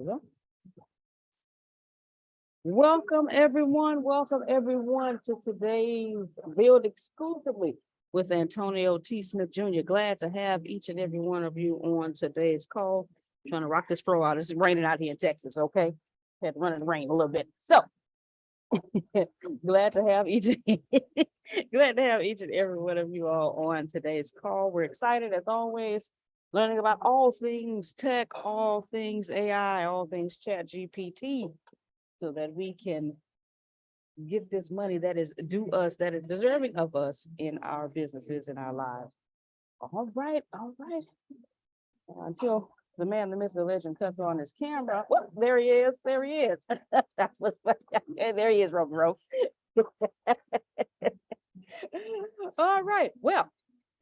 we go. Welcome everyone to today's Build Exclusively with Antonio T. Smith Jr. Glad to have each and every one of you on today's call. Trying to rock this throw out. It's raining out here in Texas, okay? Had to run in the rain a little bit. So glad to have each and every one of you all on today's call. We're excited as always, learning about all things tech, all things AI, all things ChatGPT, so that we can get this money that is due us, that is deserving of us in our businesses and our lives. All right. Until the man, the myth, the legend cuts on his camera. Well, there he is. That's what. There he is, Rob. All right. Well,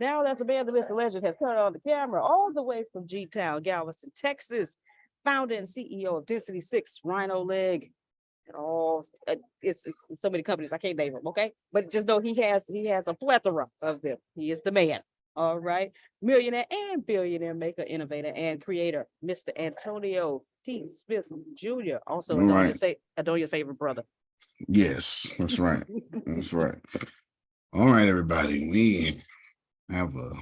now that the man, the myth, the legend has cut on the camera, all the way from G-Town, Galveston, Texas, founder and CEO of Density 6, Rhino Leg. Oh, it's so many companies I can't name them, okay? But just know he has a plethora of them. He is the man. All right, millionaire and billionaire maker, innovator, and creator, Mr. Antonio T. Smith Jr. Also, Adonia's favorite brother. Yes, that's right. That's right. All right, everybody. We have a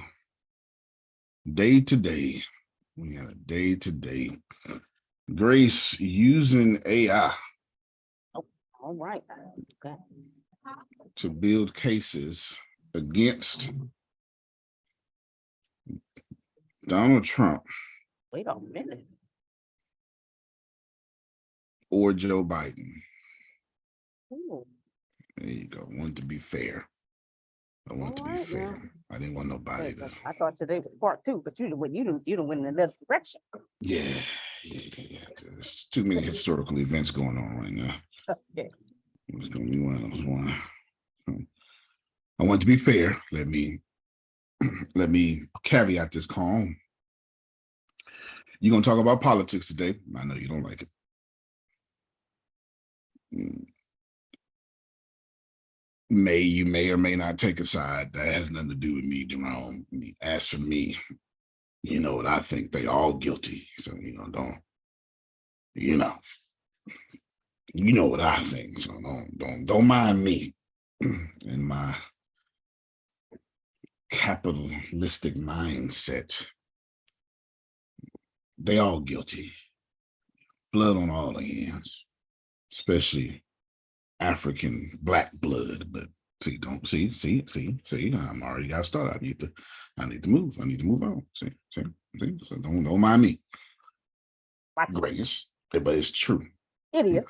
day today. We got a day today. Grace using AI. All right. Okay. To build cases against Donald Trump. Wait a minute. Or Joe Biden. Ooh. There you go. I want to be fair. I want to be fair. Now. I didn't want nobody to. I thought today was part 2, but you don't win in another direction. Yeah. There's too many historical events going on right now. Okay. It's going to be one of those ones. I want to be fair. Let me caveat this call. You're going to talk about politics today. I know you don't like it. You may or may not take a side. That has nothing to do with me, Jerome. As for me, you know what I think. They all guilty. So, don't what I think. So don't mind me and my capitalistic mindset. They all guilty. Blood on all the hands, especially African black blood. But see, I'm already got started. I need to move. I need to move on. See. So don't mind me. Grace, but it's true. It is.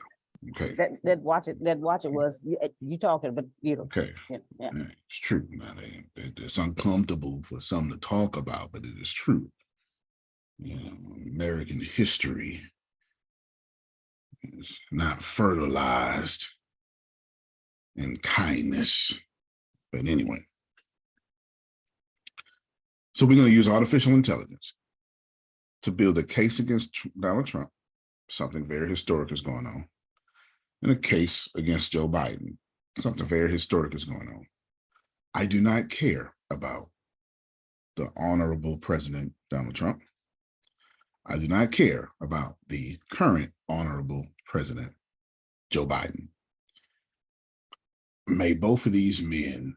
Okay. That watch it was you talking, but Okay. Yeah. It's true. Now, it's uncomfortable for some to talk about, but it is true. American history is not fertilized in kindness. But anyway. So we're going to use artificial intelligence to build a case against Donald Trump. Something very historic is going on. And a case against Joe Biden. Something very historic is going on. I do not care about the Honorable President Donald Trump. I do not care about the current Honorable President Joe Biden. May both of these men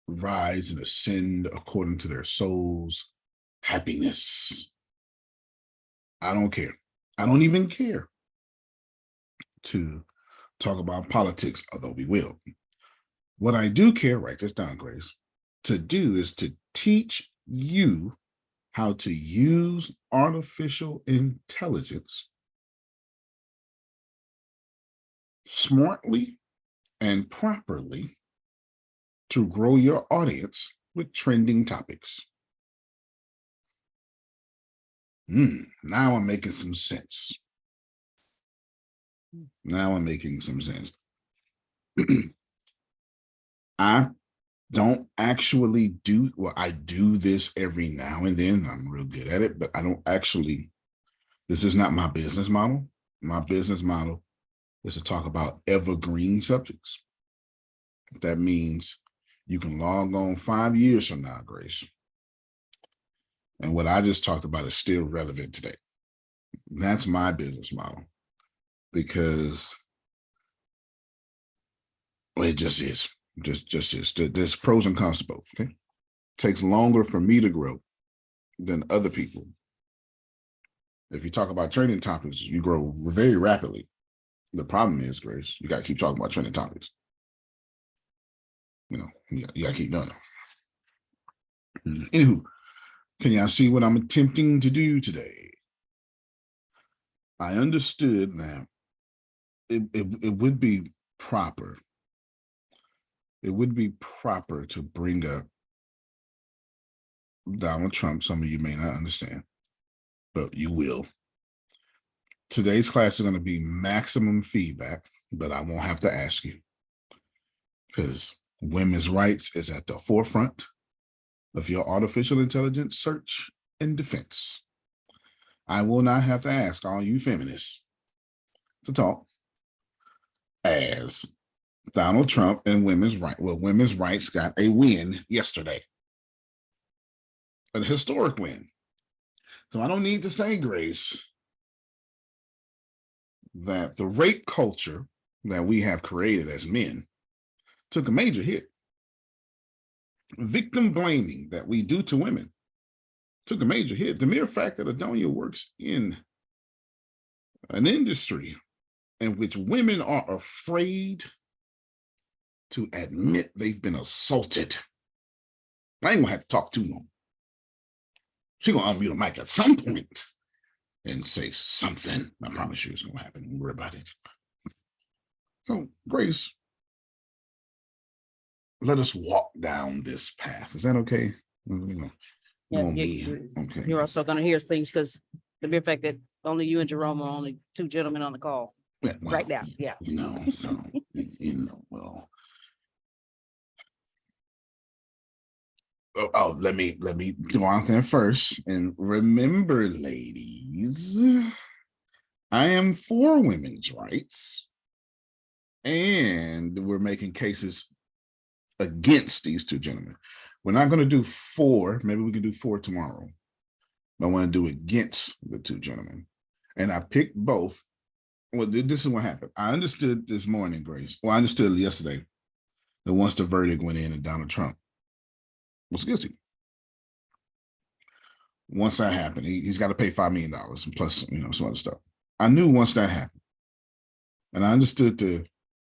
rise and ascend according to their soul's happiness. I don't care. I don't even care to talk about politics, although we will. What I do care, write this down, Grace, to do is to teach you how to use artificial intelligence smartly and properly to grow your audience with trending topics. Now I'm making some sense. I don't actually I do this every now and then. I'm real good at it, but I don't actually, this is not my business model. My business model is to talk about evergreen subjects. That means you can log on 5 years from now, Grace, and what I just talked about is still relevant today. That's my business model, because it just is. Just is. There's pros and cons to both. Okay. Takes longer for me to grow than other people. If you talk about training topics, you grow very rapidly. The problem is, Grace, you got to keep talking about training topics. You got to keep doing it. Anywho, can y'all see what I'm attempting to do today? I understood that it would be proper. It would be proper to bring up Donald Trump. Some of you may not understand, but you will. Today's class is going to be maximum feedback, but I won't have to ask you, because women's rights is at the forefront of your artificial intelligence search and defense. I will not have to ask all you feminists to talk, as Donald Trump and women's rights. Well, women's rights got a win yesterday, a historic win. So I don't need to say, Grace, that the rape culture that we have created as men took a major hit. Victim blaming that we do to women took a major hit. The mere fact that Adonia works in an industry in which women are afraid to admit they've been assaulted. I ain't gonna have to talk too long. She's gonna unmute a mic at some point and say something. I promise you it's gonna happen. Don't worry about it. So, Grace, let us walk down this path. Is that okay? Yes, Okay. you're also going to hear things, because the mere fact that only you and Jerome are only two gentlemen on the call right now. Yeah. So, well. Let me go out there first. And remember, ladies, I am for women's rights, and we're making cases against these two gentlemen. We're not going to do 4. Maybe we can do 4 tomorrow. But I want to do against the two gentlemen. And I picked both. Well, this is what happened. I understood this morning, Grace. Well, I understood yesterday that once the verdict went in and Donald Trump was guilty. Once that happened, he's got to pay $5 million plus, some other stuff. I knew once that happened, and I understood the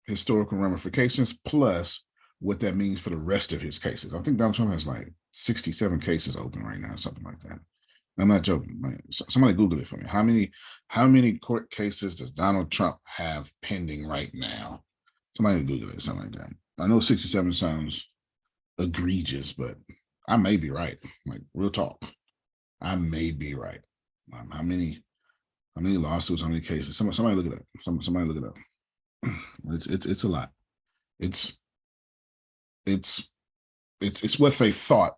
historical ramifications plus what that means for the rest of his cases. I think Donald Trump has like 67 cases open right now, something like that. I'm not joking. Somebody Google it for me. How many court cases does Donald Trump have pending right now? Somebody Google it, something like that. I know 67 sounds egregious, but I may be right. Like, real talk, I may be right. How many lawsuits? How many cases? Somebody look it up. Somebody look it up. It's a lot. It's what they thought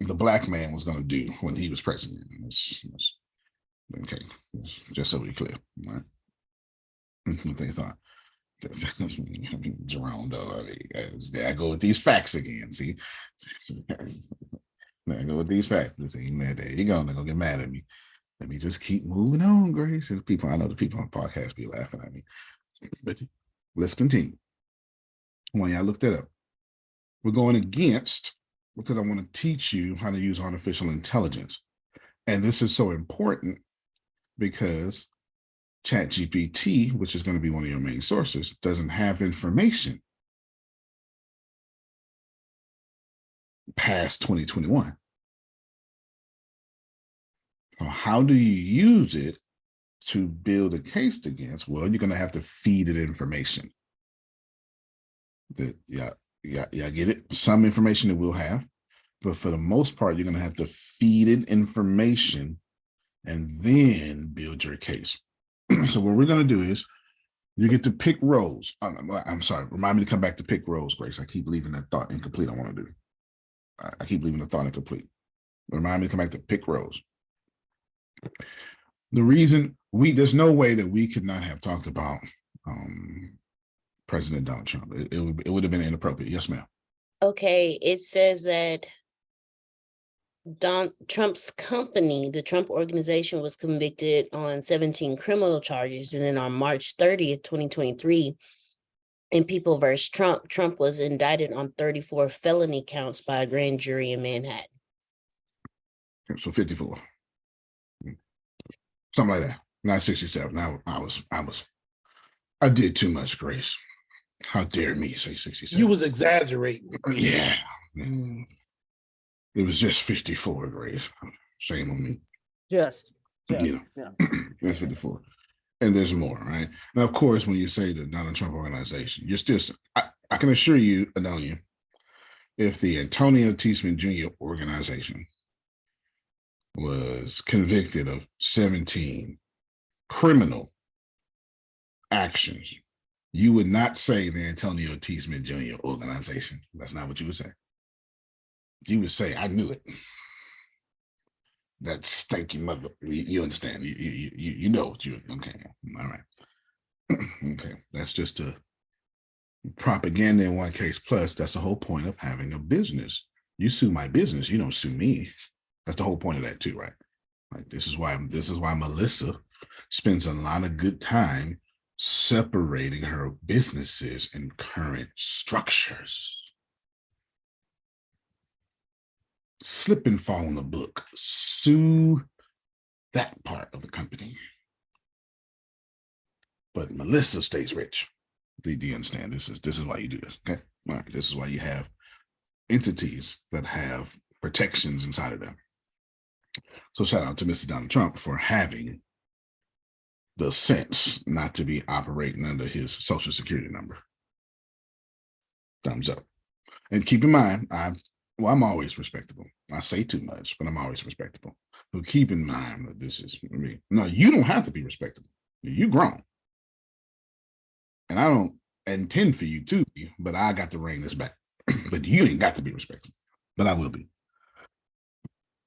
the black man was going to do when he was president. Okay, just so we're clear, right? What they thought. Jerome, though, there I go with these facts again. See, there I go with these facts. See, man, there you go. They're gonna get mad at me. Let me just keep moving on, Grace. And I know the people on the podcast be laughing at me. But let's continue. When y'all look that up, we're going against, because I want to teach you how to use artificial intelligence. And this is so important because ChatGPT, which is going to be one of your main sources, doesn't have information past 2021. So how do you use it to build a case against? Well, you're going to have to feed it information. Yeah, get it? Some information it will have, but for the most part, you're going to have to feed it information and then build your case. So what we're going to do is you get to pick rows. I'm sorry, remind me to come back to pick rows, Grace. I keep leaving that thought incomplete. I keep leaving the thought incomplete. Remind me to come back to pick rows. The reason there's no way that we could not have talked about President Donald Trump. It would have been inappropriate. Yes, ma'am. Okay, it says that Trump's company, the Trump organization, was convicted on 17 criminal charges. And then on March 30th, 2023, in People versus Trump, Trump was indicted on 34 felony counts by a grand jury in Manhattan. So 54. Something like that. Not 67. Now I did too much, Grace. How dare me say 67? You was exaggerating. Yeah. It was just 54, Grace. Shame on me. Just, You know, that's 54. And there's more, right? Now, of course, when you say the Donald Trump organization, you're still, I can assure you, Adonia, if the Antonio T. Smith Jr. organization was convicted of 17 criminal actions, you would not say the Antonio T. Smith Jr. organization. That's not what you would say. You would say, I knew it. That stinking mother. You understand? You know what you. Okay, all right. Okay, that's just a propaganda in one case. Plus, that's the whole point of having a business. You sue my business, you don't sue me. That's the whole point of that too, right? Like this is why Melissa spends a lot of good time separating her businesses and current structures. Slip and fall in the book. Sue that part of the company. But Melissa stays rich. Do you understand? This is why you do this. Okay. All right. This is why you have entities that have protections inside of them. So shout out to Mr. Donald Trump for having the sense not to be operating under his social security number. Thumbs up. And keep in mind, I'm always respectable. I say too much, but I'm always respectable. So keep in mind that this is me. No, you don't have to be respectable. You grown. And I don't intend for you to be, but I got to rein this back. But you ain't got to be respectable. But I will be.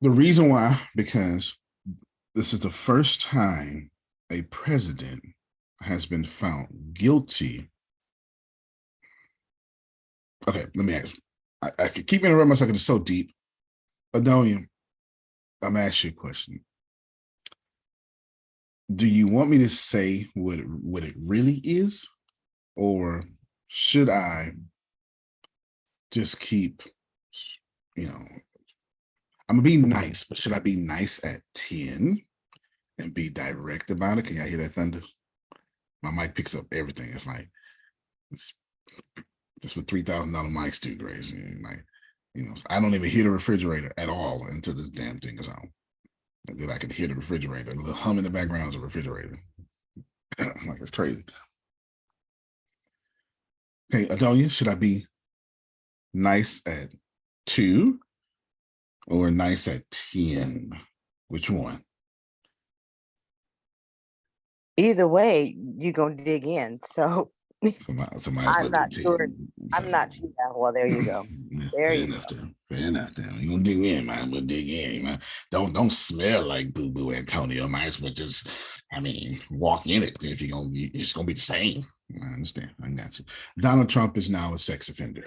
The reason why, because this is the first time a president has been found guilty. Okay, let me ask. I could keep interrupting myself because it's so deep. Adonia, I'm asking you a question. Do you want me to say what it really is? Or should I just keep, I'm gonna be nice, but should I be nice at 10 and be direct about it? Can y'all hear that thunder? My mic picks up everything. It's like, that's what $3,000 mics do, Grace. And like, I don't even hear the refrigerator at all until this damn thing is on. And then I can hear the refrigerator. A little hum in the background is a refrigerator. Like, it's crazy. Hey, Adonia, should I be nice at 2 or nice at 10? Which one? Either way, you're gonna dig in. So I'm not sure. I'm not sure. Well, there you go. There you go. Fair enough. Then we gonna dig in, man. We'll dig in, man. Don't smell like boo boo, Antonio. Might as well just, walk in it. If it's gonna be the same. I understand. I got you. Donald Trump is now a sex offender.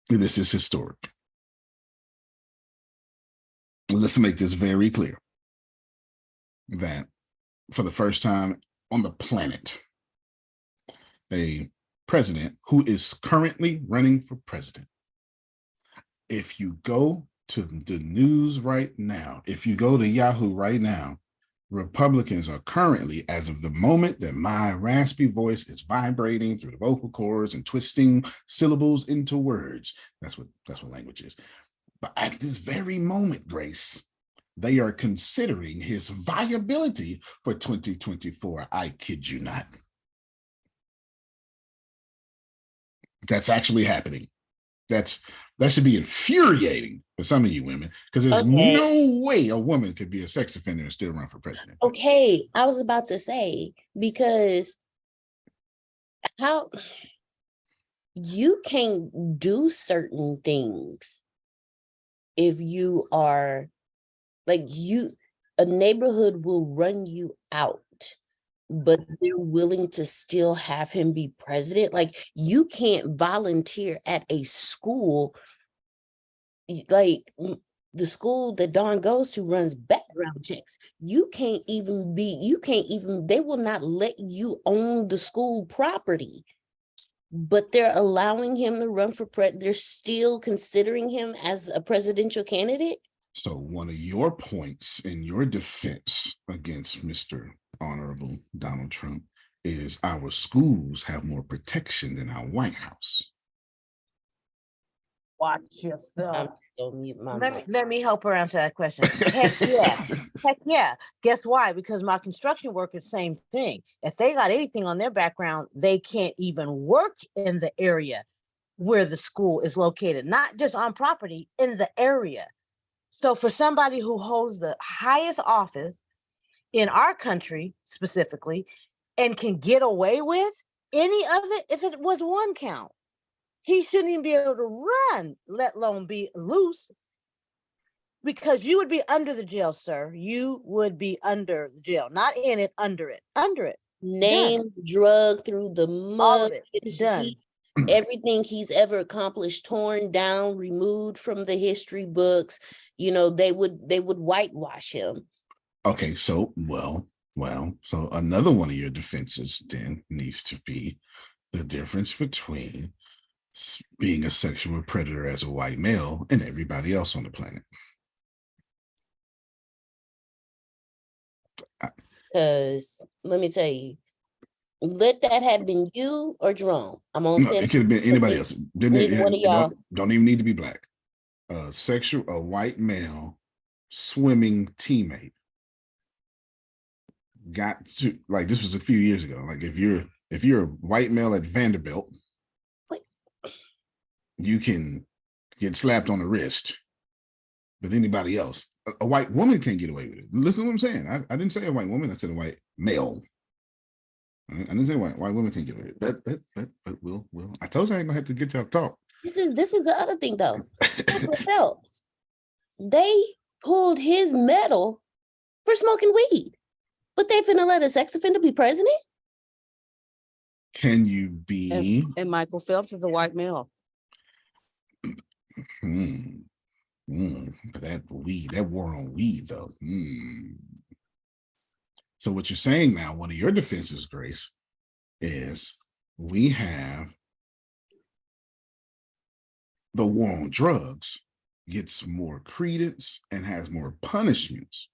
This is historic. Let's make this very clear that for the first time on the planet, a president who is currently running for president. If you go to the news right now, if you go to Yahoo right now, Republicans are currently, as of the moment that my raspy voice is vibrating through the vocal cords and twisting syllables into words, that's what language is. But at this very moment, Grace, they are considering his viability for 2024. I kid you not. That's actually happening. That should be infuriating for some of you women, because there's no way a woman could be a sex offender and still run for president. Okay, I was about to say, because how you can't do certain things if you are like a neighborhood will run you out, but they're willing to still have him be president. Like, you can't volunteer at a school. like the school that Dawn goes to runs background checks. You can't even, they will not let you own the school property, but they're allowing him to run for they're still considering him as a presidential candidate. So one of your points in your defense against Mr. Honorable Donald Trump is our schools have more protection than our White House. Watch I'm yourself. still mute my Let me, mic. let me help her answer that question. Heck yeah. Heck yeah. Guess why? Because my construction workers, same thing. If they got anything on their background, they can't even work in the area where the school is located, not just on property, in the area. So for somebody who holds the highest office in our country specifically and can get away with any of it, if it was one count, he shouldn't even be able to run, let alone be loose, because you would be under the jail, sir. You would be under the jail, not in it, under it, under it. Name drug through the All mud. of it done. Everything he's ever accomplished, torn down, removed from the history books. You know, they would whitewash him. Okay, so so another one of your defenses then needs to be the difference between being a sexual predator as a white male and everybody else on the planet. Because let me tell you, let that have been you or Jerome. I'm on. No, it could have been anybody else. Neither one of y'all. Don't even need to be black. A white male swimming teammate got to, like, this was a few years ago. Like, if you're a white male at Vanderbilt, you can get slapped on the wrist, but anybody else, a white woman can't get away with it. Listen to what I'm saying. I didn't say a white woman. I said a white male. I didn't say white women can't get away with it. But will. I told you I ain't gonna have to get y'all to talk. This is the other thing though. Phelps, they pulled his medal for smoking weed, but they finna let a sex offender be president? Can you be? And Michael Phelps is a white male. But that war on weed though. So what you're saying now, one of your defenses, Grace, is we have the war on drugs gets more credence and has more punishments,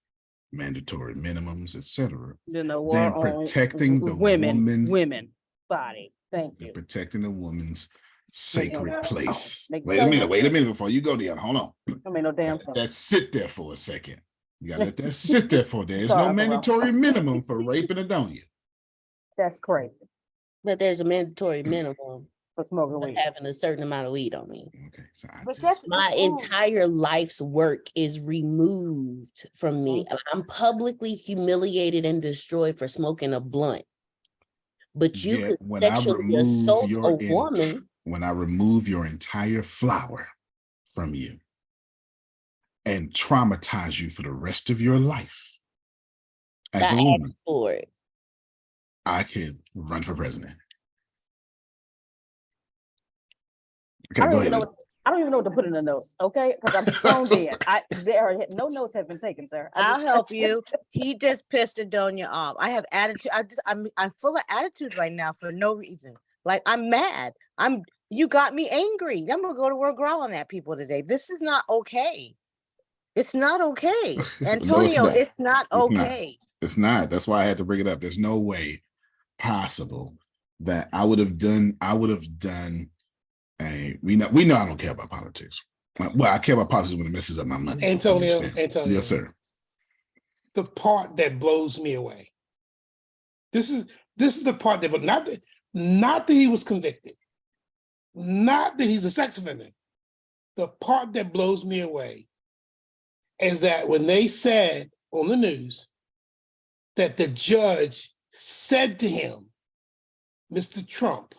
mandatory minimums, etc., Then the war than on protecting the women's body. Thank you. protecting the woman's sacred place. Make Wait a minute before you go there. Hold on. I mean, no damn sense. That sit there for a second. You gotta let that sit there for there. There's Sorry, no Uncle mandatory minimum for raping a donia. That's crazy But there's a mandatory minimum for smoking for weed. having a certain amount of weed on me. Okay, so But that's My entire life's work is removed from me. I'm publicly humiliated and destroyed for smoking a blunt. But you could when I sexually remove assault your a woman. when I remove your entire flower from you and traumatize you for the rest of your life as a woman, for it. I could run for president. Okay, go ahead. I don't even know what to put in the notes, okay? Because I'm phoned in. No notes have been taken, sir. I'll help you. He just pissed Adonia off. I have attitude. I'm full of attitude right now for no reason. Like, I'm mad. You got me angry. I'm gonna go to work growling at people today. This is not okay. It's not okay. Antonio, No, it's not okay. It's not. That's why I had to bring it up. There's no way possible that I would have done we know I don't care about politics. Well, I care about politics when it messes up my money. Antonio. Yes, sir. The part that blows me away. This is the part that, but not that he was convicted, not that he's a sex offender. The part that blows me away is that when they said on the news that the judge said to him, Mr. Trump,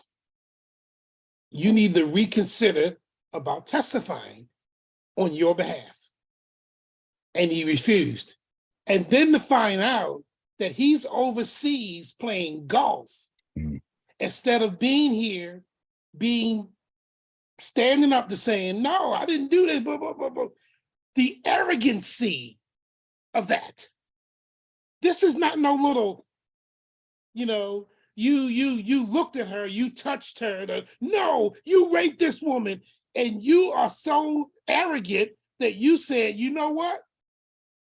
you need to reconsider about testifying on your behalf. And he refused. And then to find out that he's overseas playing golf instead of being here, being standing up to saying, no, I didn't do this, blah, blah, blah, blah. The arrogancy of that. This is not no little, you looked at her, you touched her. No, you raped this woman, and you are so arrogant that you said, you know what?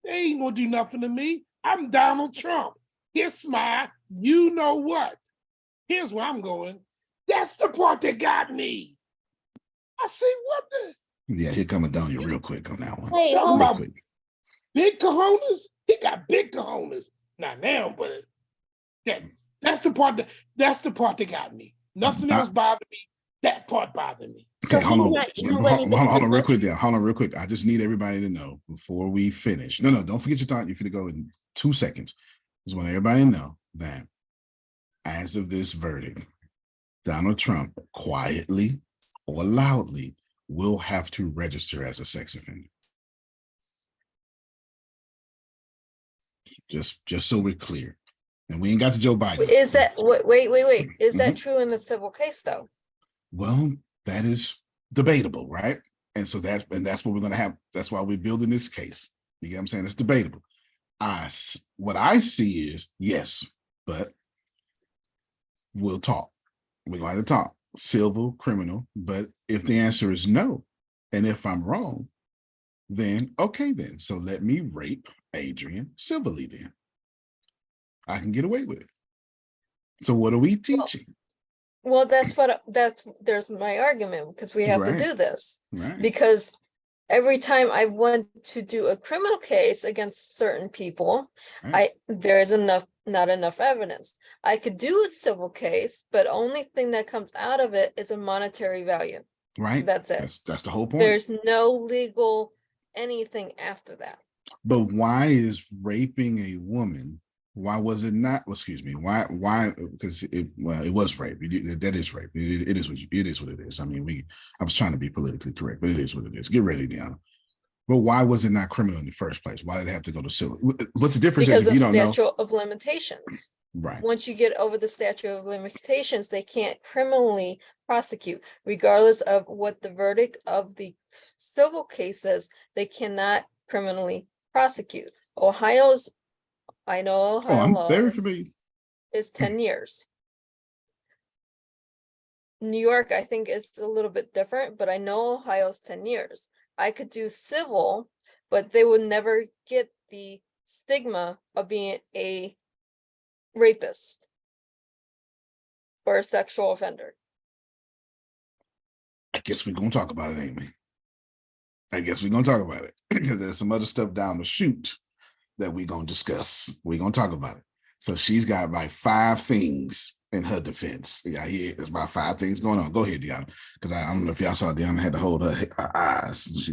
They ain't gonna do nothing to me. I'm Donald Trump. Here's my, you know what? Here's where I'm going. That's the part that got me. I say, what the? Yeah, here coming down you real quick on that one. Wait, Talking hold Real about quick. big cojones? He got big cojones. Not now, but that's the part that got me. Nothing else bothered me. That part bothered me. Okay, So hold he's on. not- he wasn't even Hold on in real the quick there. Hold on real quick. I just need everybody to know before we finish. No, don't forget your thought. You're going to go in 2 seconds. Just want everybody to know that as of this verdict, Donald Trump quietly or loudly will have to register as a sex offender. Just so we're clear. And we ain't got to Joe Biden. Is that, wait, is that true in the civil case though? Well, that is debatable, right? And so that's what we're going to have. That's why we're building this case. You get what I'm saying? It's debatable. What I see is yes, but we'll talk. We're going to talk civil, criminal. But if the answer is no, and if I'm wrong, then okay, then. So let me rape Adrian civilly then. I can get away with it. So what are we teaching? Well, there's my argument, because we have to do this. Right. Because every time I want to do a criminal case against certain people, Right. there is not enough evidence. I could do a civil case, but only thing that comes out of it is a monetary value. Right. That's it. That's the whole point. There's no legal anything after that. But why is raping a woman? Why was it not? Well, excuse me. Why? Because it was rape. That is rape. It is what it is. I mean, I was trying to be politically correct, but it is what it is. Get ready, Deanna. But why was it not criminal in the first place? Why did it have to go to civil? What's the difference? Because Is if of you don't know, statute of limitations. right? Once you get over the statute of limitations, they can't criminally prosecute, regardless of what the verdict of the civil case says. They cannot criminally prosecute. I know Ohio I'm law very familiar. is 10 years. New York, I think, is a little bit different, but I know Ohio's 10 years. I could do civil, but they would never get the stigma of being a rapist or a sexual offender. I guess we're gonna talk about it, ain't we? I guess we're gonna talk about it because there's some other stuff down the chute that we're gonna discuss. We're gonna talk about it. So she's got like 5 things in her defense. Yeah, there's about 5 things going on. Go ahead, Deanna, because I don't know if y'all saw Deanna had to hold her eyes.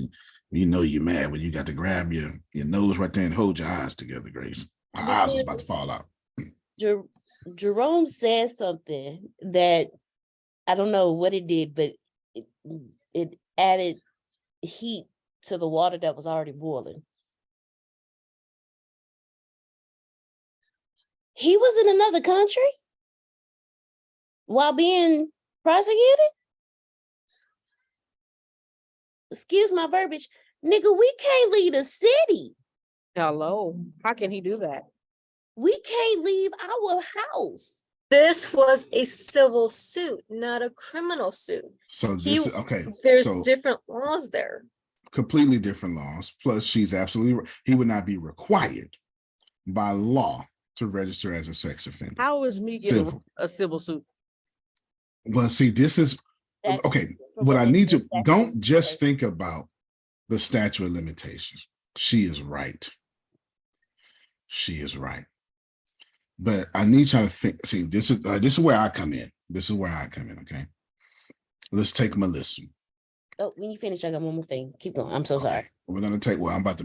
You're mad when you got to grab your nose right there and hold your eyes together, Grace. Her eyes was about to fall out. Jerome said something that I don't know what it did, but it added heat to the water that was already boiling. He was in another country while being prosecuted? Excuse my verbiage. Nigga, we can't leave the city. Hello, how can he do that? We can't leave our house. This was a civil suit, not a criminal suit. So this is okay. There's So different laws there. completely different laws. Plus, she's absolutely he would not be required by law to register as a sex offender. How is me getting Civil. a civil suit? Well, see, this is That's okay. from What I need to that's- don't just think about the statute of limitations. She is right. She is right. But I need you to think. See, this is where I come in. This is where I come in. Okay. Let's take Melissa. Oh, when you finish, I got one more thing. Keep going. I'm so sorry. Okay. We're gonna take. Well, I'm about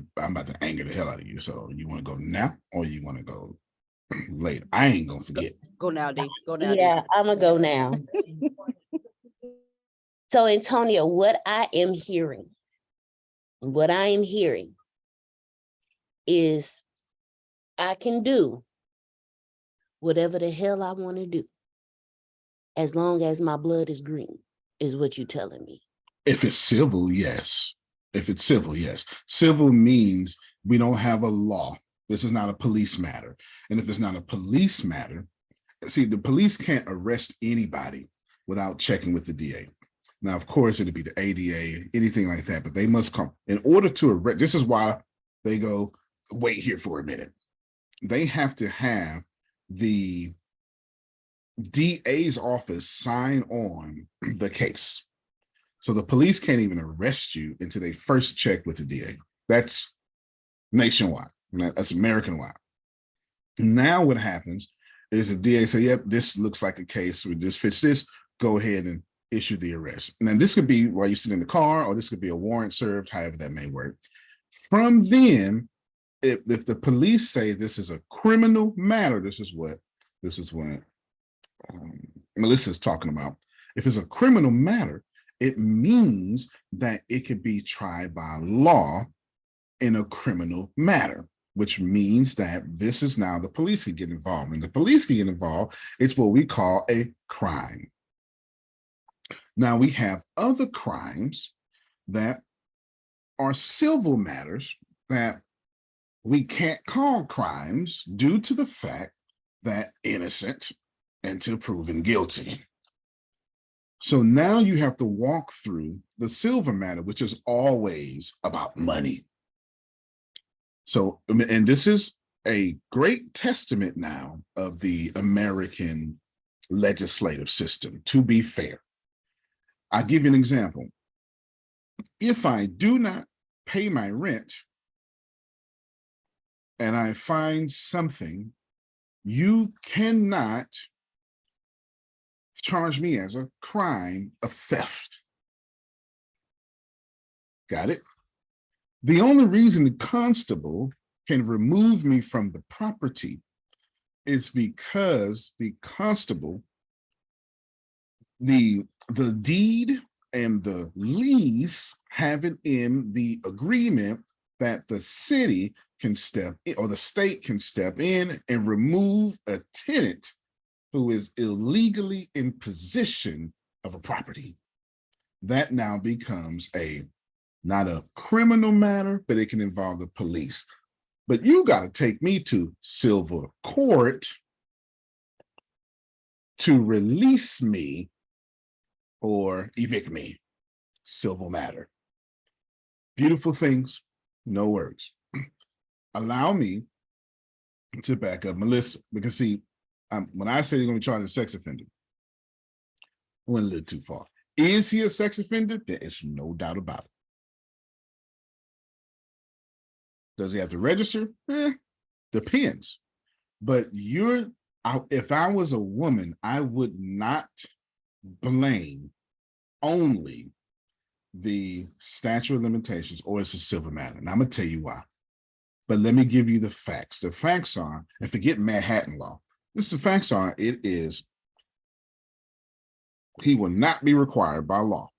to anger the hell out of you. So you want to go now, or you want to go later? I ain't gonna forget. Go now, D. Go now. Yeah, I'm gonna go now. So, Antonio, what I am hearing is I can do whatever the hell I want to do as long as my blood is green, is what you're telling me. If it's civil, yes. If it's civil, yes. Civil means we don't have a law. This is not a police matter. And if it's not a police matter, see, the police can't arrest anybody without checking with the DA. Now, of course, it'd be the ADA, anything like that, but they must come in order to arrest. This is why they go, wait here for a minute. They have to have the DA's office sign on the case. So the police can't even arrest you until they first check with the DA. That's nationwide. That's American-wide. Now what happens is the DA say, yep, this looks like a case where this fits this, go ahead and issue the arrest. Now this could be while you sit in the car, or this could be a warrant served, however that may work. From then, if the police say this is a criminal matter, this is what Melissa's talking about. If it's a criminal matter, it means that it could be tried by law in a criminal matter, which means that this is now the police can get involved. And the police can get involved, it's what we call a crime. Now we have other crimes that are civil matters that we can't call crimes due to the fact that innocent until proven guilty. So now you have to walk through the civil matter, which is always about money. So, and this is a great testament now of the American legislative system, to be fair. I'll give you an example. If I do not pay my rent and I find something, you cannot charge me as a crime of theft. Got it? The only reason the constable can remove me from the property is because the constable, the deed and the lease have it in the agreement that the city can step in, or the state can step in and remove a tenant who is illegally in possession of a property. That now becomes not a criminal matter, but it can involve the police. But you got to take me to civil court to release me or evict me. Civil matter. Beautiful things, no words. Allow me to back up Melissa, because see, when I say they're going to be charged as a sex offender, I went a little too far. Is he a sex offender? There is no doubt about it. Does he have to register? Depends. But if I was a woman, I would not blame only the statute of limitations, or it's a civil matter. And I'm going to tell you why. But let me give you the facts. The facts are, and forget Manhattan law. The facts are, he will not be required by law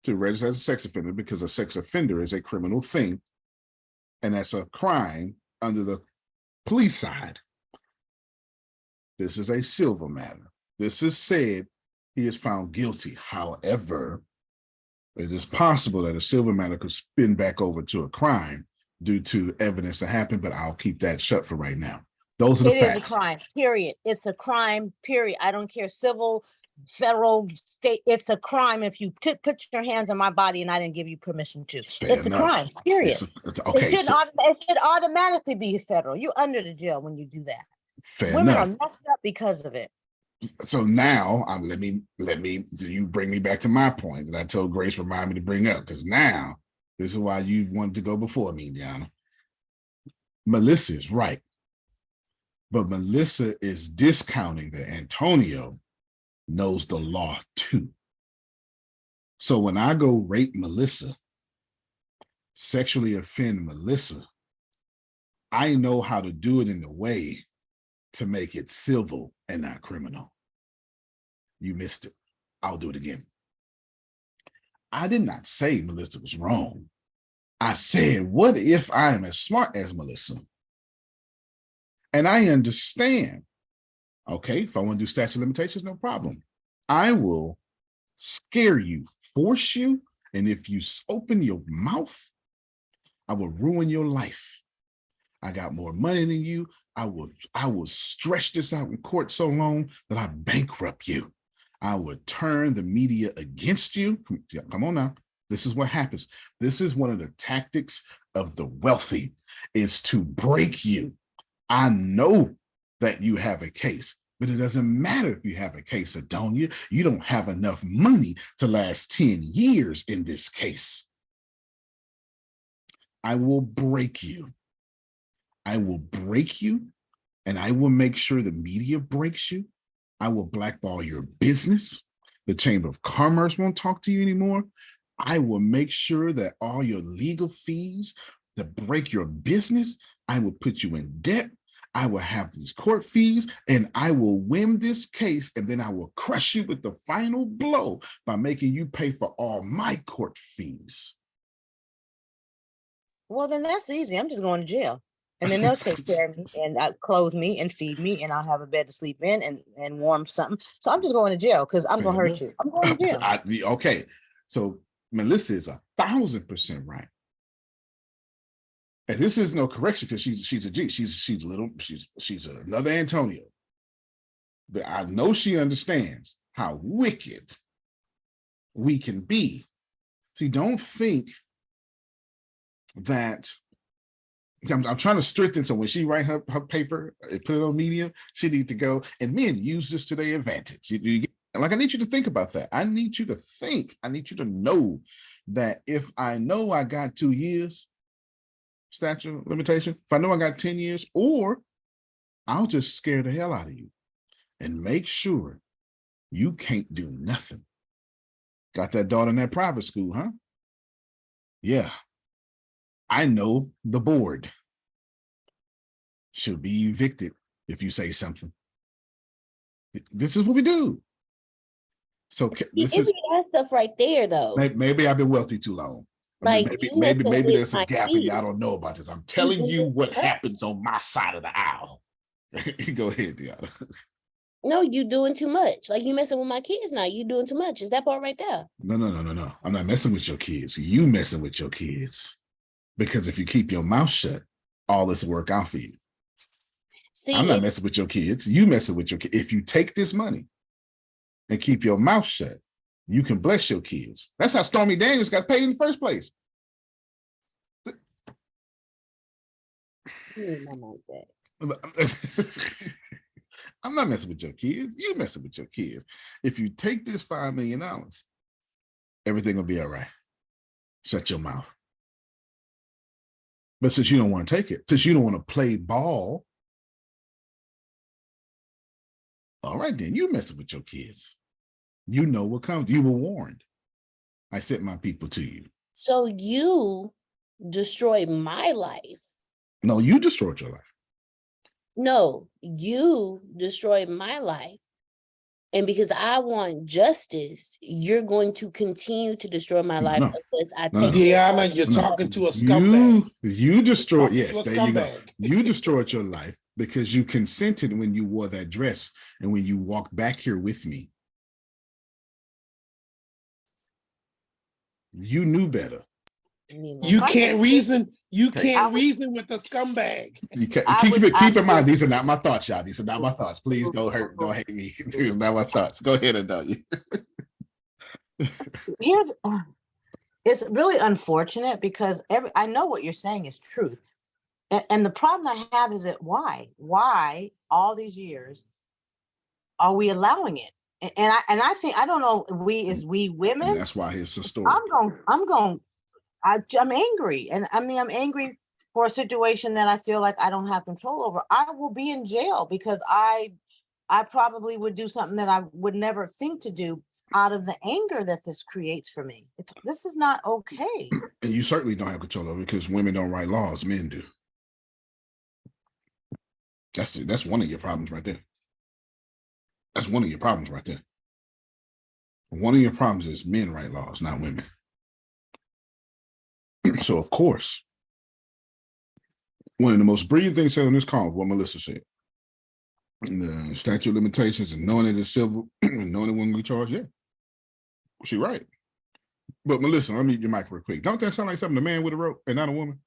to register as a sex offender, because a sex offender is a criminal thing. And that's a crime under the police side. This is a civil matter. This is said he is found guilty. However, it is possible that a civil matter could spin back over to a crime due to evidence that happened, but I'll keep that shut for right now. Those are the facts. It is a crime, period. It's a crime, period. I don't care, civil, federal, state. It's a crime if you could put your hands on my body and I didn't give you permission to. It's a crime, period. Okay, it should automatically be federal. You're under the jail when you do that. Fair Women enough. are messed up because of it. So now you bring me back to my point that I told Grace remind me to bring up, because now this is why you wanted to go before me, Deanna. Melissa is right. But Melissa is discounting that Antonio knows the law too. So when I go rape Melissa, sexually offend Melissa, I know how to do it in a way to make it civil and not criminal. You missed it. I'll do it again. I did not say Melissa was wrong. I said, what if I am as smart as Melissa? And I understand, okay, if I want to do statute of limitations, no problem. I will scare you, force you And if you open your mouth, I will ruin your life. I got more money than you. I will stretch this out in court so long that I bankrupt you. I will turn the media against you. Come on now. This is what happens. This is one of the tactics of the wealthy, is to break you. I know that you have a case, but it doesn't matter if you have a case, Adonia. You don't have enough money to last 10 years in this case. I will break you. I will break you, and I will make sure the media breaks you. I will blackball your business. The Chamber of Commerce won't talk to you anymore. I will make sure that all your legal fees that break your business, I will put you in debt. I will have these court fees, and I will win this case, and then I will crush you with the final blow by making you pay for all my court fees. Well, then that's easy. I'm just going to jail. And then they'll take care of me and clothe me and feed me, and I'll have a bed to sleep in and warm something. So I'm just going to jail because I'm going to hurt you. I'm going to jail. Okay. So Melissa is 1,000% right. And this is no correction because she's a G. She's another Antonio. But I know she understands how wicked we can be. See, don't think that I'm trying to strengthen. So when she write her paper and put it on Medium, she need to go, and men use this to their advantage. Like, I need you to think about that. I need you to think. I need you to know that if I know I got 2 years statute of limitation, if I know I got 10 years, or I'll just scare the hell out of you and make sure you can't do nothing. Got that daughter in that private school, huh? Yeah. I know the board should be evicted if you say something. This is what we do. So this is that stuff right there, though. Maybe I've been wealthy too long. Like, maybe there's some gap and y'all don't know about this. I'm telling you what happens on my side of the aisle. Go ahead, Deanna. No, you doing too much. Like, you messing with my kids now. You doing too much. Is that part right there? No. I'm not messing with your kids. You messing with your kids. Because if you keep your mouth shut, all this will work out for you. See, I'm not messing with your kids. You messing with your kids. If you take this money and keep your mouth shut, you can bless your kids. That's how Stormy Daniels got paid in the first place. I'm not messing with your kids. You messing with your kids. If you take this $5 million, everything will be all right. Shut your mouth. But since you don't want to take it, since you don't want to play ball, all right, then you messing with your kids. You know what comes. You were warned. I sent my people to you. So you destroyed my life. No, you destroyed your life. No, you destroyed my life. And because I want justice, you're going to continue to destroy my life unless I take Deanna, you're talking to a scumbag. You destroyed, yes, there you go. You destroyed your life because you consented when you wore that dress and when you walked back here with me. You knew better. You can't reason. You can't reason with a scumbag. You can't, keep in mind, these are not my thoughts, y'all. These are not my thoughts. Please don't hate me. These are not my thoughts. Go ahead, Adonia. It's really unfortunate because I know what you're saying is truth. And the problem I have is that why all these years are we allowing it? And I think, I don't know, we women. And that's why it's a story. I'm angry. And I mean, I'm angry for a situation that I feel like I don't have control over. I will be in jail because I probably would do something that I would never think to do out of the anger that this creates for me. This is not okay. And you certainly don't have control over it because women don't write laws, men do. That's one of your problems right there. That's one of your problems right there. One of your problems is men write laws, not women. So, of course, one of the most brilliant things said on this call is what Melissa said. The statute of limitations and knowing it is civil, and knowing it when we charge, yeah. She's right. But Melissa, let me mute your mic real quick. Don't that sound like something a man would have wrote and not a woman?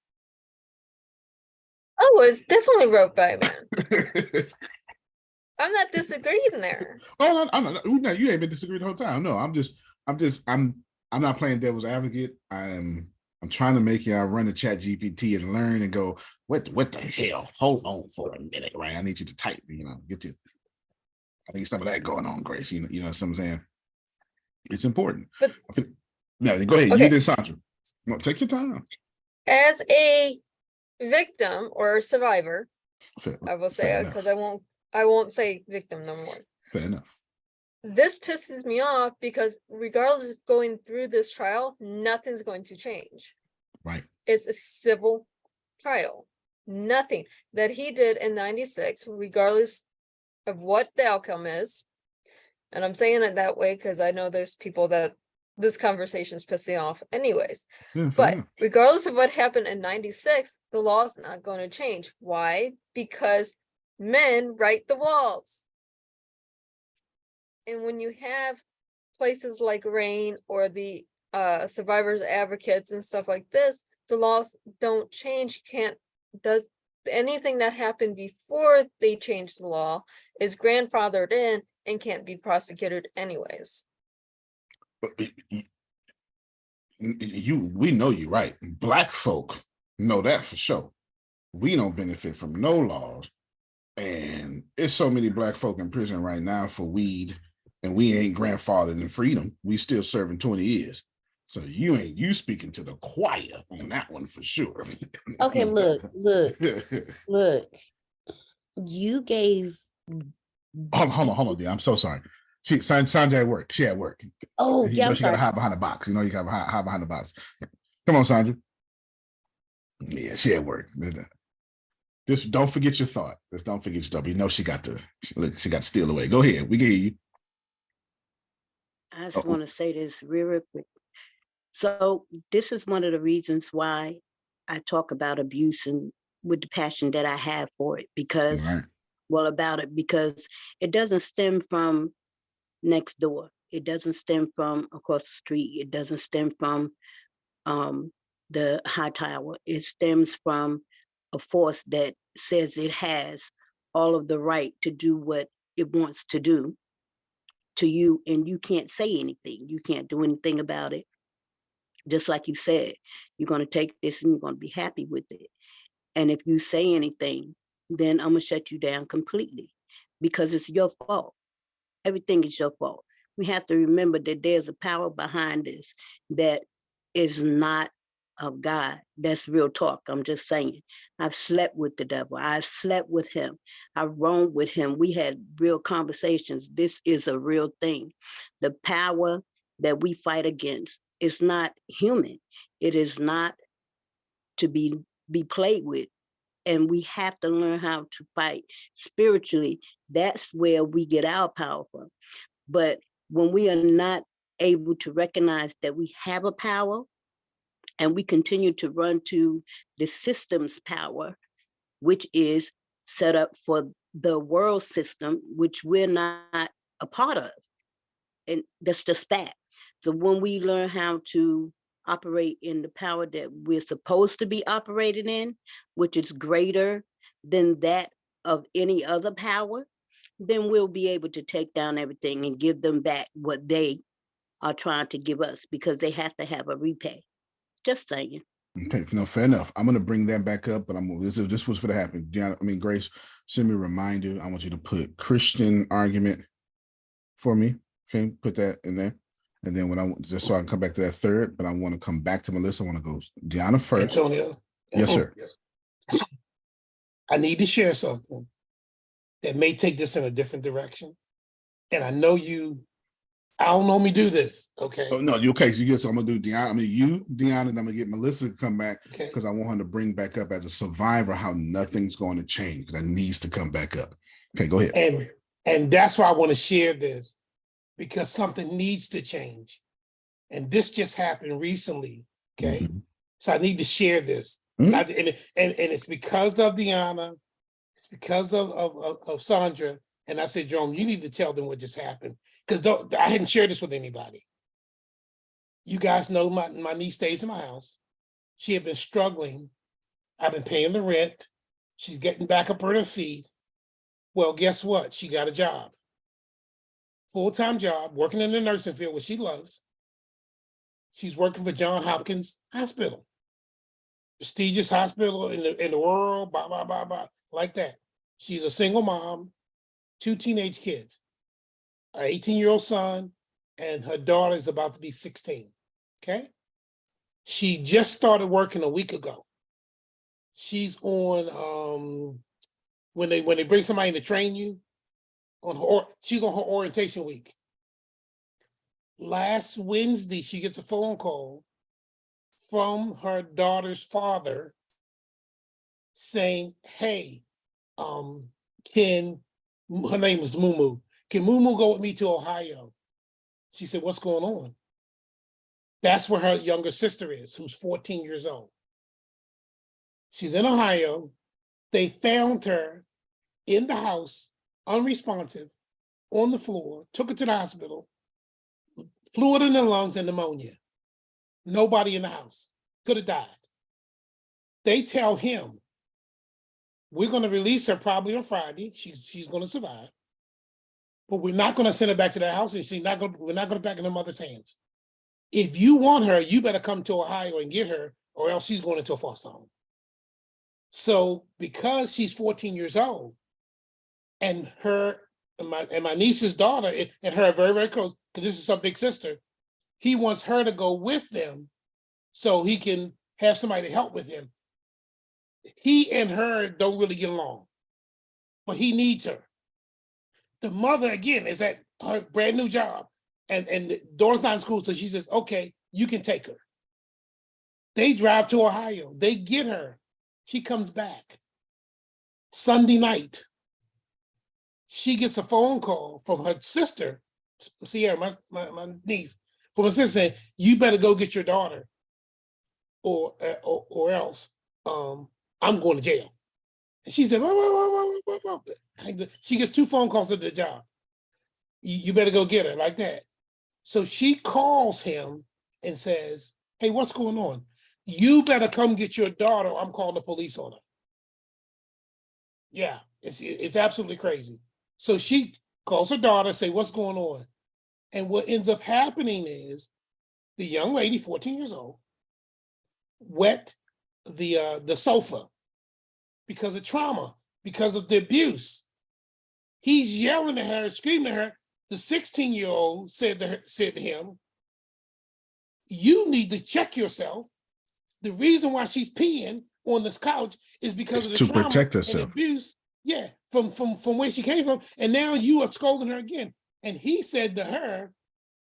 Oh, it's definitely wrote by a man. I'm not disagreeing there. Oh, no, you ain't been disagreeing the whole time. No, I'm not playing devil's advocate. I'm trying to make y'all run the ChatGPT and learn and go, what the hell? Hold on for a minute, right? I need you to type, I need some of that going on, Grace. You know what I'm saying? It's important. But no, go ahead. okay. You did Sandra. No, take your time. As a victim or survivor, Fair, I will fair say, enough. because I won't say victim no more. Fair enough. This pisses me off because regardless of going through this trial, nothing's going to change. Right. It's a civil trial. Nothing that he did in 96, regardless of what the outcome is. And I'm saying it that way because I know there's people that this conversation is pissing off anyways. Yeah, fair But enough. regardless of what happened in 96, the law's not going to change. Why? Because men write the laws. And when you have places like RAIN or the survivors advocates and stuff like this, the laws don't change. Does anything that happened before they changed the law is grandfathered in and can't be prosecuted anyways. We know you're right. Black folk know that for sure. We don't benefit from no laws. And it's so many black folk in prison right now for weed, and we ain't grandfathered in freedom. We still serving 20 years. So you speaking to the choir on that one for sure. Okay, look. You gave. Hold on, dear. I'm so sorry. Sanjay at work. She at work. Oh, You yeah, know I'm she got to sorry. hide behind the box. You know you got to hide behind the box. Come on, Sandra. Yeah, she at work. Just don't forget your thought. Just don't forget your thought. You know she got to steal away. Go ahead. We can hear you. I just want to say this real quick. So this is one of the reasons why I talk about abuse and with the passion that I have for it, because, because it doesn't stem from next door. It doesn't stem from across the street. It doesn't stem from the high tower. It stems from a force that says it has all of the right to do what it wants to do to you, and you can't say anything. You can't do anything about it. Just like you said, you're going to take this and you're going to be happy with it. And if you say anything, then I'm going to shut you down completely, because it's your fault. Everything is your fault. We have to remember that there's a power behind this that is not of God. That's real talk. I'm just saying. I've slept with the devil. I've slept with him. I've roamed with him. We had real conversations. This is a real thing. The power that we fight against is not human. It is not to be played with. And we have to learn how to fight spiritually. That's where we get our power from. But when we are not able to recognize that we have a power, and we continue to run to the system's power, which is set up for the world system, which we're not a part of. And that's just fact. So when we learn how to operate in the power that we're supposed to be operating in, which is greater than that of any other power, then we'll be able to take down everything and give them back what they are trying to give us, because they have to have a repay. Just saying. Okay, no, fair enough. I'm gonna bring that back up, but this was for the happen. Grace, send me a reminder. I want you to put Christian argument for me. Okay, put that in there. And then when just so I can come back to that third, but I want to come back to Melissa. I want to go Deanna first. Antonio. Yes, sir. Yes. I need to share something that may take this in a different direction. And I know I don't know me do this, okay? Oh, no, you okay. So I'm gonna do Deanna. Deanna, and I'm gonna get Melissa to come back, because I want her to bring back up as a survivor how nothing's going to change. That needs to come back up. Okay, go ahead. And that's why I want to share this, because something needs to change. And this just happened recently, okay? Mm-hmm. So I need to share this. Mm-hmm. And it's because of Deanna, it's because of Sandra. And I said, Jerome, you need to tell them what just happened, because I hadn't shared this with anybody. You guys know my niece stays in my house. She had been struggling. I've been paying the rent. She's getting back up on her feet. Well, guess what? She got a job. Full-time job, working in the nursing field, which she loves. She's working for Johns Hopkins Hospital. Prestigious hospital in the world, blah, blah, blah, blah, like that. She's a single mom, 2 teenage kids, an 18-year-old son, and her daughter is about to be 16, okay? She just started working a week ago. She's on, when they bring somebody in to train you, she's on her orientation week. Last Wednesday, she gets a phone call from her daughter's father saying, hey, her name is Mumu. Can Mumu go with me to Ohio? She said, what's going on? That's where her younger sister is, who's 14 years old. She's in Ohio. They found her in the house, unresponsive, on the floor, took her to the hospital, fluid in the lungs and pneumonia. Nobody in the house, could have died. They tell him, we're going to release her probably on Friday. She's going to survive. But we're not going to send her back to the house, and we're not going to back in her mother's hands. If you want her, you better come to Ohio and get her, or else she's going into a foster home. So because she's 14 years old, and my niece's daughter and her are very, very close, because this is her big sister, he wants her to go with them so he can have somebody to help with him. He and her don't really get along, but he needs her. The mother, again, is at her brand new job, and the daughter's not in school, so she says, okay, you can take her. They drive to Ohio. They get her. She comes back. Sunday night, she gets a phone call from her sister, Sierra, my niece, from her sister saying, you better go get your daughter, or else I'm going to jail. And she said, whoa. She gets 2 phone calls to the job. You better go get her, like that. So she calls him and says, hey, what's going on? You better come get your daughter. I'm calling the police on her. Yeah, it's absolutely crazy. So she calls her daughter, say, what's going on? And what ends up happening is the young lady, 14 years old, wet the sofa because of trauma, because of the abuse. He's yelling at her, screaming at her. The 16-year-old said to him, you need to check yourself. The reason why she's peeing on this couch is because of the trauma protect herself. and abuse. Yeah, from where she came from. And now you are scolding her again. And he said to her,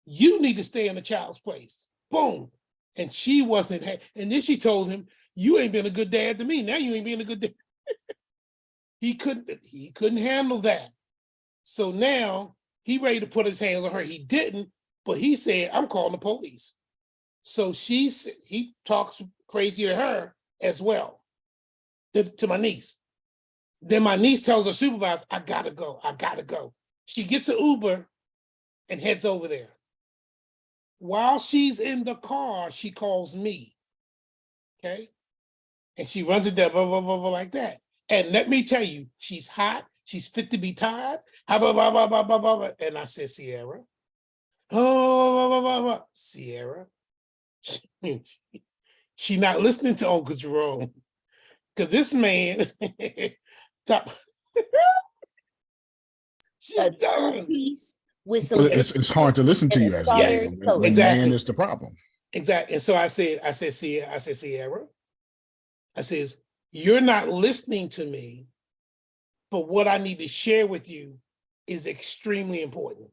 you need to stay in the child's place. Boom. And she wasn't. And then she told him, you ain't been a good dad to me. Now you ain't being a good dad. He couldn't handle that. So now he ready to put his hands on her. He didn't, but he said, I'm calling the police. So he talks crazy to her as well, to my niece. Then my niece tells her supervisor, I gotta go. She gets an Uber and heads over there. While she's in the car, she calls me, okay? And she runs it down, blah, blah, blah, blah, like that. And let me tell you, she's hot. She's fit to be tied. Blah, blah, blah, blah, blah, blah, blah. And I said, Sierra. Oh, blah, blah, blah, blah. Sierra. She not listening to Uncle Jerome. Because this man, top. She's done. With some It's hard to listen to you as Yes, when exactly. man is the problem. Exactly. And so I said, Sierra, I says, you're not listening to me, but what I need to share with you is extremely important.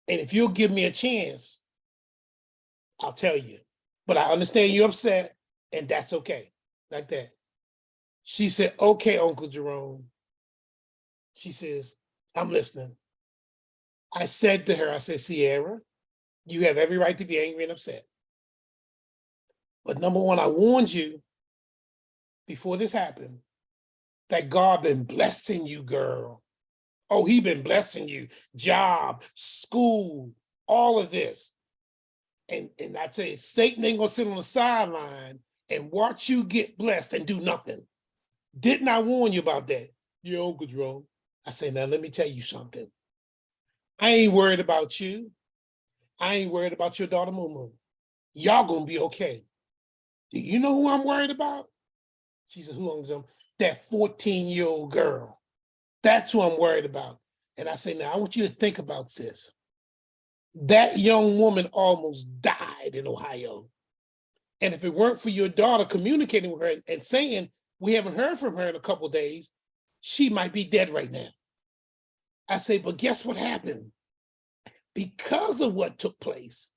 And if you'll give me a chance, I'll tell you. But I understand you're upset, and that's okay. Like that. She said, okay, Uncle Jerome. She says, I'm listening. I said to her, I said, Sierra, you have every right to be angry and upset. But number one, I warned you before this happened that God been blessing you, girl. Oh, he been blessing you. Job, school, all of this. And I tell you, Satan ain't gonna sit on the sideline and watch you get blessed and do nothing. Didn't I warn you about that? Yeah, Uncle Jerome. I say, now let me tell you something. I ain't worried about you. I ain't worried about your daughter Moo Moo. Y'all gonna be okay. Do you know who I'm worried about? She said, who, Uncle Jerome? That 14-year-old girl. That's who I'm worried about. And I say, now I want you to think about this. That young woman almost died in Ohio. And if it weren't for your daughter communicating with her and saying, we haven't heard from her in a couple of days, she might be dead right now. I say, but guess what happened? Because of what took place,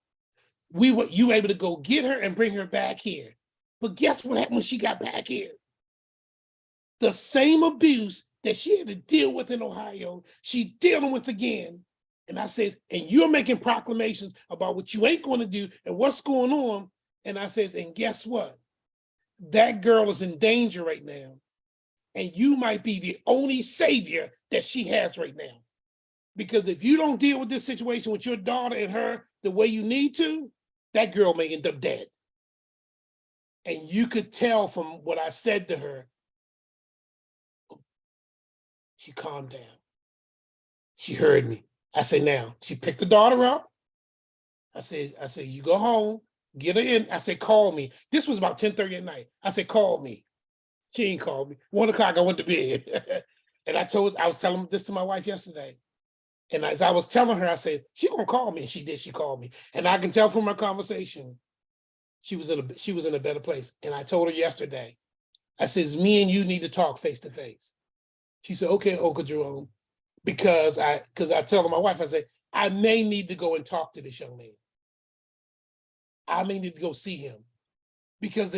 you were able to go get her and bring her back here. But guess what happened when she got back here? The same abuse that she had to deal with in Ohio, she's dealing with again. And I said, and you're making proclamations about what you ain't going to do and what's going on. And I said, and guess what? That girl is in danger right now. And you might be the only savior that she has right now. Because if you don't deal with this situation with your daughter and her the way you need to, that girl may end up dead. And you could tell from what I said to her, she calmed down. She heard me. I say, now, she picked the daughter up. I said, you go home, get her in. I said, call me. This was about 10:30 at night. I said, call me. She ain't called me. 1 o'clock, I went to bed. And I was telling this to my wife yesterday. And as I was telling her, I said, she gonna call me. And she did, she called me. And I can tell from our conversation, she was in a better place. And I told her yesterday, I says, me and you need to talk face to face. She said, okay, Uncle Jerome. Because I tell my wife, I said, I may need to go and talk to this young man. I may need to go see him. Because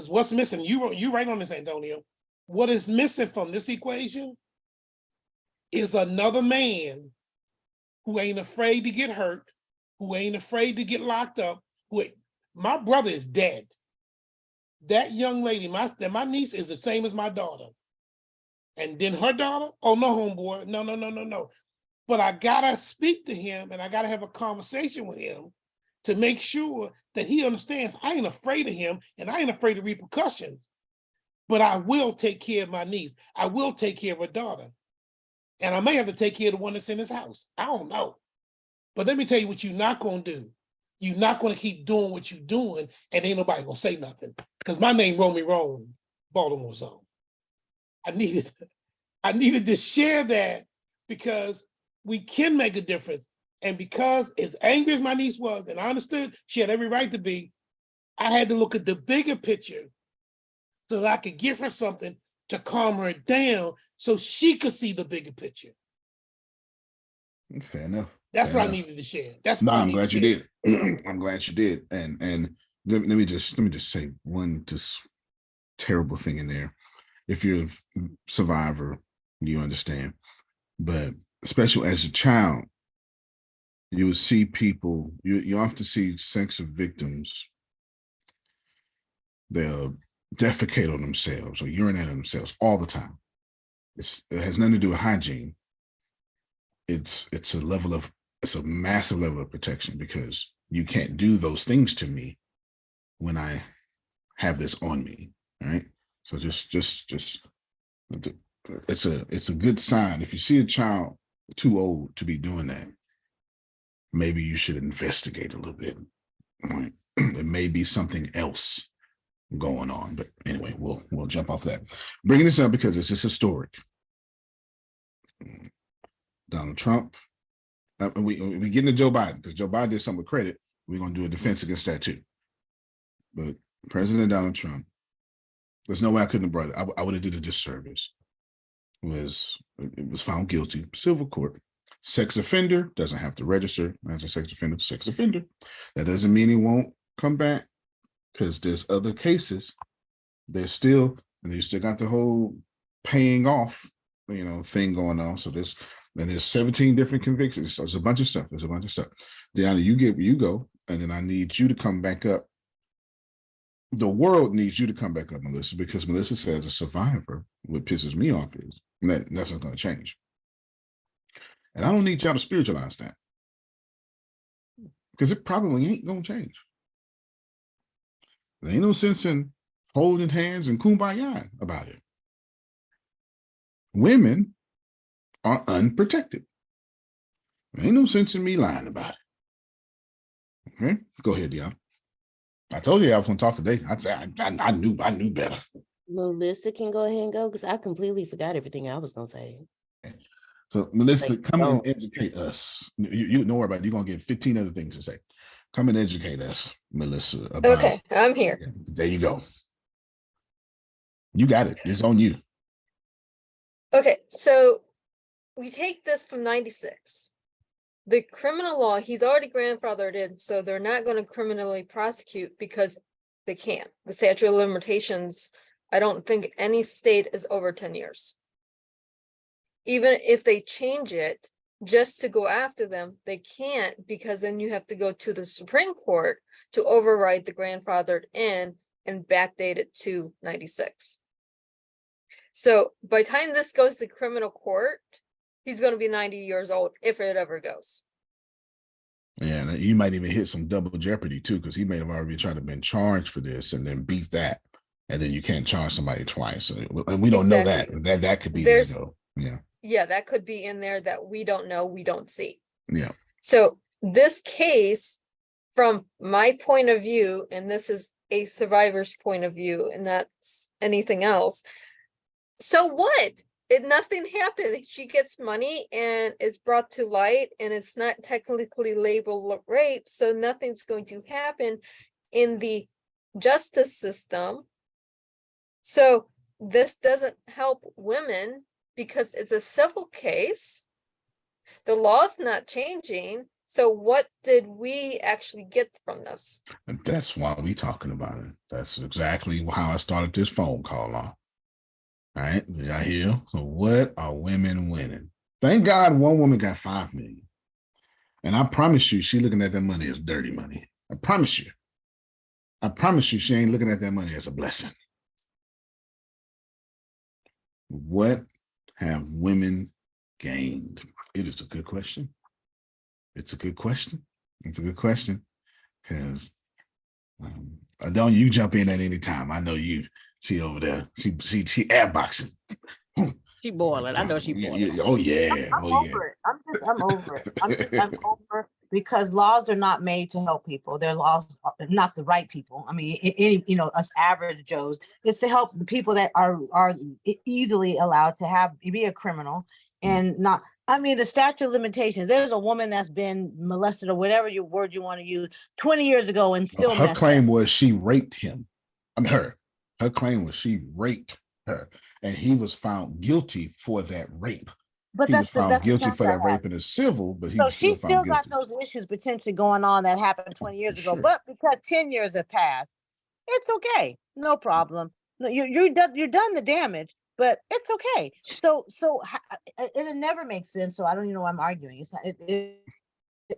what's missing, you right on this, Antonio. What is missing from this equation is another man who ain't afraid to get hurt, who ain't afraid to get locked up. My brother is dead. That young lady, my niece is the same as my daughter. And then her daughter, oh no, homeboy, no. But I gotta speak to him and I gotta have a conversation with him to make sure that he understands I ain't afraid of him and I ain't afraid of repercussions. But I will take care of my niece. I will take care of her daughter. And I may have to take care of the one that's in his house. I don't know. But let me tell you what you're not gonna do. You're not gonna keep doing what you're doing and ain't nobody gonna say nothing. Because my name Romy Rome, Baltimore Zone. I needed to share that because we can make a difference. And because as angry as my niece was, and I understood she had every right to be, I had to look at the bigger picture so that I could give her something to calm her down so she could see the bigger picture. Fair enough. That's Fair what enough. I needed to share. That's No, what I'm glad you did. I'm glad you did. And let me just say one just terrible thing in there. If you're a survivor, you understand. But especially as a child, you would see people, you often see sex victims, they'll defecate on themselves or urinate on themselves all the time. It has nothing to do with hygiene. It's a massive level of protection because you can't do those things to me when I have this on me, right? So just it's a good sign. If you see a child too old to be doing that, maybe you should investigate a little bit. Right? There may be something else going on, but anyway, we'll jump off that. Bringing this up because it's just historic. Donald Trump. We get into Joe Biden because Joe Biden did something with credit. We're gonna do a defense against that too. But President Donald Trump, there's no way I couldn't have brought it. I would have did a disservice. It was found guilty, civil court. Sex offender doesn't have to register as a sex offender. Sex offender. That doesn't mean he won't come back because there's other cases. There's still, and you still got the whole paying off, thing going on. So there's 17 different convictions. So there's a bunch of stuff. Deanna, you go, and then I need you to come back up. The world needs you to come back up, Melissa, because Melissa says a survivor. What pisses me off is that's not going to change. And I don't need y'all to spiritualize that. because it probably ain't gonna change. There ain't no sense in holding hands and kumbaya about it. Women are unprotected. There ain't no sense in me lying about it. Okay, go ahead, Dion. I told you I was gonna talk today. I'd say I knew better. Melissa can go ahead and go because I completely forgot everything I was gonna say. So Melissa, Like, come don't. and educate us. You don't worry about it. You're gonna get 15 other things to say. Come and educate us, Melissa. About, Okay, I'm here. there you go. You got it. It's on you. Okay, so we take this from 96. The criminal law, he's already grandfathered in, so they're not going to criminally prosecute because they can't. The statute of limitations, I don't think any state is over 10 years. Even if they change it just to go after them, they can't, because then you have to go to the Supreme Court to override the grandfathered in and backdate it to 96. So by the time this goes to criminal court, he's going to be 90 years old if it ever goes. Yeah, and you might even hit some double jeopardy too, because he may have already tried to been charged for this and then beat that, and then you can't charge somebody twice. And we don't know that. That could be there though. Yeah. Yeah, that could be in there that we don't know, we don't see. Yeah. So this case, from my point of view, and this is a survivor's point of view, and that's anything else. So what? Nothing happened. She gets money and it's brought to light, and it's not technically labeled rape, so nothing's going to happen in the justice system. So this doesn't help women because it's a civil case. The law's not changing. So what did we actually get from this? And that's why we talking about it. That's exactly how I started this phone call on. All right, y'all hear? So what are women winning? Thank God one woman got 5 million. And I promise you, she looking at that money as dirty money. I promise you. I promise you, she ain't looking at that money as a blessing. What have women gained? It is a good question. It's a good question. It's a good question. Because don't you jump in at any time. I know you. She over there. She airboxing. She boiling. I know she boiling. Oh yeah. I'm over it. I'm over it. I'm over because laws are not made to help people. They're laws, not the right people. I mean, any us average Joes. It's to help the people that are easily allowed to be a criminal and not. I mean, the statute of limitations. There's a woman that's been molested or whatever word you want to use 20 years ago and still. Her claim was she raped him. I mean, her claim was she raped her, and he was found guilty for that rape. But he was found guilty for that rape in a civil, but he she still got those issues potentially going on that happened 20 years ago. But because 10 years have passed, it's okay, no problem. No, you're done the damage, but it's okay. So it never makes sense. So I don't even know why I'm arguing. It's not. It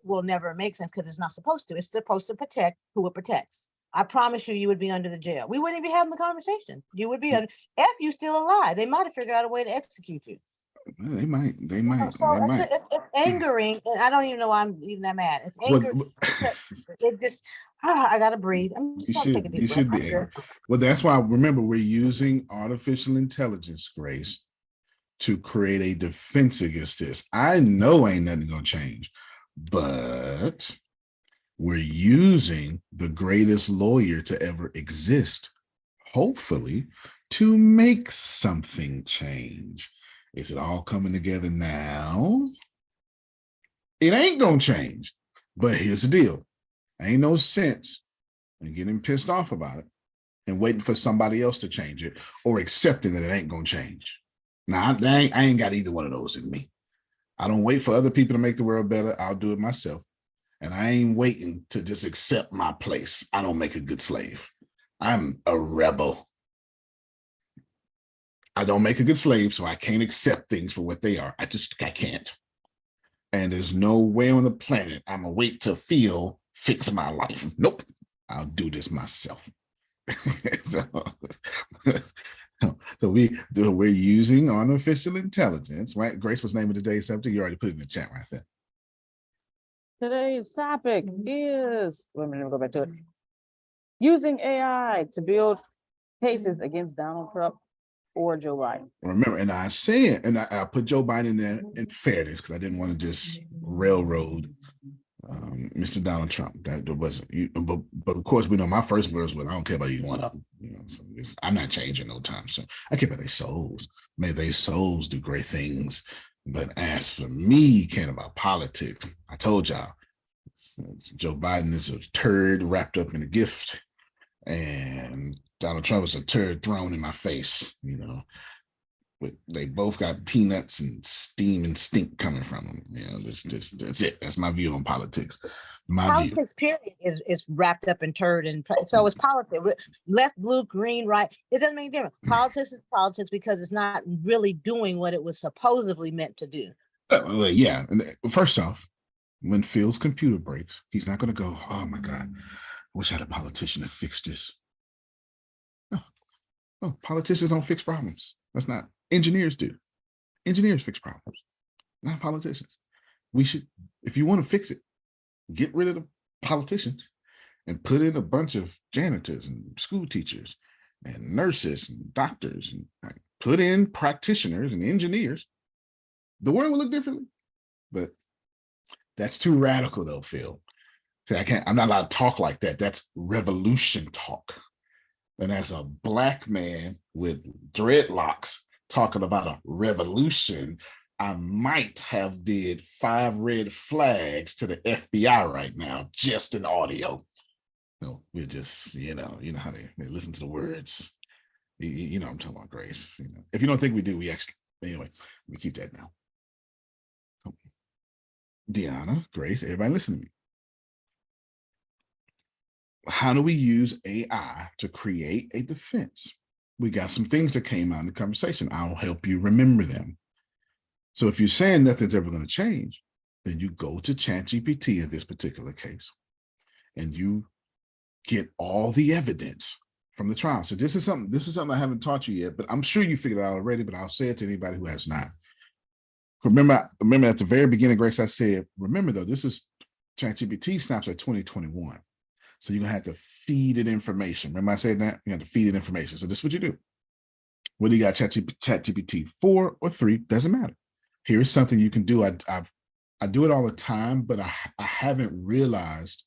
will never make sense because it's not supposed to. It's supposed to protect who it protects. I promise you would be under the jail. We wouldn't be having the conversation. You would be under. If you still alive, they might have figured out a way to execute you. They might. So it's angering, and I don't even know why I'm even that mad. It's angering. It just, I gotta breathe. I'm just gonna take a deep breath. You should be angry. Well, that's why. Remember, we're using artificial intelligence, Grace, to create a defense against this. I know ain't nothing gonna change, but we're using the greatest lawyer to ever exist, hopefully, to make something change. Is it all coming together now? It ain't gonna change. But here's the deal. Ain't no sense in getting pissed off about it and waiting for somebody else to change it or accepting that it ain't gonna change. Now, I ain't got either one of those in me. I don't wait for other people to make the world better. I'll do it myself. And I ain't waiting to just accept my place. I don't make a good slave. I'm a rebel. I don't make a good slave, so I can't accept things for what they are. I can't. And there's no way on the planet I'm gonna wait to fix my life. Nope. I'll do this myself. So we're using artificial intelligence, right? Grace was name of the day, something you already put it in the chat right there. Today's topic is, wait a minute, let me go back to it. Using AI to build cases against Donald Trump or Joe Biden. Remember, and I said, and I put Joe Biden in there in fairness because I didn't want to just railroad Mr. Donald Trump. That wasn't you, but of course we know my first words was I don't care about either one of them. You know, so I'm not changing no time. So I care about their souls. May their souls do great things. But as for me, caring about politics, I told y'all, Joe Biden is a turd wrapped up in a gift, and Donald Trump is a turd thrown in my face. You know, but they both got peanuts and steam and stink coming from them. You know, that's it. That's my view on politics. Politics, period, is wrapped up in turd, and so it's politics. Left, blue, green, right. It doesn't make a difference. Politics is politics because it's not really doing what it was supposedly meant to do. Well, yeah. And first off, when Phil's computer breaks, he's not going to go, "Oh my God, I wish I had a politician to fix this." No, politicians don't fix problems. That's not. Engineers do. Engineers fix problems, not politicians. We should, if you want to fix it, get rid of the politicians and put in a bunch of janitors and school teachers and nurses and doctors and put in practitioners and engineers. The world will look differently. But that's too radical though, Phil. See, I'm not allowed to talk like that. That's revolution talk. And as a Black man with dreadlocks talking about a revolution, I might have did 5 red flags to the FBI right now, just in audio. No, we're just, you know how they listen to the words. You know I'm talking about, Grace. You know, if you don't think we do, we actually, anyway, we keep that now. So, Deanna, Grace, everybody listen to me. How do we use AI to create a defense? We got some things that came out in the conversation. I'll help you remember them. So if you're saying nothing's ever going to change, then you go to ChatGPT in this particular case, and you get all the evidence from the trial. So this is something I haven't taught you yet, but I'm sure you figured it out already, but I'll say it to anybody who has not. Remember at the very beginning, Grace, I said, remember though, this is ChatGPT snaps at 2021. So you're gonna have to feed it information. Remember I said that? You have to feed it information. So this is what you do. Whether you got ChatGPT 4 or 3, doesn't matter. Here's something you can do. I do it all the time, but I haven't realized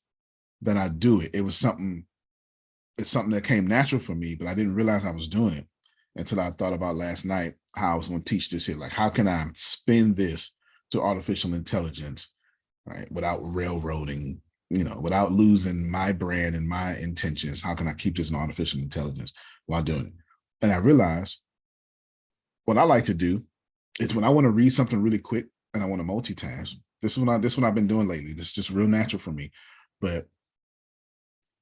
that I do it. It's something that came natural for me, but I didn't realize I was doing it until I thought about last night how I was going to teach this here. Like, how can I spin this to artificial intelligence, right, without railroading, without losing my brand and my intentions? How can I keep this in artificial intelligence while doing it? And I realized what I like to do is when I want to read something really quick and I want to multitask. This is what I've been doing lately. This is just real natural for me. But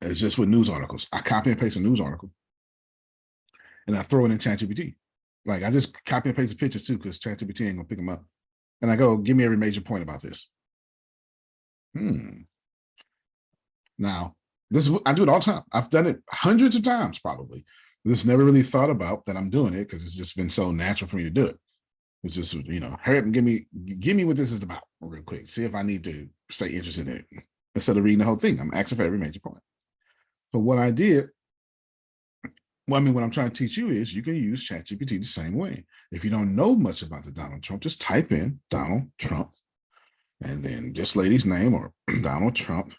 it's just with news articles. I copy and paste a news article and I throw it in ChatGPT. Like, I just copy and paste the pictures too, because ChatGPT ain't gonna pick them up. And I go, give me every major point about this. Now, I do it all the time. I've done it hundreds of times probably. This never really thought about that I'm doing it because it's just been so natural for me to do it. It's just, hurry up and give me what this is about real quick. See if I need to stay interested in it. Instead of reading the whole thing, I'm asking for every major point. So what I did, what I'm trying to teach you is you can use ChatGPT the same way. If you don't know much about the Donald Trump, just type in Donald Trump and then this lady's name, or Donald Trump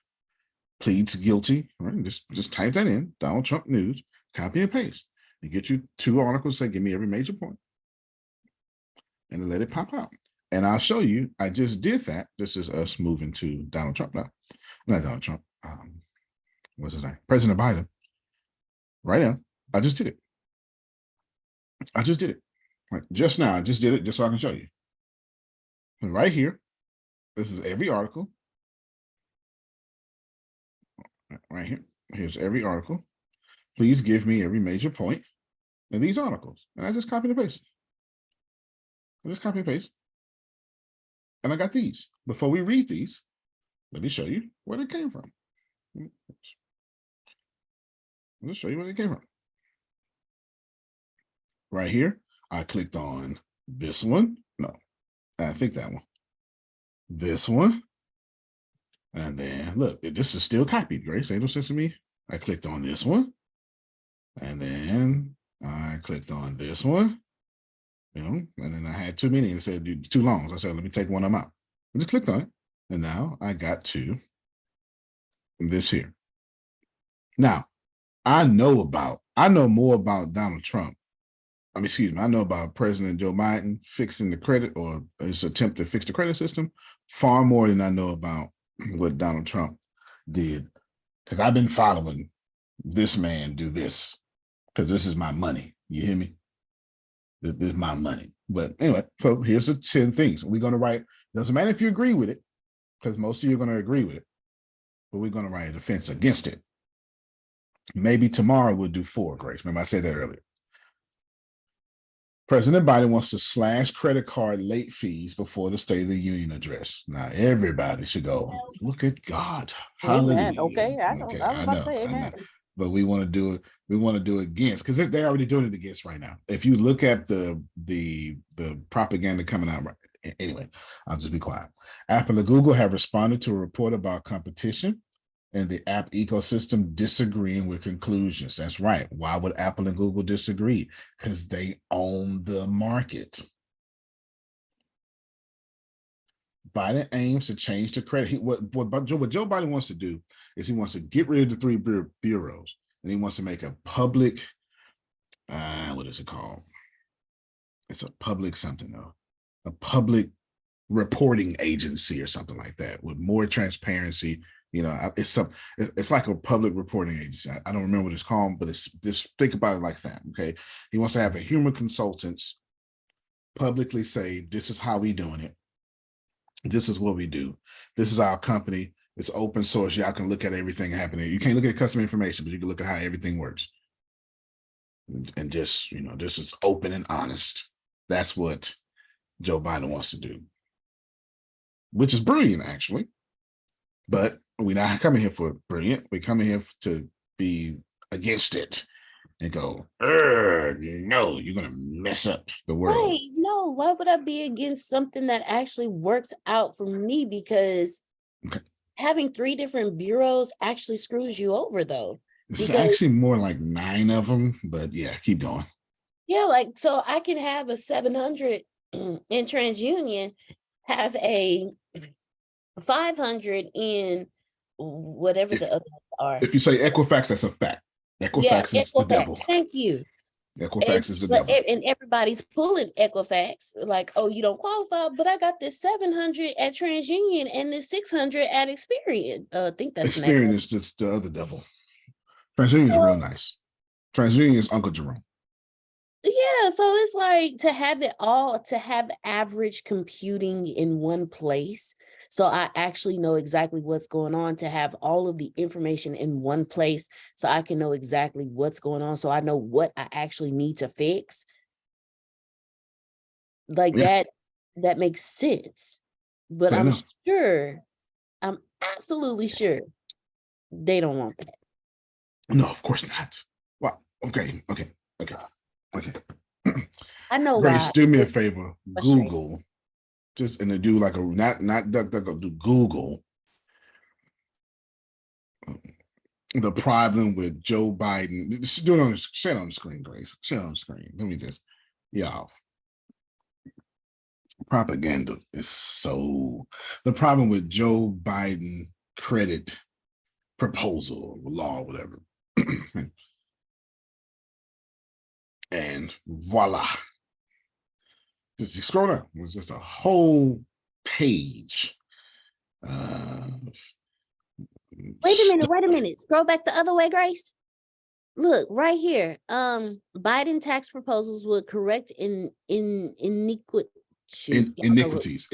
pleads guilty, right? Just type that in, Donald Trump news, copy and paste. You get you 2 articles, say, give me every major point, and then let it pop out. And I'll show you, I just did that. This is us moving to Donald Trump now. Not Donald Trump. What's his name? President Biden. Right now. I just did it. Right, just now, I just did it just so I can show you. And right here, this is every article. Right here. Here's every article. Please give me every major point in these articles. And I just copy and paste. And I got these. Before we read these, let me show you where they came from. Let's show you where they came from. Right here, I clicked on this one. No, I think that one. This one. And then look, this is still copied, Grace. Ain't no sense to me. I clicked on this one. And then I clicked on this one. And then I had too many and it said too long. So I said, let me take one of them out. I just clicked on it. And now I got to this here. Now, I know more about Donald Trump. I know about President Joe Biden fixing the credit or his attempt to fix the credit system far more than I know about what Donald Trump did. Because I've been following this man do this because this is my money. You hear me? This is my money. But anyway, so here's the 10 things. We're going to write, doesn't matter if you agree with it, because most of you are going to agree with it, but we're going to write a defense against it. Maybe tomorrow we'll do 4, Grace. Remember I said that earlier. President Biden wants to slash credit card late fees before the State of the Union address. Now everybody should go, look at God. Amen. Hallelujah. Okay, I know. I was about to say I know. amen. But we want to do it. We want to do it against because they're already doing it against right now. If you look at the propaganda coming out, right, anyway, I'll just be quiet. Apple and Google have responded to a report about competition and the app ecosystem disagreeing with conclusions. That's right. Why would Apple and Google disagree? Because they own the market. Biden aims to change the credit. What Joe Biden wants to do is he wants to get rid of the 3 bureaus and he wants to make a public, what is it called? It's a public something though. A public reporting agency or something like that with more transparency. It's like a public reporting agency. I don't remember what it's called, but it's just think about it like that. Okay. He wants to have a human consultants publicly say, this is how we doing it. This is what we do. This is our company. It's open source. Y'all can look at everything happening. You can't look at customer information, but you can look at how everything works. And just, this is open and honest. That's what Joe Biden wants to do, which is brilliant, actually. But we're not coming here for brilliant. We're coming here to be against it and go, no, you're going to mess up the world. Right. No, why would I be against something that actually works out for me? Because having 3 different bureaus actually screws you over, though. It's actually more like 9 of them, but yeah, keep going. Yeah, like, so I can have a 700 in TransUnion, have a 500 in whatever the others are. If you say Equifax, that's a fact. Equifax is the devil. Thank you. Equifax is the devil. And everybody's pulling Equifax, like, oh, you don't qualify, but I got this 700 at TransUnion and this 600 at Experian. I think that's Experian is just the other devil. TransUnion is real nice. TransUnion is Uncle Jerome. Yeah, so it's like to have it all, to have average computing in one place. So I actually know exactly what's going on, to have all of the information in one place so I can know exactly what's going on. So I know what I actually need to fix. Like that makes sense. But I'm absolutely sure they don't want that. No, of course not. Well, okay. I know. Grace, why. do me a favor. Google. Just and to do like a not DuckDuckGo, do Google the problem with Joe Biden. Just do it share it on the screen, Grace. Share it on the screen. Let me just, y'all. Propaganda is so the problem with Joe Biden credit proposal or law, whatever. And voila. If you scroll down, it's just a whole page. Wait a minute. Scroll back the other way, Grace. Look, right here. Biden tax proposals would correct iniquities. It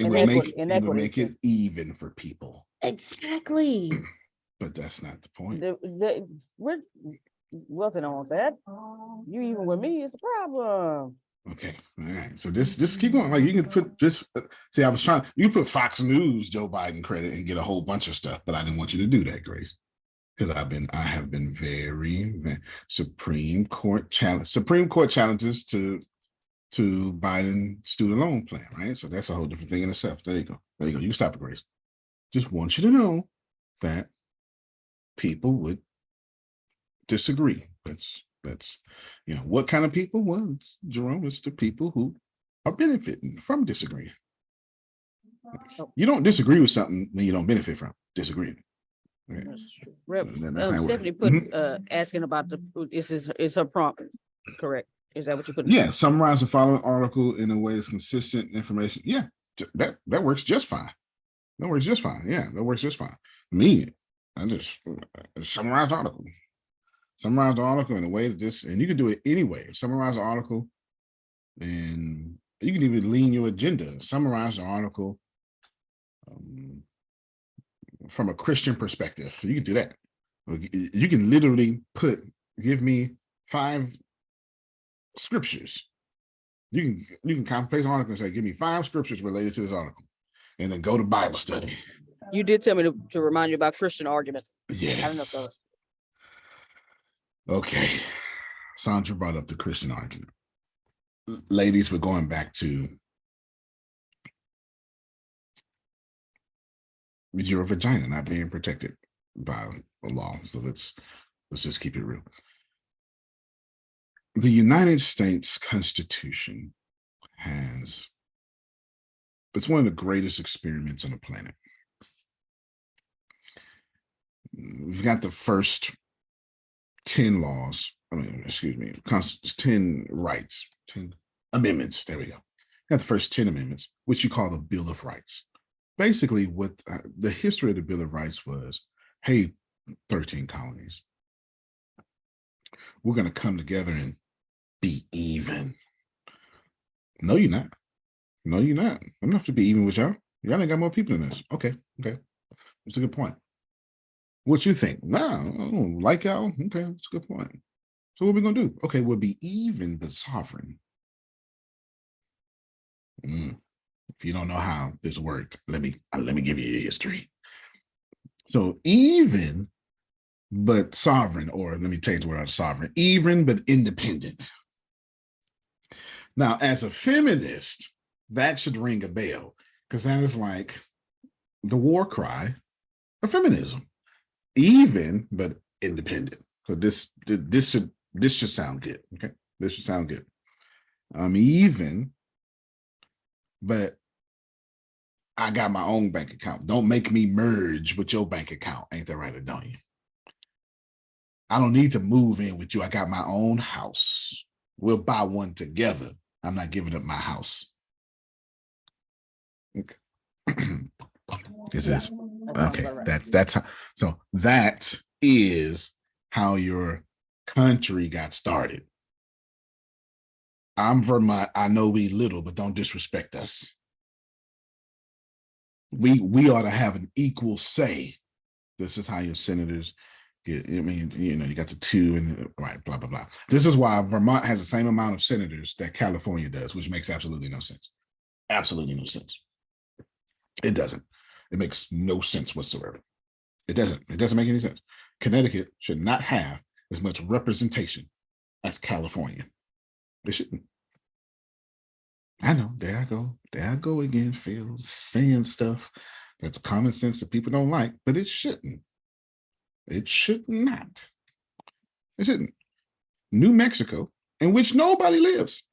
would make it even for people. Exactly. But that's not the point. We're working on that. You even with me, it's a problem. Okay, all right. So just keep going. Like you can put this. See, I was trying. You put Fox News Joe Biden credit and get a whole bunch of stuff, but I didn't want you to do that, Grace, because I have been very Supreme Court challenges to Biden student loan plan, right? So that's a whole different thing in itself. There you go. You can stop it, Grace. Just want you to know that people would disagree. That's what kind of people? Well, Jerome, it's the people who are benefiting from disagreeing. You don't disagree with something when you don't benefit from disagreeing. Okay. Stephanie put asking about is her prompt correct? Is that what you put? Yeah, summarize the following article in a way that's consistent information. Yeah, that works just fine. That works just fine. Yeah, that works just fine. Me, I just summarize the article. Summarize the article in a way that this, and you can do it anyway. Summarize the article, and you can even lean your agenda. Summarize the article from a Christian perspective. You can do that. You can literally give me 5 scriptures. You can copy paste an article and say, give me 5 scriptures related to this article, and then go to Bible study. You did tell me to remind you about Christian argument. Yes. I don't know if that was... Okay. Sandra brought up the Christian argument. Ladies, we're going back to your vagina not being protected by the law. So let's just keep it real. The United States Constitution it's one of the greatest experiments on the planet. We've got the first 10 laws, 10 rights, 10 amendments. There we go. Got the first 10 amendments, which you call the Bill of Rights. Basically, what the history of the Bill of Rights was, hey, 13 colonies, we're going to come together and be even. No, you're not. No, you're not. I'm not to be even with y'all. Y'all ain't got more people than this. Okay. That's a good point. What you think? Nah, I don't like y'all. Okay, that's a good point. So what are we going to do? Okay, we'll be even but sovereign. If you don't know how this worked, let me give you a history. So even but sovereign, or let me change the word out of sovereign, even but independent. Now, as a feminist, that should ring a bell, because that is like the war cry of feminism. Even but independent. So this should sound good. Okay, this should sound good. Even, but I got my own bank account. Don't make me merge with your bank account. Ain't that right, or don't you? I don't need to move in with you. I got my own house. We'll buy one together. I'm not giving up my house. Okay. Is this okay? That's how. So that is how your country got started. I'm Vermont. I know we little, but don't disrespect us. We ought to have an equal say. This is how your senators get. I mean, you got the 2 and right, blah blah blah. This is why Vermont has the same amount of senators that California does, which makes absolutely no sense. Absolutely no sense. It doesn't. It makes no sense whatsoever. It doesn't make any sense. Connecticut should not have as much representation as California. They shouldn't. I know, there I go again, Phil, saying stuff that's common sense that people don't like, but it shouldn't. It should not. It shouldn't. New Mexico, in which nobody lives,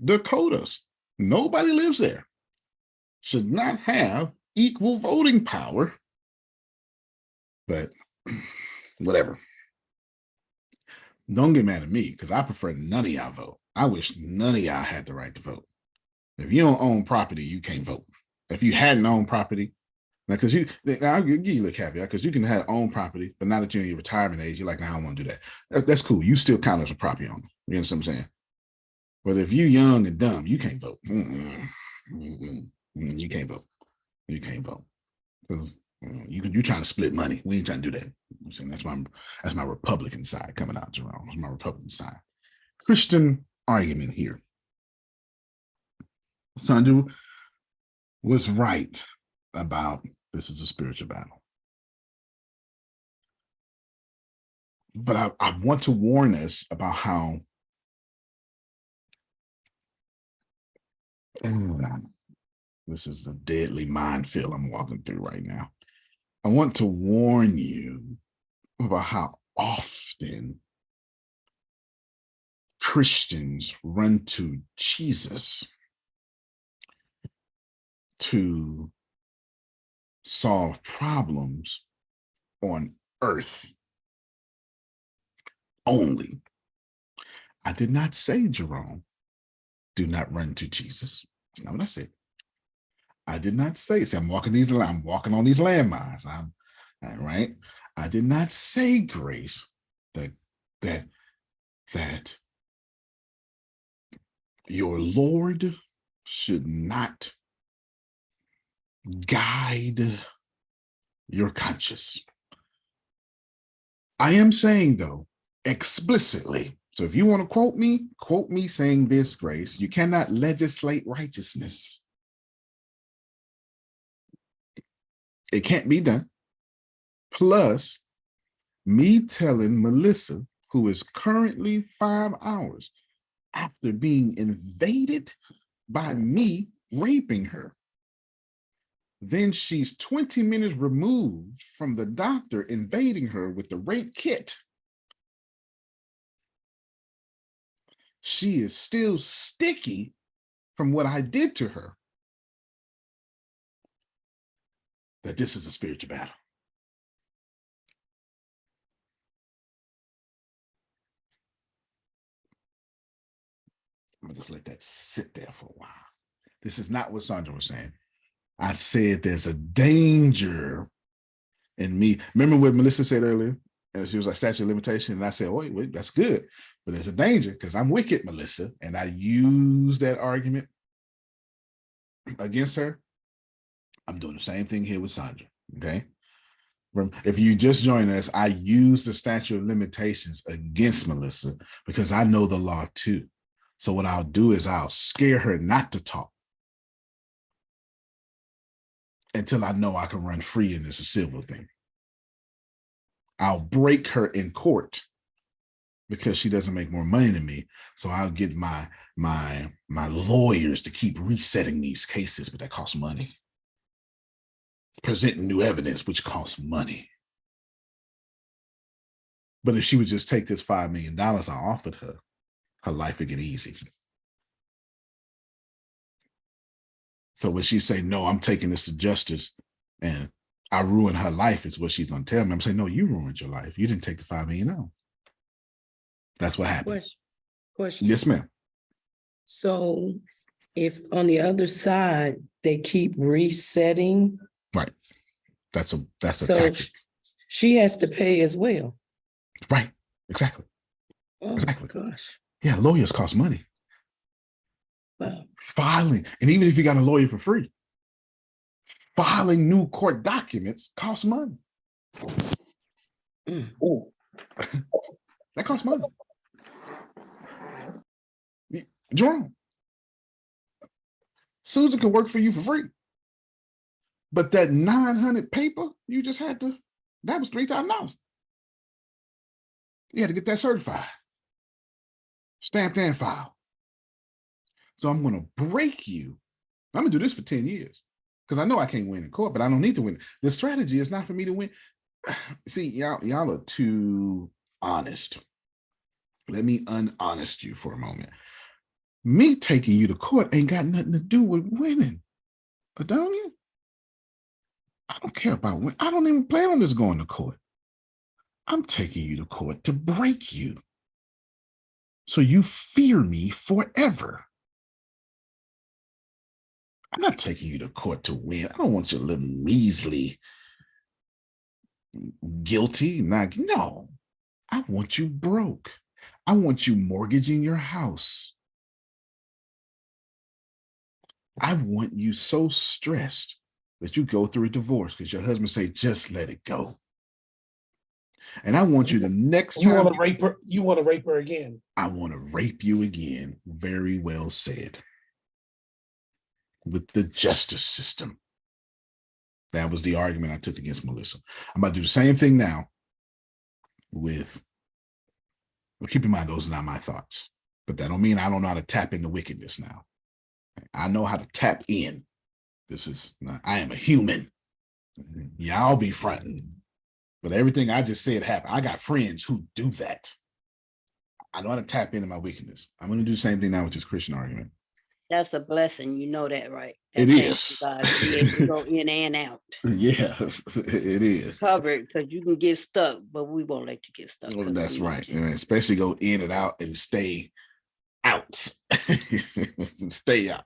Dakotas, nobody lives there, should not have equal voting power, but whatever. Don't get mad at me, because I prefer none of y'all vote. I wish none of y'all had the right to vote. If you don't own property, you can't vote. If you hadn't owned property, now, I'll give you a caveat, because you can have own property, but now that you're in your retirement age, you're like, nah, I don't want to do that. That's cool. You still count as a property owner. You understand what I'm saying? But if you're young and dumb, you can't vote. You can't vote. You can't vote. Because you're trying to split money. We ain't trying to do that. I'm saying that's my Republican side coming out, Jerome. That's my Republican side. Christian argument here. Sandu was right about this is a spiritual battle. But I want to warn us about how this is the deadly minefield I'm walking through right now. I want to warn you about how often Christians run to Jesus to solve problems on earth only. I did not say, Jerome, do not run to Jesus. That's not what I said. I did not say, see, I'm walking on these landmines. I'm right. I did not say, Grace, that your Lord should not guide your conscience. I am saying, though, explicitly. So if you want to quote me saying this, Grace, you cannot legislate righteousness. It can't be done. Plus, me telling Melissa, who is currently 5 hours after being invaded by me raping her, then she's 20 minutes removed from the doctor invading her with the rape kit. She is still sticky from what I did to her. That this is a spiritual battle. I'm gonna just let that sit there for a while. This is not what Sandra was saying. I said there's a danger in me. Remember what Melissa said earlier? And she was like statute of limitation. And I said, oh, wait, that's good. But there's a danger because I'm wicked, Melissa. And I used that argument against her. I'm doing the same thing here with Sandra. Okay. If you just join us, I use the statute of limitations against Melissa because I know the law too. So what I'll do is I'll scare her not to talk until I know I can run free and it's a civil thing. I'll break her in court because she doesn't make more money than me. So I'll get my lawyers to keep resetting these cases, but that costs money. Presenting new evidence, which costs money. But if she would just take this $5 million I offered her, her life would get easy. So when she say, no, I'm taking this to justice and I ruined her life, is what she's gonna tell me. I'm saying, no, you ruined your life. You didn't take the $5 million out. That's what happened. Question. Yes, ma'am. So if on the other side, they keep resetting. Right. That's a So tactic. she has to pay as well. Right. Exactly. Oh, Exactly. gosh. Yeah, lawyers cost money. Wow. Filing, and even if you got a lawyer for free, filing new court documents costs money. That costs money. Jerome, Susan can work for you for free. But that 900 paper you just had to, that was $3,000. You had to get that certified, stamped and filed. So I'm going to break you. I'm going to do this for 10 years because I know I can't win in court, but I don't need to win. The strategy is not for me to win. See, y'all are too honest. Let me unhonest you for a moment. Me taking you to court ain't got nothing to do with winning. Adonia, I don't care about winning. I don't even plan on this going to court. I'm taking you to court to break you. So you fear me forever. I'm not taking you to court to win. I don't want your little measly guilty. No, I want you broke. I want you mortgaging your house. I want you so stressed that you go through a divorce because your husband say, just let it go. And I want you the next time. You want to rape her? You want to rape her again? I want to rape you again. Very well said. With the justice system. That was the argument I took against Melissa. I'm about to do the same thing now with, well, keep in mind, those are not my thoughts, but that don't mean I don't know how to tap into wickedness now. I know how to tap in. This is not, I am a human. Y'all be fronting. But everything I just said happened. I got friends who do that. I know how to tap into my weakness. I'm going to do the same thing now with this Christian argument. That's a blessing. You know that, right? It Thanks is. to God to be able to go in and out. Yeah, it is. Covered, because you can get stuck, but we won't let you get stuck. Well, 'cause that's we right. need you. And especially go in and out and stay out. Stay out.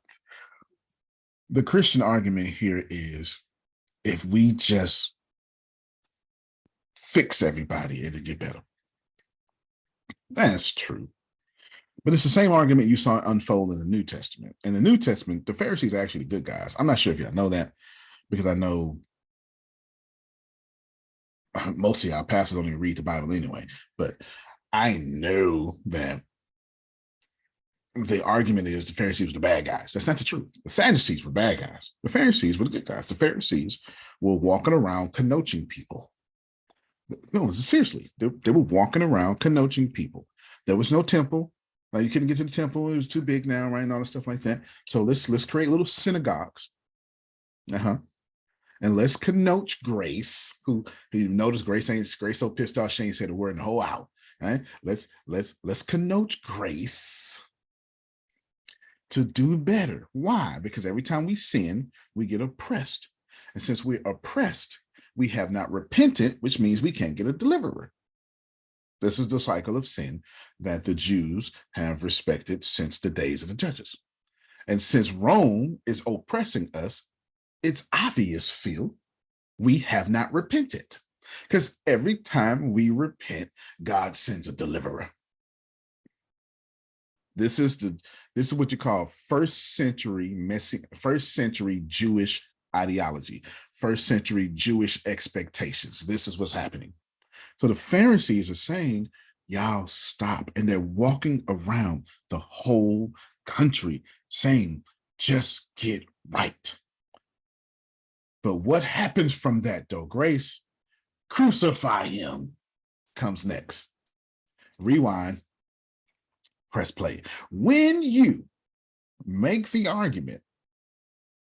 The Christian argument here is if we just fix everybody, it'll get better. That's true. But it's the same argument you saw unfold in the New Testament. In the New Testament, the Pharisees are actually good guys. I'm not sure if y'all know that, because I know most of y'all pastors don't even read the Bible anyway. But I know that the argument is the Pharisees were the bad guys. That's not the truth. The Sadducees were bad guys. The Pharisees were the good guys. The Pharisees were walking around connoting people. No, seriously, they were walking around connoting people. There was no temple. Like, you couldn't get to the temple. It was too big now, right? And all that stuff like that. So let's create little synagogues. And let's connote Grace, who you notice Grace so pissed off she ain't said a word in the whole hour. Right? Let's connote Grace to do better. Why? Because every time we sin, we get oppressed. And since we're oppressed, we have not repented, which means we can't get a deliverer. This is the cycle of sin that the Jews have respected since the days of the judges. And since Rome is oppressing us, it's obvious, Phil, we have not repented. Because every time we repent, God sends a deliverer. This is what you call first century Jewish ideology, first century Jewish expectations. This is what's happening. So the Pharisees are saying, y'all stop. And they're walking around the whole country saying, just get right. But what happens from that, though, Grace? Crucify him comes next. Rewind, press play. When you make the argument,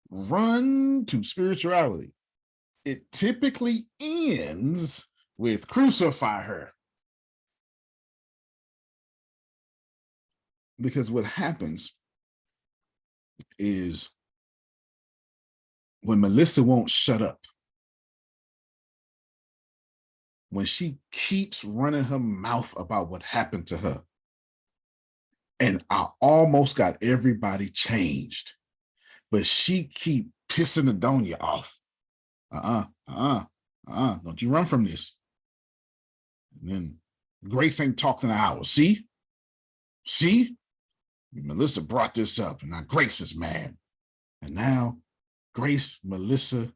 run to spirituality, it typically ends with crucify her. Because what happens is when Melissa won't shut up, when she keeps running her mouth about what happened to her, and I almost got everybody changed, but she keep pissing Adonia off. Don't you run from this. And then Grace ain't talked in an hour. See? Melissa brought this up, and now Grace is mad. And now Grace, Melissa,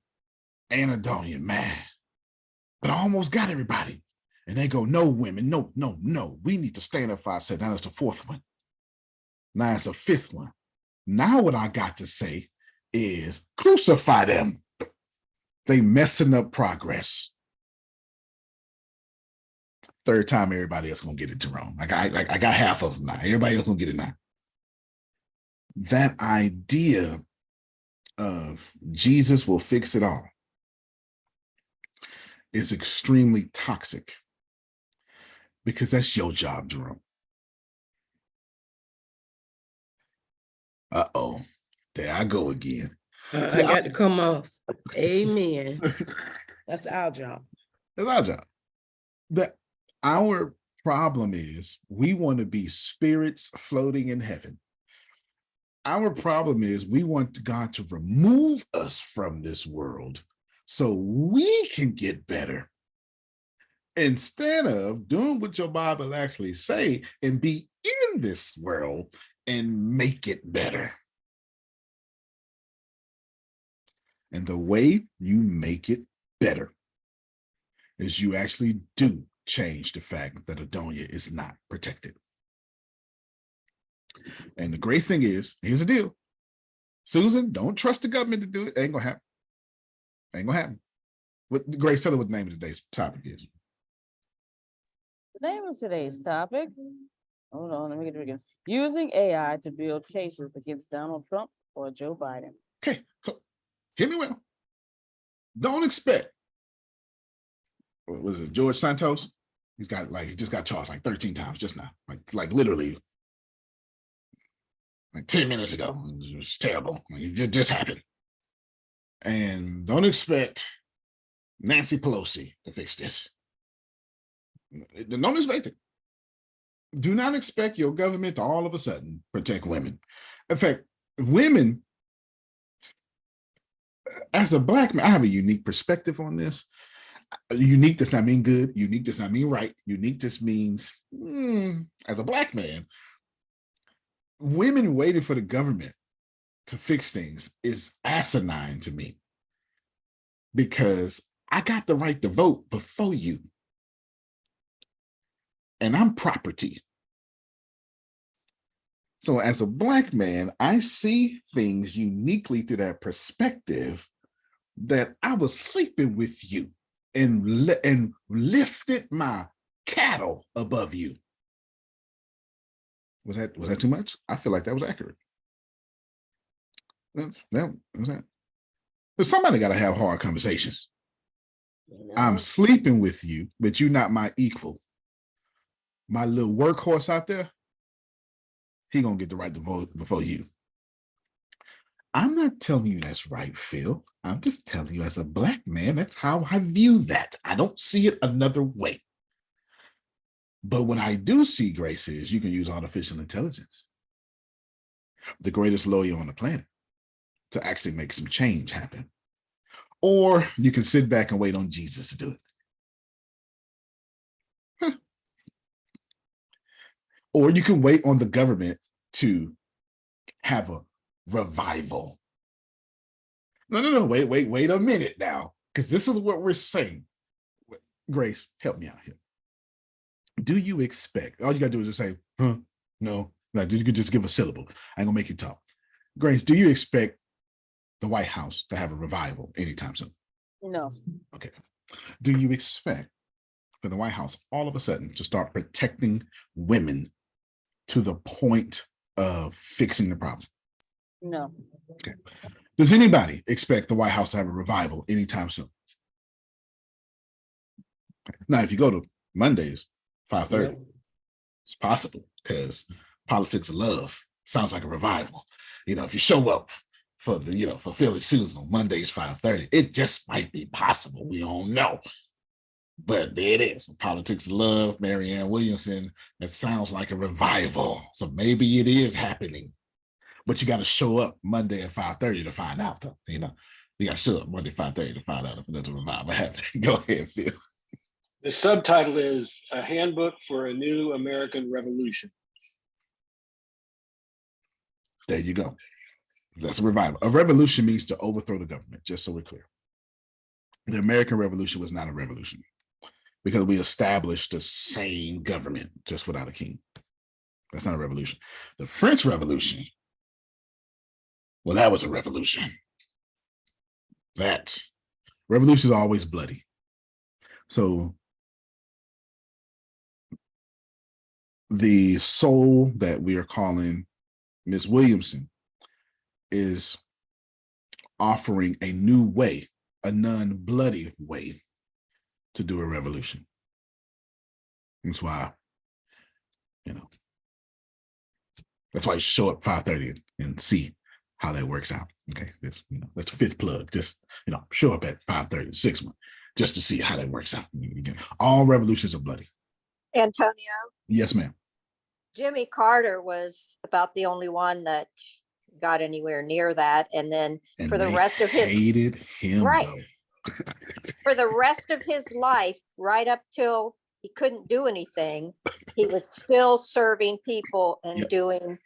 and Adonia mad. But I almost got everybody. And they go, no, women, no. We need to stand up for ourselves. Now it's the fourth one. Now it's a fifth one. Now what I got to say is crucify them. They messing up progress. Third time, everybody else gonna get it wrong. I got half of them now. Everybody else gonna get it now. That idea of Jesus will fix it all is extremely toxic, because that's your job, Jerome. Uh-oh, there I go again. I got to come off. Amen. That's our job. That's our job. But our problem is we want to be spirits floating in heaven. Our problem is we want God to remove us from this world so we can get better, instead of doing what your Bible actually say and be in this world and make it better. And the way you make it better is you actually do change the fact that Adonia is not protected. And the great thing is, here's the deal. Susan, don't trust the government to do it. Ain't gonna happen. Ain't gonna happen. Grace, tell her what the name of today's topic is. The name of today's topic, hold on, let me get it again. Using AI to build cases against Donald Trump or Joe Biden. Okay, so hear me well. Don't expect, what was it, George Santos? He just got charged like 13 times just now, like literally like 10 minutes ago. It was terrible. It just happened. And don't expect Nancy Pelosi to fix this. Don't expect it. Do not expect your government to all of a sudden protect women. In fact, women, as a Black man, I have a unique perspective on this. Unique does not mean good. Unique does not mean right. Unique just means, as a Black man, women waiting for the government to fix things is asinine to me, because I got the right to vote before you. And I'm property. So as a Black man, I see things uniquely through that perspective, that I was sleeping with you and lifted my cattle above you. Was that too much? I feel like that was accurate. That was that. But somebody got to have hard conversations. I'm sleeping with you, but you're not my equal. My little workhorse out there, he gonna get the right to vote before you. I'm not telling you that's right, Phil. I'm just telling you, as a Black man, that's how I view that. I don't see it another way. But what I do see, Grace, is you can use artificial intelligence, the greatest lawyer on the planet, to actually make some change happen. Or you can sit back and wait on Jesus to do it. Or you can wait on the government to have a revival. No, wait a minute now, because this is what we're saying. Grace, help me out here. Do you expect, all you gotta do is just say, no, you could just give a syllable. I'm gonna make you talk. Grace, do you expect the White House to have a revival anytime soon? No. Okay. Do you expect for the White House all of a sudden to start protecting women to the point of fixing the problem? No. Okay. Does anybody expect the White House to have a revival anytime soon? Okay. Now, if you go to Mondays, 5:30, it's possible, because politics of love sounds like a revival. If you show up for for Philly Susan on Mondays, 5:30, it just might be possible. We don't know. But there it is. Politics of Love, Marianne Williamson. That sounds like a revival. So maybe it is happening. But you got to show up Monday at 5:30 to find out, though. You got to show up Monday 5:30 to find out if there's a revival happening. Go ahead, Phil. The subtitle is A Handbook for a New American Revolution. There you go. That's a revival. A revolution means to overthrow the government, just so we're clear. The American Revolution was not a revolution, because we established the same government just without a king. That's not a revolution. The French Revolution, well, that was a revolution. That revolution is always bloody. So the soul that we are calling Ms. Williamson is offering a new way, a non-bloody way to do a revolution. That's why, that's why you show up 5:30 and see how that works out. Okay, that's that's a fifth plug. Just show up at 5:30 6 months just to see how that works out. All revolutions are bloody. Antonio, Yes, ma'am. Jimmy Carter was about the only one that got anywhere near that. And then And for the they rest of his hated him, right. though. For the rest of his life, right up till he couldn't do anything, he was still serving people and Yep. doing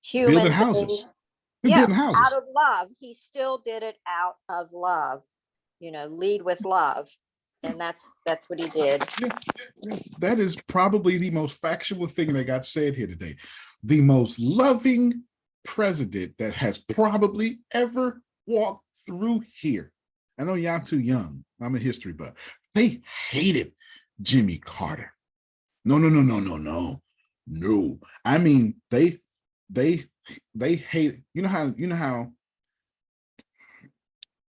human Building houses. things. And building houses. Out of love. He still did it out of love. Lead with love. And that's what he did. Yeah. That is probably the most factual thing that got said here today. The most loving president that has probably ever walked through here. I know y'all too young. I'm a history buff. They hated Jimmy Carter. No. I mean, they hate, you know how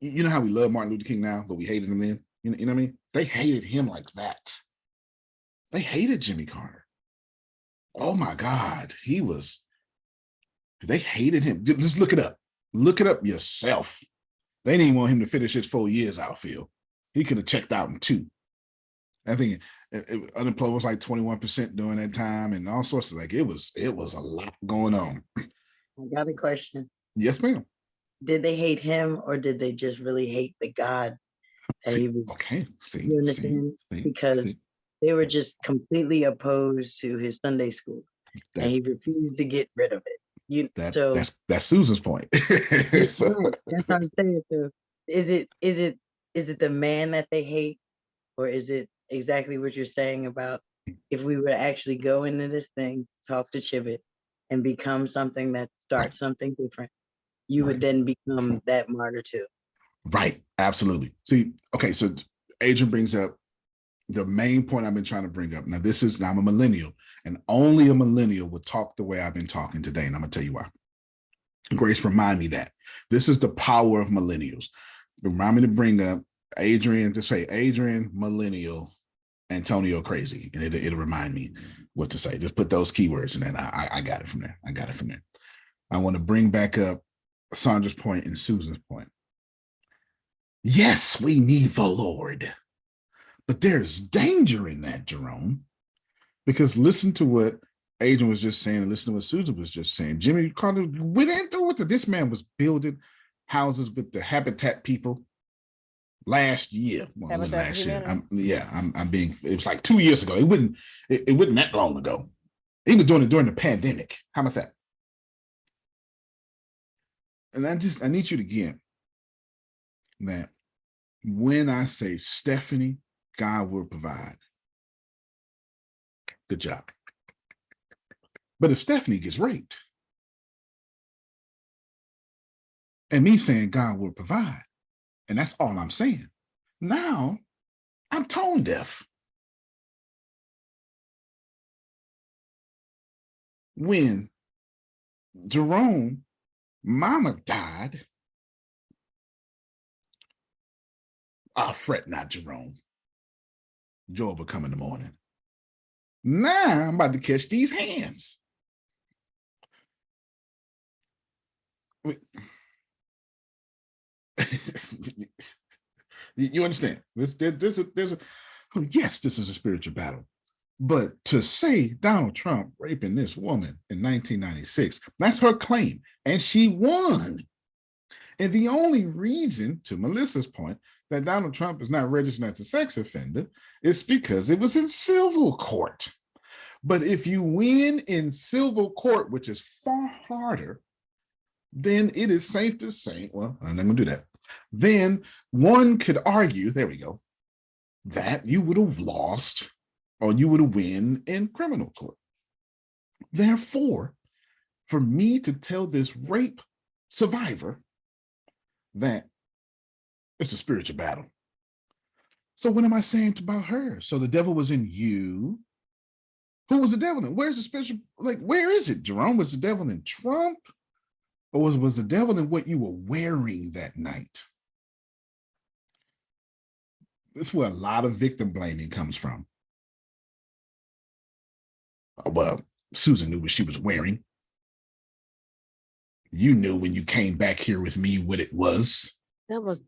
you know how we love Martin Luther King now, but we hated him then? You know what I mean? They hated him like that. They hated Jimmy Carter. Oh my God, they hated him. Just look it up. Look it up yourself. They didn't want him to finish his 4 years outfield. He could have checked out in 2. I think unemployment was like 21% during that time, and all sorts of it was a lot going on. I got a question. Yes, ma'am. Did they hate him, or did they just really hate the God that he was? Okay. You understand? Because they were just completely opposed to his Sunday school, and he refused to get rid of it. That's Susan's point. So, right, that's what I'm saying. So, is it the man that they hate, or is it exactly what you're saying about if we were to actually go into this thing, talk to Chibit, and become something that starts something different, you would then become that martyr too. Right. Absolutely. See, okay, so Adrian brings up the main point I've been trying to bring up. Now, I'm a millennial, and only a millennial would talk the way I've been talking today, and I'm gonna tell you why. Grace, remind me that this is the power of millennials. Remind me to bring up Adrian, just say Adrian, millennial, Antonio, crazy, and it'll remind me what to say. Just put those keywords, and then I got it from there. I want to bring back up Sandra's point and Susan's point. Yes, we need the Lord, but there's danger in that, Jerome, because listen to what Adrian was just saying, and listen to what Susan was just saying. Jimmy Carter went into what this man was building houses with the Habitat people last year. Well, last year. It was like 2 years ago. It wasn't that long ago. He was doing it during the pandemic. How about that? And I need you to get that when I say Stephanie, God will provide. Good job. But if Stephanie gets raped, and me saying God will provide, and that's all I'm saying, now I'm tone deaf. When Jerome, mama died, fret not, Jerome. Joy will come in the morning. Now I'm about to catch these hands. You understand? Yes, this is a spiritual battle. But to say Donald Trump raping this woman in 1996, that's her claim, and she won. And the only reason, to Melissa's point, that Donald Trump is not registered as a sex offender is because it was in civil court. But if you win in civil court, which is far harder, then it is safe to say, well, I'm not going to do that. Then one could argue, there we go, that you would have lost or you would have won in criminal court. Therefore, for me to tell this rape survivor that it's a spiritual battle. So what am I saying about her? So the devil was in you. Who was the devil in? Where's the spiritual, where is it, Jerome? Was the devil in Trump? Or was the devil in what you were wearing that night? This is where a lot of victim blaming comes from. Well, Susan knew what she was wearing. You knew when you came back here with me what it was.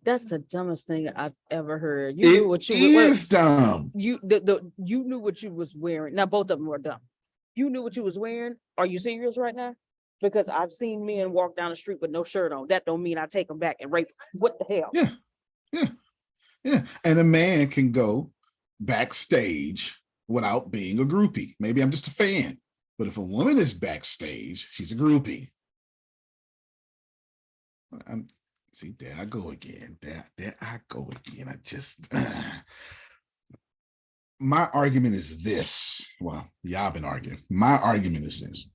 That's the dumbest thing I've ever heard. You knew what you was dumb. You knew what you was wearing. Now both of them were dumb. You knew what you was wearing. Are you serious right now? Because I've seen men walk down the street with no shirt on. That don't mean I take them back and rape them. What the hell? Yeah. And a man can go backstage without being a groupie. Maybe I'm just a fan. But if a woman is backstage, she's a groupie. See, there I go again. There I go again. My argument is this. Well, y'all been arguing. My argument is this.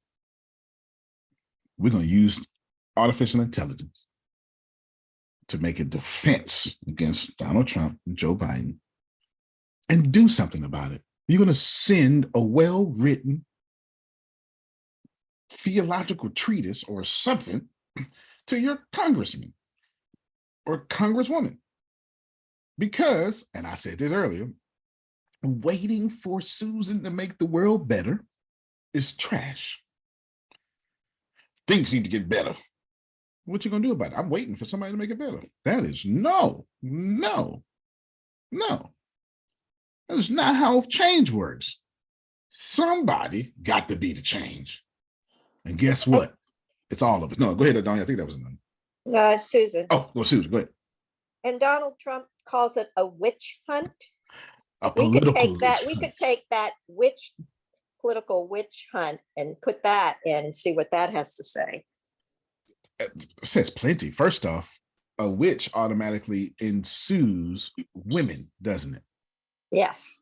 We're going to use artificial intelligence to make a defense against Donald Trump and Joe Biden and do something about it. You're going to send a well-written theological treatise or something to your congressman. or Congresswoman. Because, and I said this earlier, waiting for Susan to make the world better is trash. Things need to get better. What you gonna do about it? I'm waiting for somebody to make it better. That is no. That is not how change works. Somebody got to be the change. And guess what? It's all of us. No, go ahead, Adonia. I think that was another. Susan. Oh, well, Susan, go ahead. And Donald Trump calls it a witch hunt. A We could political take that, witch we hunt. could take that political witch hunt and put that in and see what that has to say. It says plenty. First off, a witch automatically ensues women, doesn't it? Yes.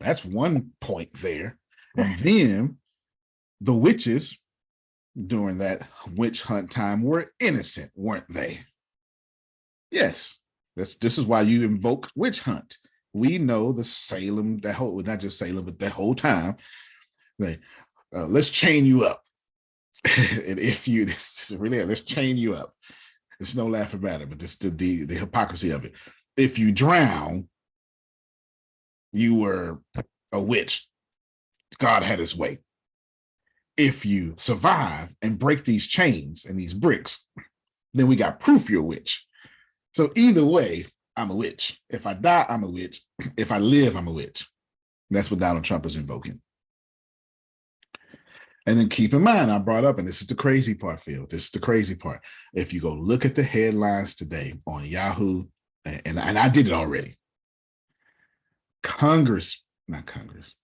That's one point there. And then the witches during that witch hunt time were innocent, weren't they? Yes. This is why you invoke witch hunt. We know the Salem, that whole, not just Salem, but that whole time, like, let's chain you up. And if you, this really, let's chain you up. There's no laughing matter, but just the hypocrisy of it. If you drown, you were a witch. God had his way. If you survive and break these chains and these bricks, then we got proof you're a witch. So either way, I'm a witch. If I die, I'm a witch. If I live, I'm a witch. That's what Donald Trump is invoking. And then keep in mind, I brought up, and this is the crazy part, Phil. This is the crazy part. If you go look at the headlines today on Yahoo, and I did it already. Not Congress.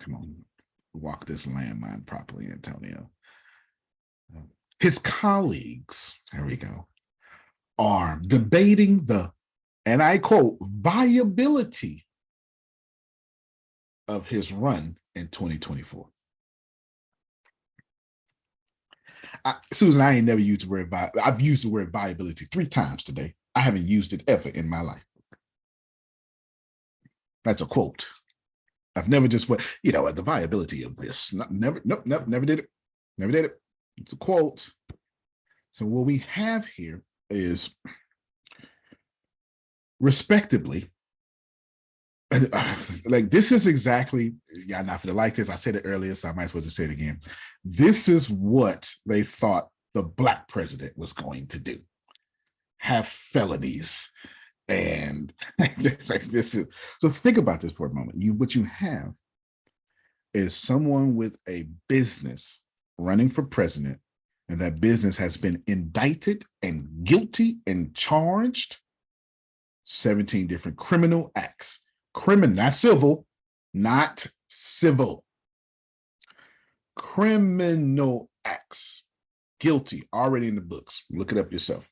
Come on, walk this landmine properly, Antonio. His colleagues, there we go, are debating the, and I quote, viability of his run in 2024. Susan, I ain't never used the word I've used the word viability 3 times today. I haven't used it ever in my life. That's a quote. I've never just went, the viability of this. Never did it. Never did it. It's a quote. So what we have here is, respectably, like, this is exactly, y'all not gonna like this. I said it earlier, so I might as well just say it again. This is what they thought the Black president was going to do. Have felonies. And this is, so think about this for a moment. What you have is someone with a business running for president, and that business has been indicted and guilty and charged 17 different criminal acts. Not civil. Criminal acts. Guilty, already in the books. Look it up yourself.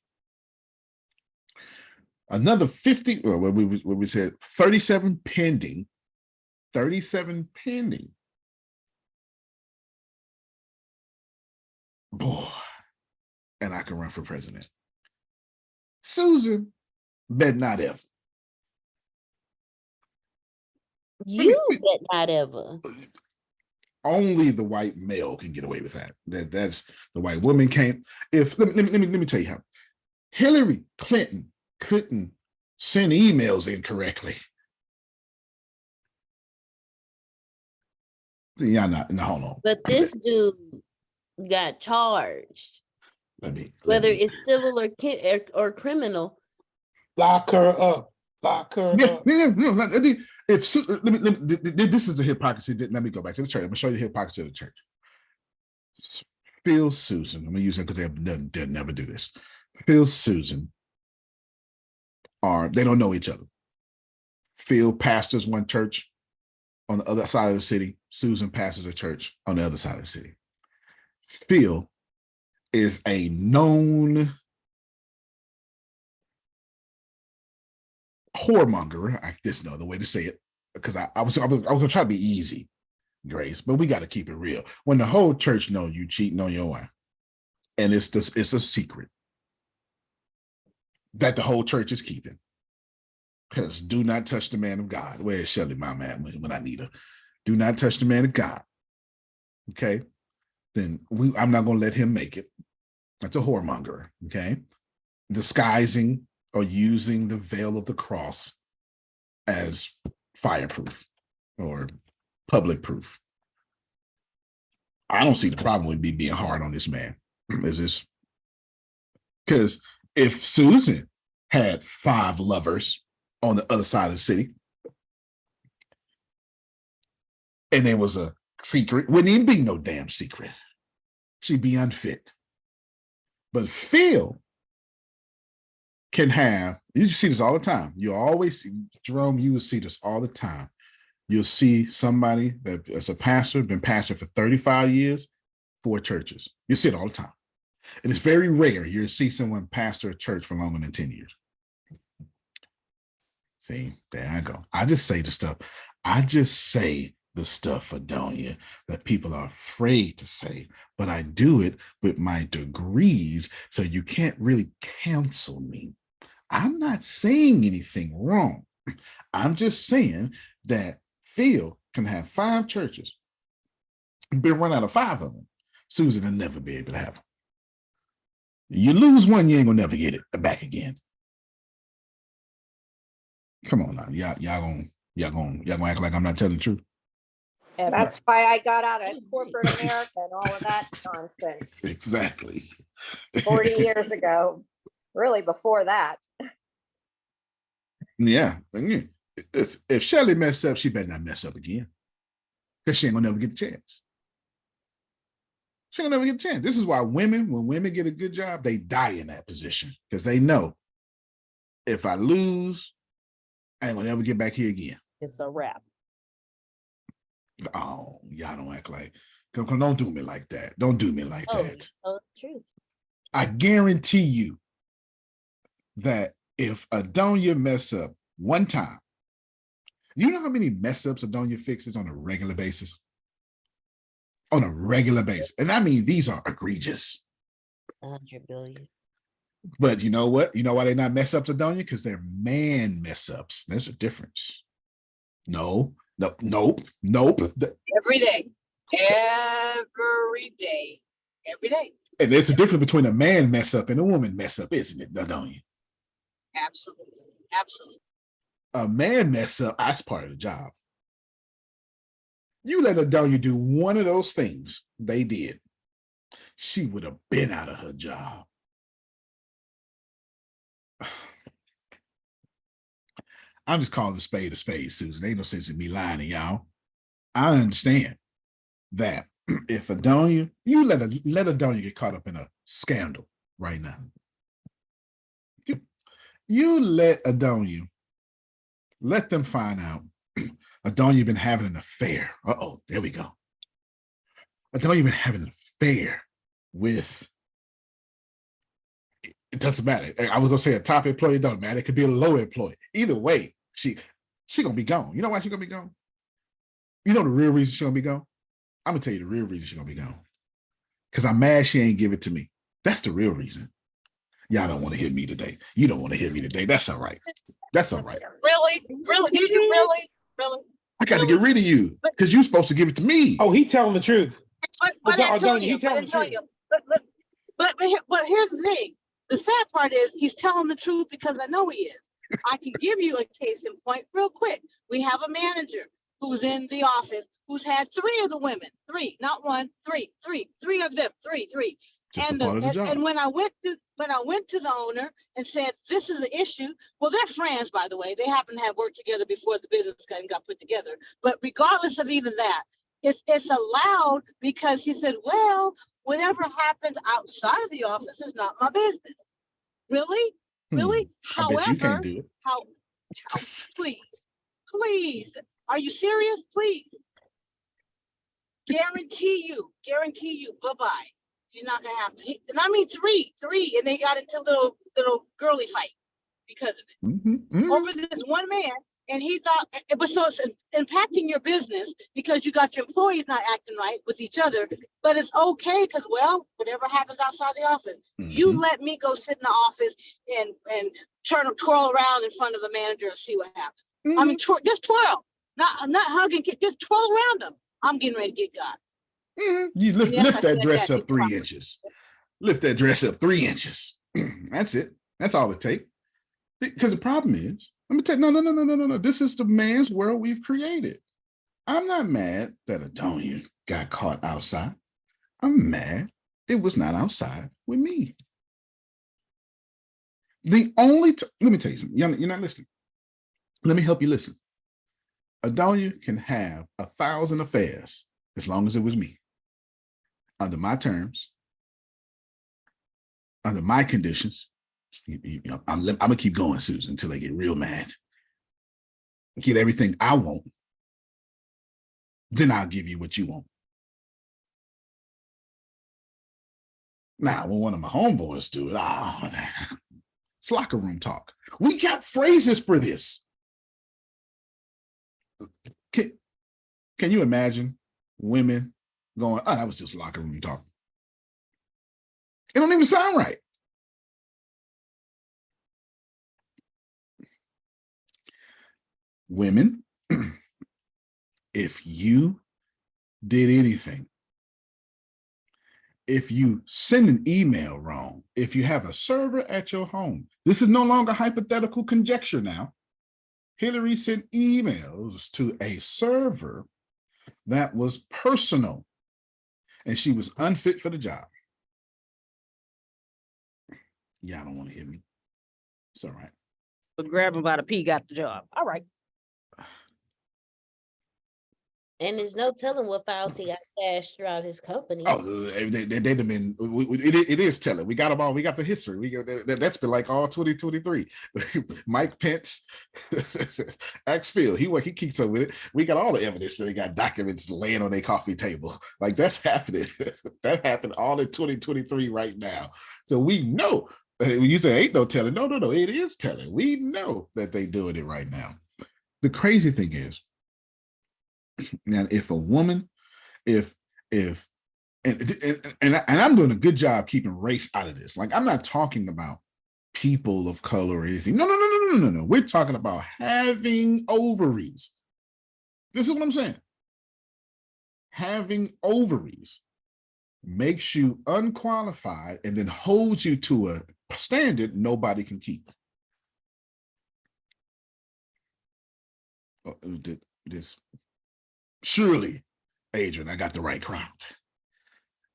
Another 50, what we said, 37 pending. 37 pending. Boy, and I can run for president. Susan, bet not ever. You bet not ever. Only the white male can get away with that. That's the white woman can't. Let me tell you how. Hillary Clinton couldn't send emails incorrectly. Yeah, no, hold on. But this dude got charged. Whether it's civil or criminal. Lock her up. Lock her up. This is the hypocrisy. Let me go back to the church. I'm gonna show you the hypocrisy of the church. Phil Susan, I'm gonna use it because they'll never do this. Phil Susan they don't know each other. Phil pastors one church on the other side of the city. Susan pastors a church on the other side of the city. Phil is a known whoremonger. I just know the way to say it, because I was gonna try to be easy, Grace, but we got to keep it real. When the whole church know you cheating on your wife, and it's a secret that the whole church is keeping, because do not touch the man of God. Where's Shelley, my man, when I need her? Do not touch the man of God. Okay, then I'm not gonna let him make it. That's a whoremonger, okay? Disguising or using the veil of the cross as fireproof or public proof. I don't see the problem with me being hard on this man. Is this because if Susan had 5 lovers on the other side of the city, and there was a secret, wouldn't even be no damn secret. She'd be unfit. But Phil can have, you see this all the time. You always see, Jerome, you will see this all the time. You'll see somebody that is a pastor, been pastor for 35 years, 4 churches. You see it all the time. And it's very rare you'll see someone pastor a church for longer than 10 years. See, there I go. I just say the stuff. I just say the stuff, Adonia, that people are afraid to say, but I do it with my degrees, so you can't really cancel me. I'm not saying anything wrong. I'm just saying that Phil can have 5 churches, been run out of 5 of them. Susan will never be able to have them. You lose one, you ain't gonna never get it back again. Come on now, y'all gonna act like I'm not telling the truth. And that's why I got out of corporate America and all of that nonsense Exactly. 40 years ago, really before that. Yeah. If Shelley messed up, she better not mess up again, because she ain't gonna never get the chance. She ain't gonna never get the chance. This is why when women get a good job, they die in that position, because they know if I lose, I ain't gonna never get back here again. It's a wrap. Oh, y'all don't act like, don't do me like that. Don't do me like that. Truth. I guarantee you that if Adonia mess up one time, you know how many mess ups Adonia fixes on a regular basis? On a regular basis. And I mean, these are egregious. 100 billion. But you know what? You know why they're not mess ups, Adonia? Because they're man mess ups. There's a difference. Nope. Every day. And there's a difference between a man mess up and a woman mess up, isn't it, Adonia? Absolutely. A man mess up, that's part of the job. You let Adonia do one of those things they did, she would have been out of her job. I'm just calling a spade, Susan. Ain't no sense in me lying to y'all. I understand that if Adonia, you let Adonia get caught up in a scandal right now. You let Adonia, let them find out Adonia been having an affair. Uh-oh, there we go. Adonia been having an affair with, it doesn't matter. I was gonna say a top employee, it doesn't matter. It could be a low employee. Either way, she gonna be gone. You know why she's gonna be gone? You know the real reason she's gonna be gone? I'm gonna tell you the real reason she's gonna be gone. Because I'm mad she ain't give it to me. That's the real reason. Y'all don't want to hear me today. You don't want to hear me today. That's all right. That's all right. Really? I got to get rid of you because you're supposed to give it to me. Oh, he telling the truth. But Antonio, but here's the thing. The sad part is he's telling the truth because I know he is. I can give you a case in point real quick. We have a manager who's in the office who's had 3 of the women, 3, not 1, 3 of them, 3. Just And, and when I went to the owner and said, this is the issue, well, they're friends, by the way. They happen to have worked together before the business got put together. But regardless of even that, it's allowed because he said, well, whatever happens outside of the office is not my business. Really? I bet you can't do it. Please. Are you serious? Please. Guarantee you, bye-bye. You're not gonna have it. And I mean 3, and they got into a little girly fight because of it. Over this one man, and he thought, but so it's impacting your business because you got your employees not acting right with each other. But it's okay because, well, whatever happens outside the office, you let me go sit in the office and twirl around in front of the manager and see what happens. I mean, just twirl, not hugging, just twirl around them. I'm getting ready to get God. You lift that dress up 3 inches. lift that dress up 3 inches. That's it. That's all it takes. Because the problem is, let me tell you, no. This is the man's world we've created. I'm not mad that Adonia got caught outside. I'm mad it was not outside with me. The only let me tell you something. You're not listening. Let me help you listen. Adonia can have 1,000 affairs as long as it was me. Under my terms, under my conditions. I'm gonna keep going, Susan, until I get real mad. Get everything I want. Then I'll give you what you want. Now, when one of my homeboys do it, it's locker room talk. We got phrases for this. Can you imagine women going, oh, that was just locker room talk? It don't even sound right. Women, if you did anything, if you send an email wrong, if you have a server at your home, this is no longer hypothetical conjecture now. Hillary sent emails to a server that was personal, and she was unfit for the job. Y'all don't want to hear me. It's all right. But grab him by the P got the job. All right. And there's no telling what files he got stashed throughout his company. Oh, they'd have been. It is telling. We got them all. We got the history. We got that's been like all 2023. Mike Pence, Axe Phil. He keeps up with it. We got all the evidence that they got documents laying on their coffee table. Like that's happening. That happened all in 2023 right now. So we know. When you say ain't no telling, no, it is telling. We know that they doing it right now. The crazy thing is. Now, if a woman, and I'm doing a good job keeping race out of this. Like, I'm not talking about people of color or anything. No. We're talking about having ovaries. This is what I'm saying. Having ovaries makes you unqualified and then holds you to a standard nobody can keep. This. Surely, Adrian, I got the right crowd.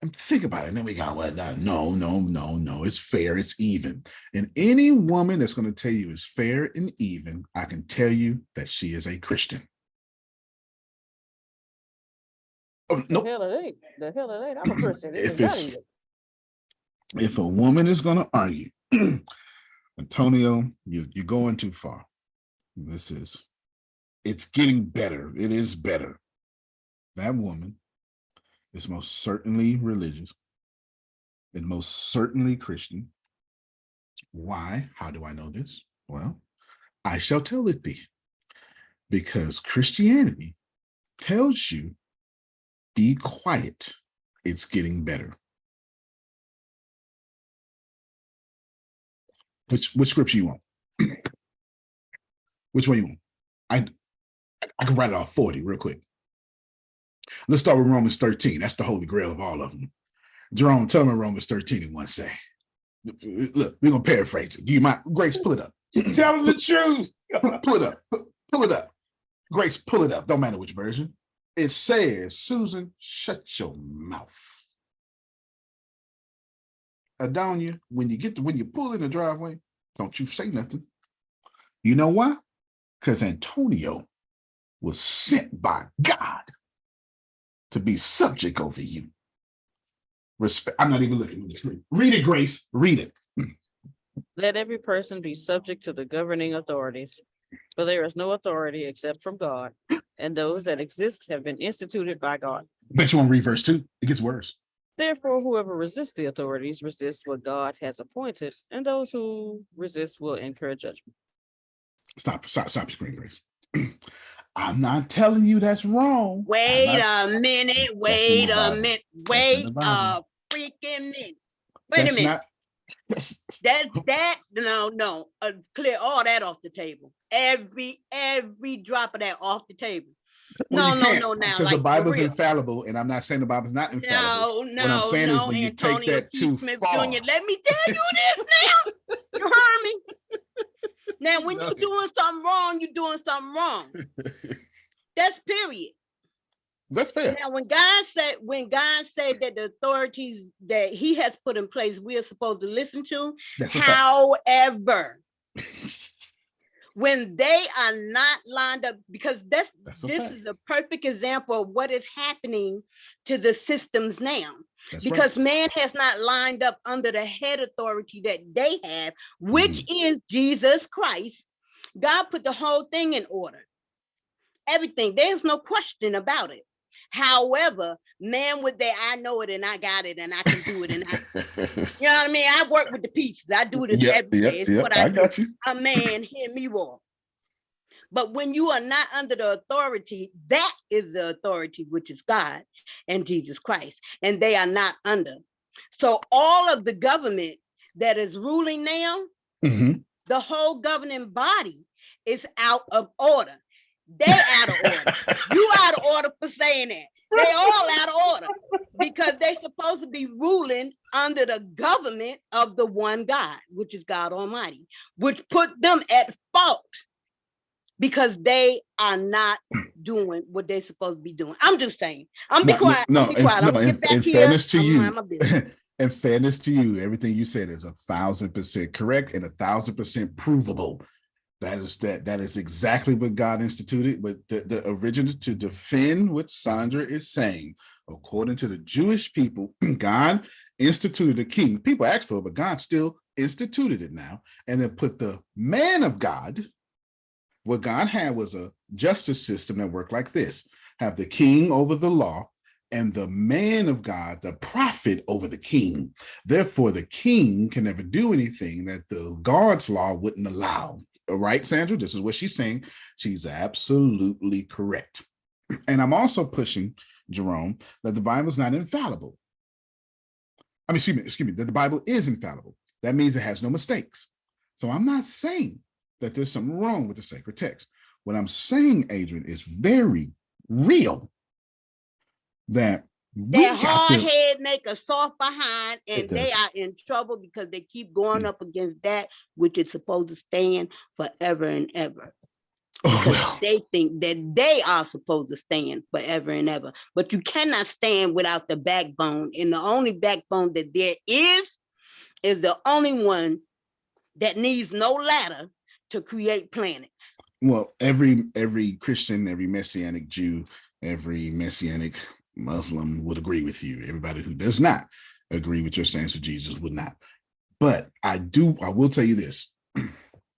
And think about it. And then we go, well, no. It's fair. It's even. And any woman that's going to tell you it's fair and even, I can tell you that she is a Christian. Oh, no. The hell it ain't. I'm a Christian. If a woman is going to argue, Antonio, you're going too far. It's getting better. It is better. That woman is most certainly religious and most certainly Christian. Why? How do I know this? Well, I shall tell it thee. Because Christianity tells you, be quiet. It's getting better. Which scripture you want? Which one you want? I can write it off 40 real quick. Let's start with Romans 13. That's the holy grail of all of them. Jerome, tell me Romans 13 in one say. Look, we're going to paraphrase it. Do you mind? Grace, pull it up. Tell them the truth. Pull it up. Pull it up. Grace, pull it up. Don't matter which version. It says, Susan, shut your mouth. Adonia, when you pull in the driveway, don't you say nothing. You know why? Because Antonio was sent by God to be subject over you. Respect. I'm not even looking. Read it, Grace. Read it. Let every person be subject to the governing authorities, for there is no authority except from God, and those that exist have been instituted by God. Bet you want to read verse 2. It gets worse. Therefore, whoever resists the authorities resists what God has appointed, and those who resist will incur judgment. Stop your screen, Grace. I'm not telling you that's wrong. Wait a minute. Wait a minute. Wait a freaking minute. Wait a minute. No. Clear all that off the table. Every drop of that off the table. No, you no, can't, no, now, because the like for Bible's real. infallible, and I'm not saying the Bible's not infallible. No, What I'm no, saying is no, when you take Antonio that T. too Smith far. Jr. Let me tell you this now. You heard me? Now, when you're doing something wrong, you're doing something wrong. That's period. That's fair. Now, when God said that the authorities that he has put in place, we are supposed to listen to. That's a fact. However, when they are not lined up, because this is a perfect example of what is happening to the systems now. That's because right. man has not lined up under the head authority that they have, which is Jesus Christ. God put the whole thing in order. Everything. There's no question about it. However, man with that, I know it and I got it and I can do it. And I, you know what I mean? I work with the pieces. I do this every day. It's what I do. got you. A man, hear me roar. But when you are not under the authority, that is the authority, which is God and Jesus Christ, and they are not under. So all of the government that is ruling now, the whole governing body is out of order. They out of order. You out of order for saying that. They all out of order because they're supposed to be ruling under the government of the one God, which is God Almighty, which put them at fault because they are not doing what they're supposed to be doing. I'm just saying. I'm be quiet. I'm be quiet. I'm gonna get back in here. fairness to you, I'm in fairness to you, everything you said is 1,000% correct and 1,000% provable. That is exactly what God instituted. But the original to defend what Sandra is saying, according to the Jewish people, God instituted a king. People asked for it, but God still instituted it now, and then put the man of God. What God had was a justice system that worked like this: have the king over the law, and the man of God, the prophet, over the king. Therefore, the king can never do anything that the God's law wouldn't allow. Right, Sandra? This is what she's saying. She's absolutely correct. And I'm also pushing, Jerome, that the Bible is not infallible. I mean, excuse me, that the Bible is infallible. That means it has no mistakes. So I'm not saying that there's something wrong with the sacred text. What I'm saying, Adrian, is very real. That that hard head make a soft behind, and they are in trouble because they keep going up against that which is supposed to stand forever and ever. They think that they are supposed to stand forever and ever, but you cannot stand without the backbone. And the only backbone that there is the only one that needs no ladder to create planets. Well, every Christian, every Messianic Jew, every Messianic Muslim would agree with you. Everybody who does not agree with your stance of Jesus would not. But I will tell you this.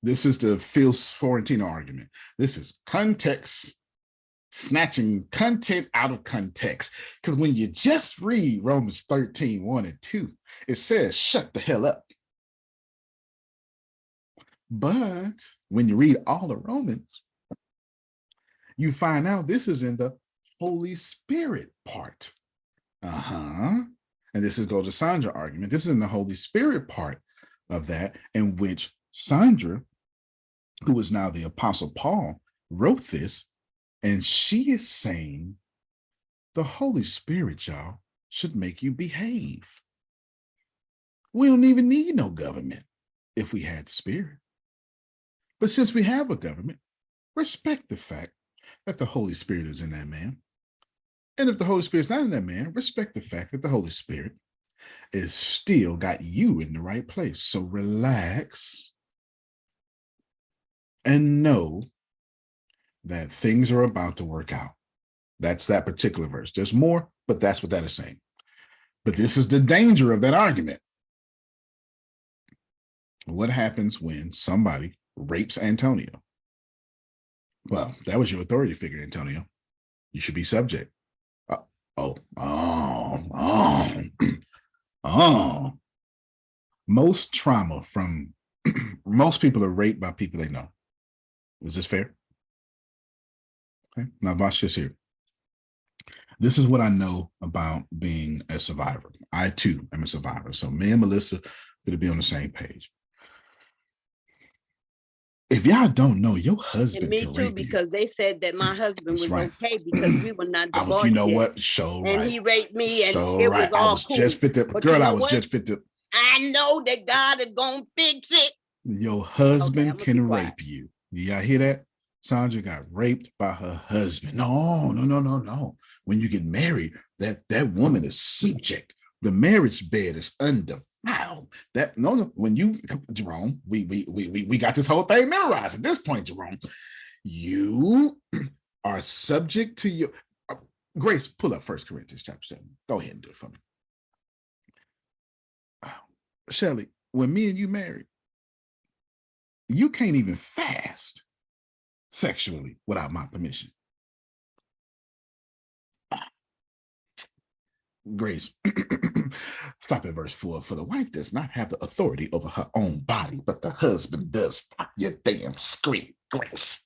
This is the Phil Sorrentino argument. This is context, snatching content out of context. Because when you just read Romans 13, 1 and 2, it says, shut the hell up. But when you read all of Romans, you find out this is in the Holy Spirit part. And this is go to Sandra argument. This is in the Holy Spirit part of that, in which Sandra, who is now the Apostle Paul, wrote this, and she is saying the Holy Spirit, y'all, should make you behave. We don't even need no government if we had the Spirit. But since we have a government, respect the fact that the Holy Spirit is in that man. And if the Holy Spirit's not in that man, respect the fact that the Holy Spirit is still got you in the right place. So relax and know that things are about to work out. That's that particular verse. There's more, but that's what that is saying. But this is the danger of that argument. What happens when somebody rapes Antonio? Well, that was your authority figure, Antonio. You should be subject. Most trauma from most people are raped by people they know. Is this fair? Okay, now watch this here. This is what I know about being a survivor. I too am a survivor. So me and Melissa could be on the same page. If y'all don't know, your And husband me can too, rape you. because they said that my husband That's was right. okay because we were not I was, you divorced know yet. what? So And right. he raped me and So it right. was I all was cool. just fit to, But girl, you know I was what? just fit to. I know that God is gonna fix it. Your Okay, husband I'm gonna be can quiet. rape you. Y'all hear that? Sandra got raped by her husband. No. When you get married, that woman is subject. The marriage bed is undefiled. That no. When you, Jerome, we got this whole thing memorized at this point, Jerome. You are subject to your Grace. Pull up 1 Corinthians chapter 7. Go ahead and do it for me. Shelley, when me and you married, you can't even fast sexually without my permission. Grace, stop at verse 4. For the wife does not have the authority over her own body, but the husband does. Stop your damn scream, Grace.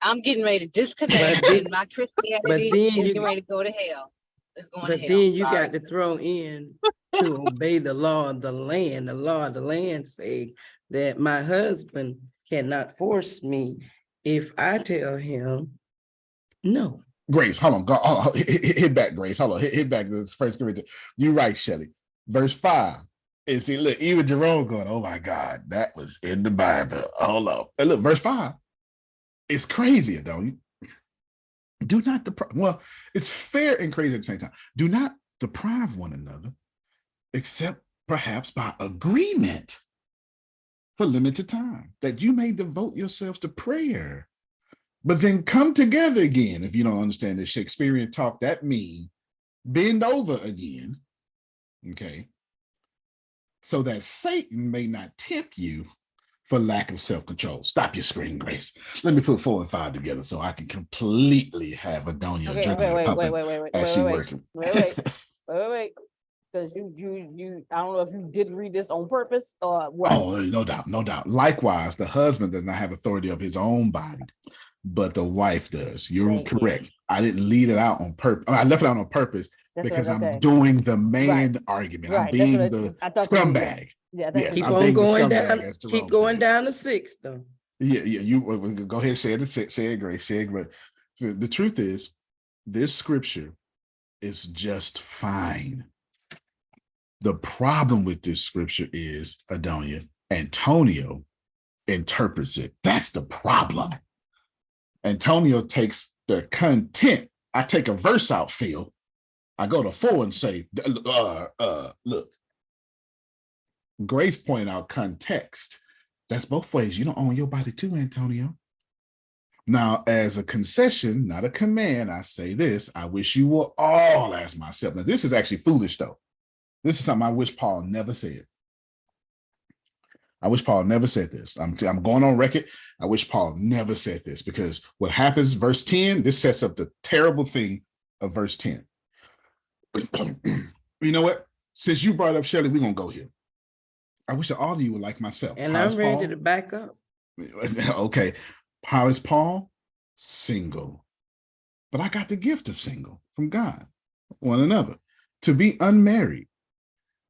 I'm getting ready to disconnect, But and my Christianity then is you- getting ready to go to hell. It's going But to hell. then you Sorry. got to throw in to obey the law of the land. The law of the land say that my husband cannot force me if I tell him no. Grace, hold on. Go, hit back, Grace. Hold on. Hit back to this 1 Corinthians. You're right, Shelley. Verse 5. And see, look, even Jerome going, oh my God, that was in the Bible. Hold on. And look, verse 5. It's crazy, don't you? Do not deprive. Well, it's fair and crazy at the same time. Do not deprive one another, except perhaps by agreement for limited time, that you may devote yourselves to prayer. But then come together again. If you don't understand the Shakespearean talk, that means bend over again. Okay. So that Satan may not tempt you for lack of self-control. Stop your screen, Grace. Let me put 4 and 5 together so I can completely have Adonia Wait, as she working. wait. Because you, I don't know if you didn't read this on purpose or what. Oh, no doubt. Likewise, the husband does not have authority of his own body, but the wife does. You're correct. I didn't leave it out on purpose. I left it out on purpose because I'm doing the man argument. I'm being the scumbag. Yes, keep I'm on being going the scumbag. down. As Keep going down to 6 though. Yeah. You go ahead, share it, Grace. But the truth is, this scripture is just fine. The problem with this scripture is, Adonia, Antonio interprets it. That's the problem. Antonio takes the content. I take a verse out, Phil. I go to 4 and say, look, Grace pointed out context. That's both ways. You don't own your body too, Antonio. Now, as a concession, not a command, I say this. I wish you will all ask myself. Now, this is actually foolish, though. This is something I wish Paul never said. I wish Paul never said this. I'm going on record. I wish Paul never said this, because what happens, verse 10, this sets up the terrible thing of verse 10. You know what? Since you brought up Shelley, we're going to go here. I wish that all of you were like myself. And I'm ready to back up. Okay. How is Paul? Single. But I got the gift of single from God, one another, to be unmarried.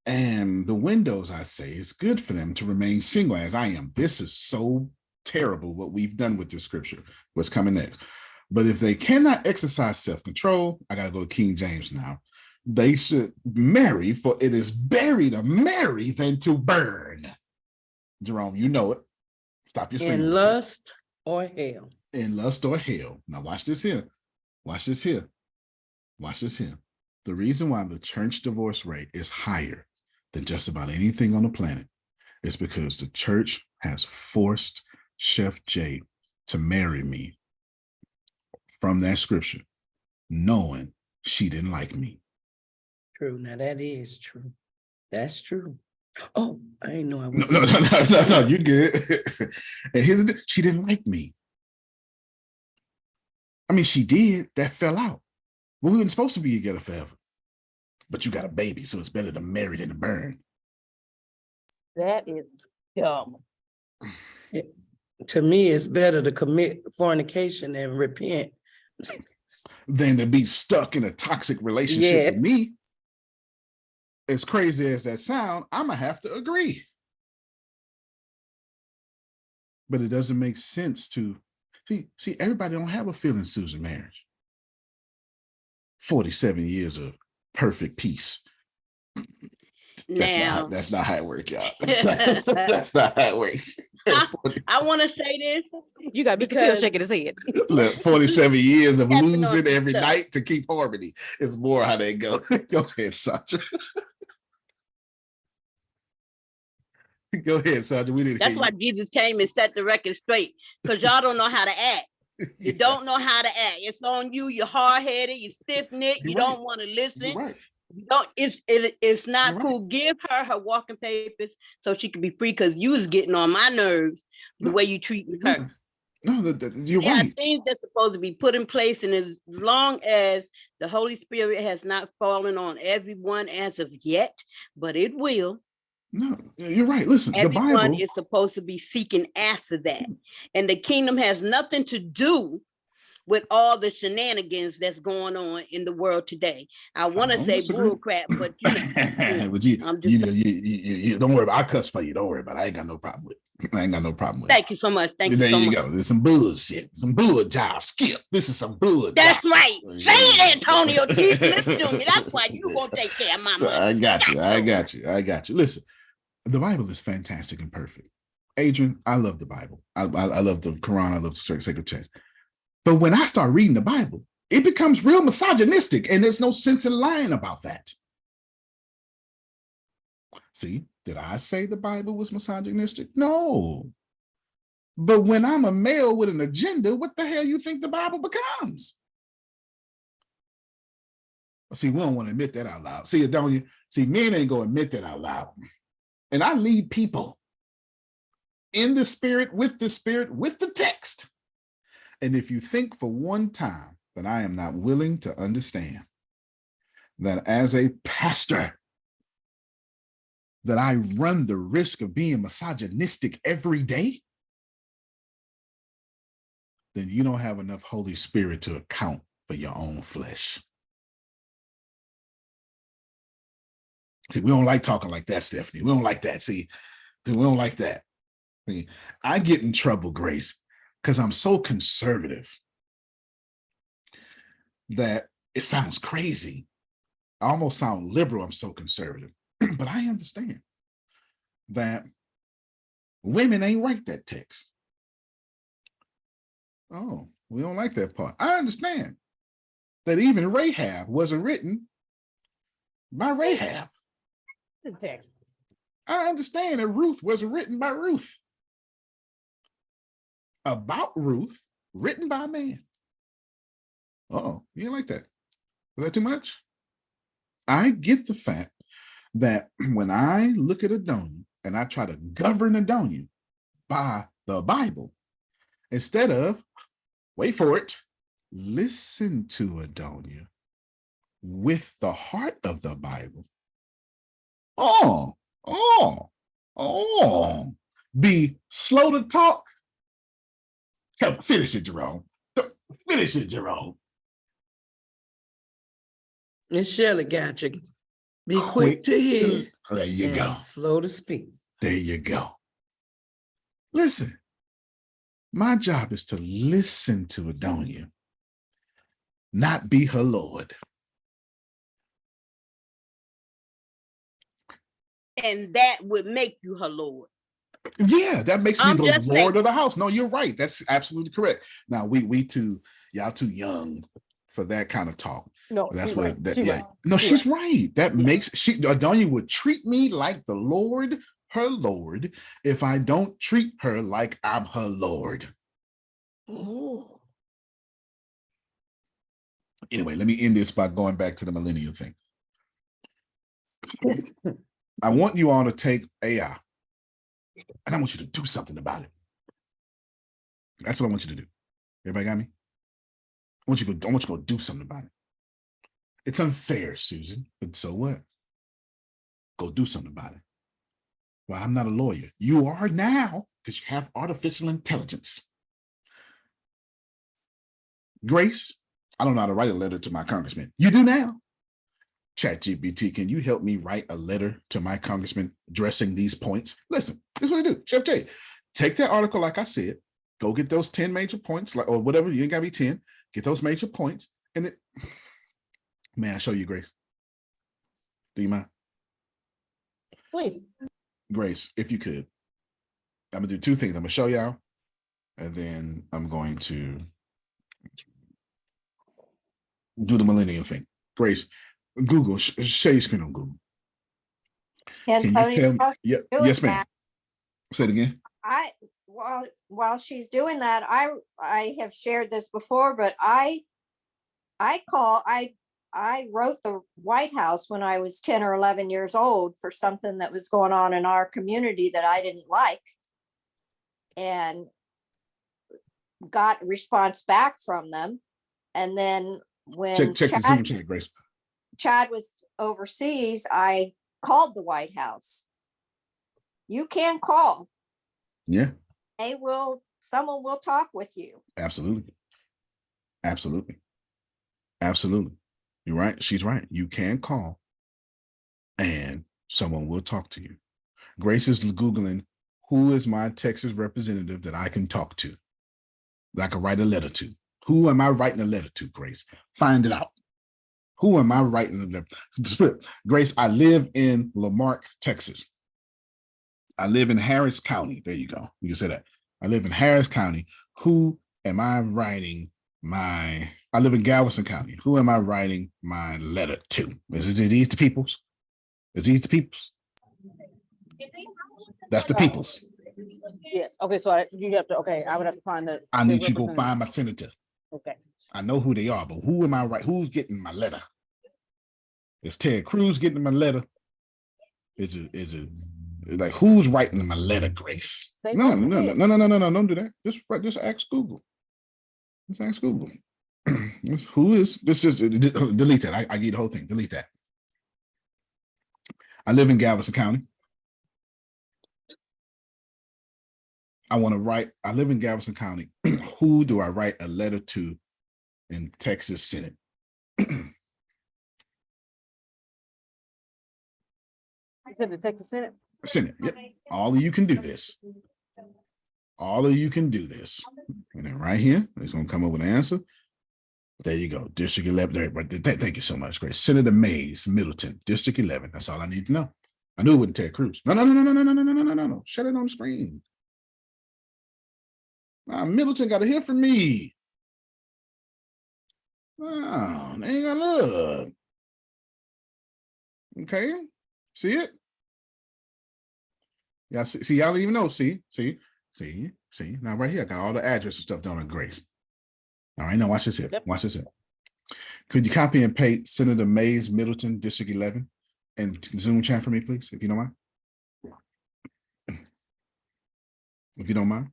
And the windows, I say, it's good for them to remain single as I am. This is so terrible what we've done with this scripture. What's coming next? But if they cannot exercise self-control, I got to go to King James now. They should marry, for it is better to marry than to burn. Jerome, you know it. Stop your screen. In lust or hell. In lust or hell. Now watch this here. Watch this here. Watch this here. The reason why the church divorce rate is higher than just about anything on the planet is because the church has forced Chef J to marry me from that scripture, knowing she didn't like me. True. Now that is true. That's true. Oh, I didn't know I was. No, you good. And she didn't like me. I mean, she did. That fell out. Well, we weren't supposed to be together forever. But you got a baby, so it's better to marry than to burn. That is dumb. To me, it's better to commit fornication and repent than to be stuck in a toxic relationship with me. As crazy as that sound, I'm gonna have to agree. But it doesn't make sense to see everybody don't have a Phil and Susan marriage. 47 years of perfect peace. Now, That's not how it works, y'all. That's not how it works. I want to say this. You got Mr. Phil Because- shaking his head. Look, 47 years of Tapping on losing every stuff. night to keep harmony is more how they go. Go ahead, Sasha. Go ahead, Sasha. We didn't. That's why Jesus came and set the record straight, because y'all don't know how to act. You don't know how to act. It's on you. You're hard-headed. You're stiff-necked. You don't want to listen. Right. You don't. It's not You're cool. Give her walking papers so she can be free, because you was getting on my nerves the way you treating her. No, you're There are right. things that's supposed to be put in place, and as long as the Holy Spirit has not fallen on everyone as of yet, but it will. No, you're right. Listen, Everyone the Bible is supposed to be seeking after that. And the kingdom has nothing to do with all the shenanigans that's going on in the world today. I want to say bull crap, but you know, but you don't worry about it. I cuss for you. Don't worry about it. I ain't got no problem with it. I ain't got no problem with it. Thank you so much. Thank There you so you much. go. There's some bullshit. Some bull job. Skip. This is some bull That's job. right. Say it, Antonio. Teach listen to me. That's why you gonna take care of my money. I got you. I got you. I got you. Listen, the Bible is fantastic and perfect. Adrian, I love the Bible. I love the Quran. I love the sacred text. But when I start reading the Bible, it becomes real misogynistic, and there's no sense in lying about that. See, did I say the Bible was misogynistic? No. But when I'm a male with an agenda, what the hell you think the Bible becomes? See, we don't want to admit that out loud. See, don't you? See, men ain't going to admit that out loud. And I lead people in the spirit, with the text. And if you think for one time that I am not willing to understand that as a pastor, that I run the risk of being misogynistic every day, then you don't have enough Holy Spirit to account for your own flesh. See, we don't like talking like that, Stephanie. We don't like that. See, we don't like that. See, I get in trouble, Grace, because I'm so conservative that it sounds crazy. I almost sound liberal. I'm so conservative. But I understand that women ain't write that text. Oh, we don't like that part. I understand that even Rahab wasn't written by Rahab. The text. I understand that Ruth wasn't written by Ruth. About Ruth, written by a man. Oh, you didn't like that? Was that too much? I get the fact that when I look at Adonia and I try to govern Adonia by the Bible, instead of, wait for it, listen to Adonia with the heart of the Bible. Be slow to talk. Finish it, Jerome. Finish it, Jerome. Miss Shirley got you. Be quick to hear. There you go. Slow to speak. There you go. Listen, my job is to listen to Adonia, not be her Lord. And that would make you her Lord. Yeah, that makes me I'm the just Lord saying. of the house. No, you're right. That's absolutely correct. Now y'all too young for that kind of talk. No, That's she's what right. that She's yeah. right. No, She's she's right. That makes Adonia would treat me like the Lord, her Lord, if I don't treat her like I'm her Lord. Ooh. Anyway, let me end this by going back to the millennial thing. I want you all to take AI and I want you to do something about it. That's what I want you to do. Everybody got me? I want you to go do something about it. It's unfair, Susan, but so what? Go do something about it. Well, I'm not a lawyer. You are now because you have artificial intelligence. Grace, I don't know how to write a letter to my congressman. You do now. ChatGPT, can you help me write a letter to my congressman addressing these points? Listen, this is what I do. Chef J, take that article, like I said, go get those 10 major points, like, or whatever, you ain't gotta be 10, get those major points, and it, may I show you, Grace? Do you mind? Please. Grace, if you could. I'm gonna do two things. I'm gonna show y'all, and then I'm going to do the millennial thing. Grace, Google, share your screen on Google. Can you tell me? Yeah, yes, ma'am. Say it again. While she's doing that, I have shared this before, but I wrote the White House when I was 10 or 11 years old for something that was going on in our community that I didn't like, and got a response back from them. And then when check the Zoom chat, Grace. Chad was overseas, I called the White House. You can call. Yeah. Someone will talk with you. Absolutely. Absolutely. Absolutely. You're right. She's right. You can call and someone will talk to you. Grace is Googling, who is my Texas representative that I can talk to, that I can write a letter to? Who am I writing a letter to, Grace? Find it out. Who am I writing a letter? Grace, I live in Lamarck, Texas. I live in Harris County. There you go. You can say that. I live in Harris County. Who am I writing I live in Galveston County. Who am I writing my letter to? Is it these the peoples? Is these the peoples? That's the peoples. Yes. Okay. So you have to. Okay. I would have to find the. I need you to go find my senator. Okay. I know who they are, but who am I writing? Who's getting my letter? Is Ted Cruz getting my letter? Is it like who's writing my letter, Grace? No, don't do that. Just ask Google. Just ask Google. Who is this? Is delete that. I get the whole thing. Delete that. I live in Galveston County. I live in Galveston County. Who do I write a letter to in Texas Senate? The Texas Senate? Senate. Yep. All of you can do this. All of you can do this. And then right here, it's going to come up with an answer. There you go. District 11. Right. Thank you so much, Grace. Senator Mayes Middleton, District 11. That's all I need to know. I knew it wasn't Ted Cruz. No. Shut it on the screen. Middleton got to hear from me. Oh, they ain't got love. Okay. See it? Yeah, see, y'all even know. See. Now right here, I got all the address and stuff down on Grace. All right, now watch this here. Yep. Watch this here. Could you copy and paste Senator Mayes Middleton, District 11, and Zoom chat for me, please, if you don't mind? If you don't mind.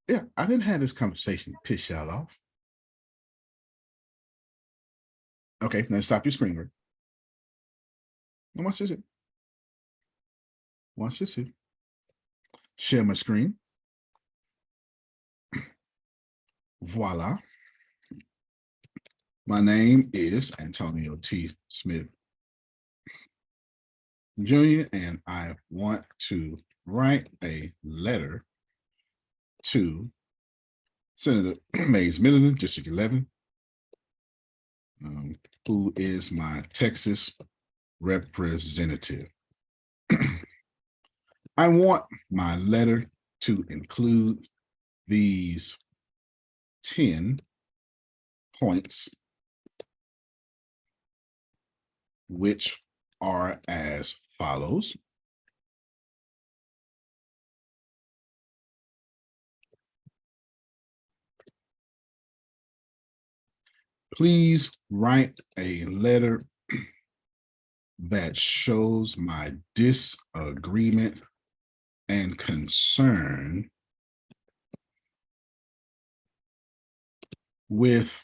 Yeah, I didn't have this conversation to piss y'all off. Okay, now stop your screen. Now watch this here. Watch this here. Share my screen. Voila. My name is Antonio T. Smith Jr., and I want to write a letter to Senator Mayes Middleton, District 11, who is my Texas representative. I want my letter to include these 10 points, which are as follows. Please write a letter that shows my disagreement and concern with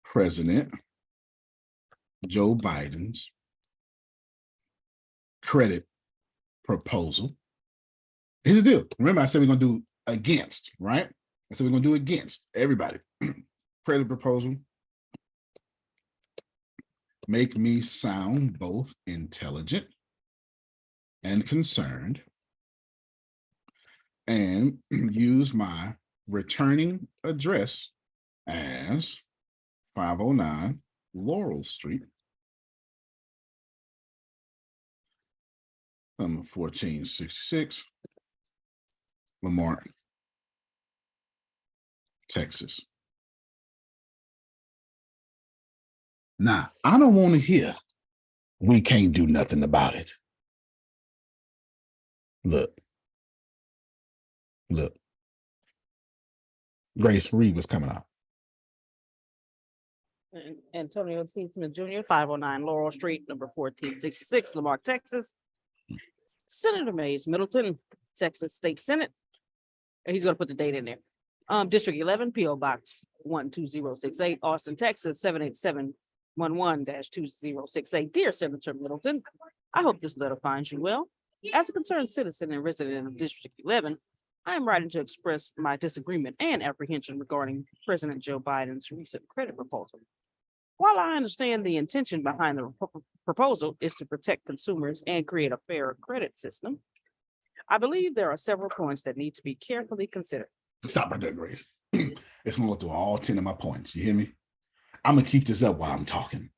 President Joe Biden's credit proposal. Here's the deal. Remember, I said we're going to do against, right? I said we're going to do against everybody. Credit proposal. Make me sound both intelligent and concerned and use my returning address as 509 Laurel Street, number 1466, Lamar, Texas. Now, I don't want to hear we can't do nothing about it. Look. Grace Reed was coming out. And Antonio T. Smith Jr., 509 Laurel Street, number 1466, Lamar, Texas. Senator Mayes Middleton, Texas State Senate. And he's gonna put the date in there. District 11, PO Box 12068, Austin, Texas, 78711-2068. Dear Senator Middleton, I hope this letter finds you well. As a concerned citizen and resident of District 11, I am writing to express my disagreement and apprehension regarding President Joe Biden's recent credit proposal. While I understand the intention behind the proposal is to protect consumers and create a fair credit system, I believe there are several points that need to be carefully considered. Stop right there, Grace. It's gonna go through all 10 of my points. You hear me? I'm gonna keep this up while I'm talking.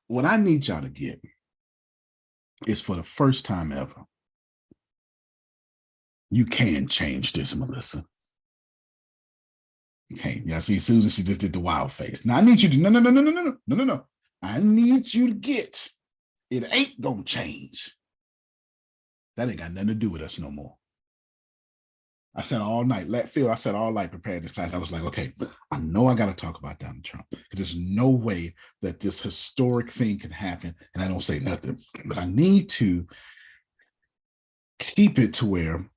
What I need y'all to get is, for the first time ever, you can change this, Melissa. Okay, yeah, see, Susan, she just did the wild face. Now I need you to, no. I need you to get, it ain't gonna change. That ain't got nothing to do with us no more. I said all night, I said all night preparing this class. I was like, okay, I know I got to talk about Donald Trump, because there's no way that this historic thing can happen and I don't say nothing. But I need to keep it to where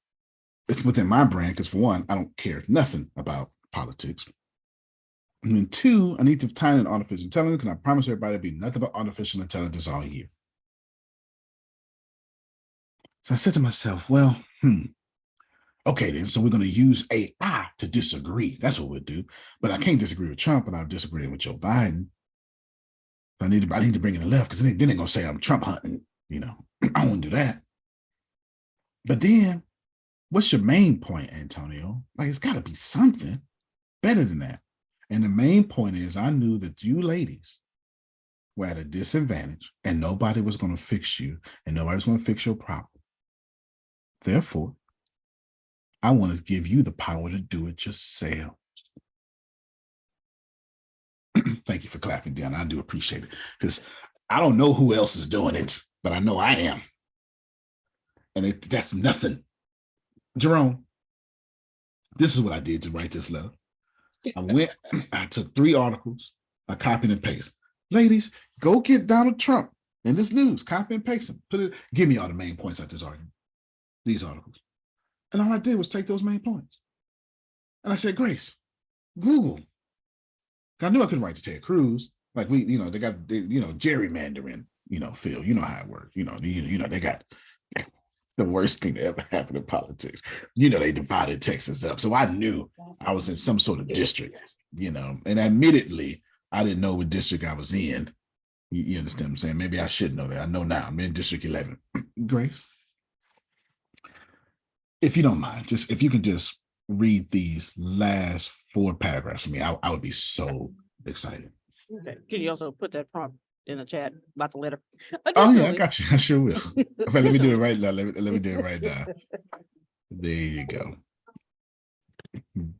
it's within my brand, because for one, I don't care nothing about politics. And then two, I need to tie in artificial intelligence, because I promise everybody there'll be nothing but artificial intelligence all year. So I said to myself, well, okay, then, so we're going to use AI to disagree. That's what we'll do. But I can't disagree with Trump without disagreeing with Joe Biden. I need to bring in the left, because then they're going to say I'm Trump hunting. You know, I won't do that. But then, what's your main point, Antonio? Like, it's got to be something better than that. And the main point is, I knew that you ladies were at a disadvantage and nobody was going to fix you and nobody was going to fix your problem. Therefore, I want to give you the power to do it yourself. Thank you for clapping, Dan. I do appreciate it, because I don't know who else is doing it, but I know I am. And that's nothing. Jerome, this is what I did to write this letter. I took 3 articles, I copied and pasted. Ladies, go get Donald Trump in this news, copy and paste them. Give me all the main points out this argument, these articles. And all I did was take those main points. And I said, Grace, Google. I knew I couldn't write to Ted Cruz. Like they got gerrymandering, Phil, you know how it works. They got the worst thing that ever happened in politics. They divided Texas up. So I knew I was in some sort of district, and admittedly, I didn't know what district I was in. You understand what I'm saying? Maybe I should know that. I know now. I'm in District 11. Grace, if you don't mind, if you could just read these last 4 paragraphs for me, I would be so excited. Okay. Can you also put that prompt in the chat about the letter? Oh yeah, I got you. I sure will. Okay, let me do it right now. Let me do it right now. There you go.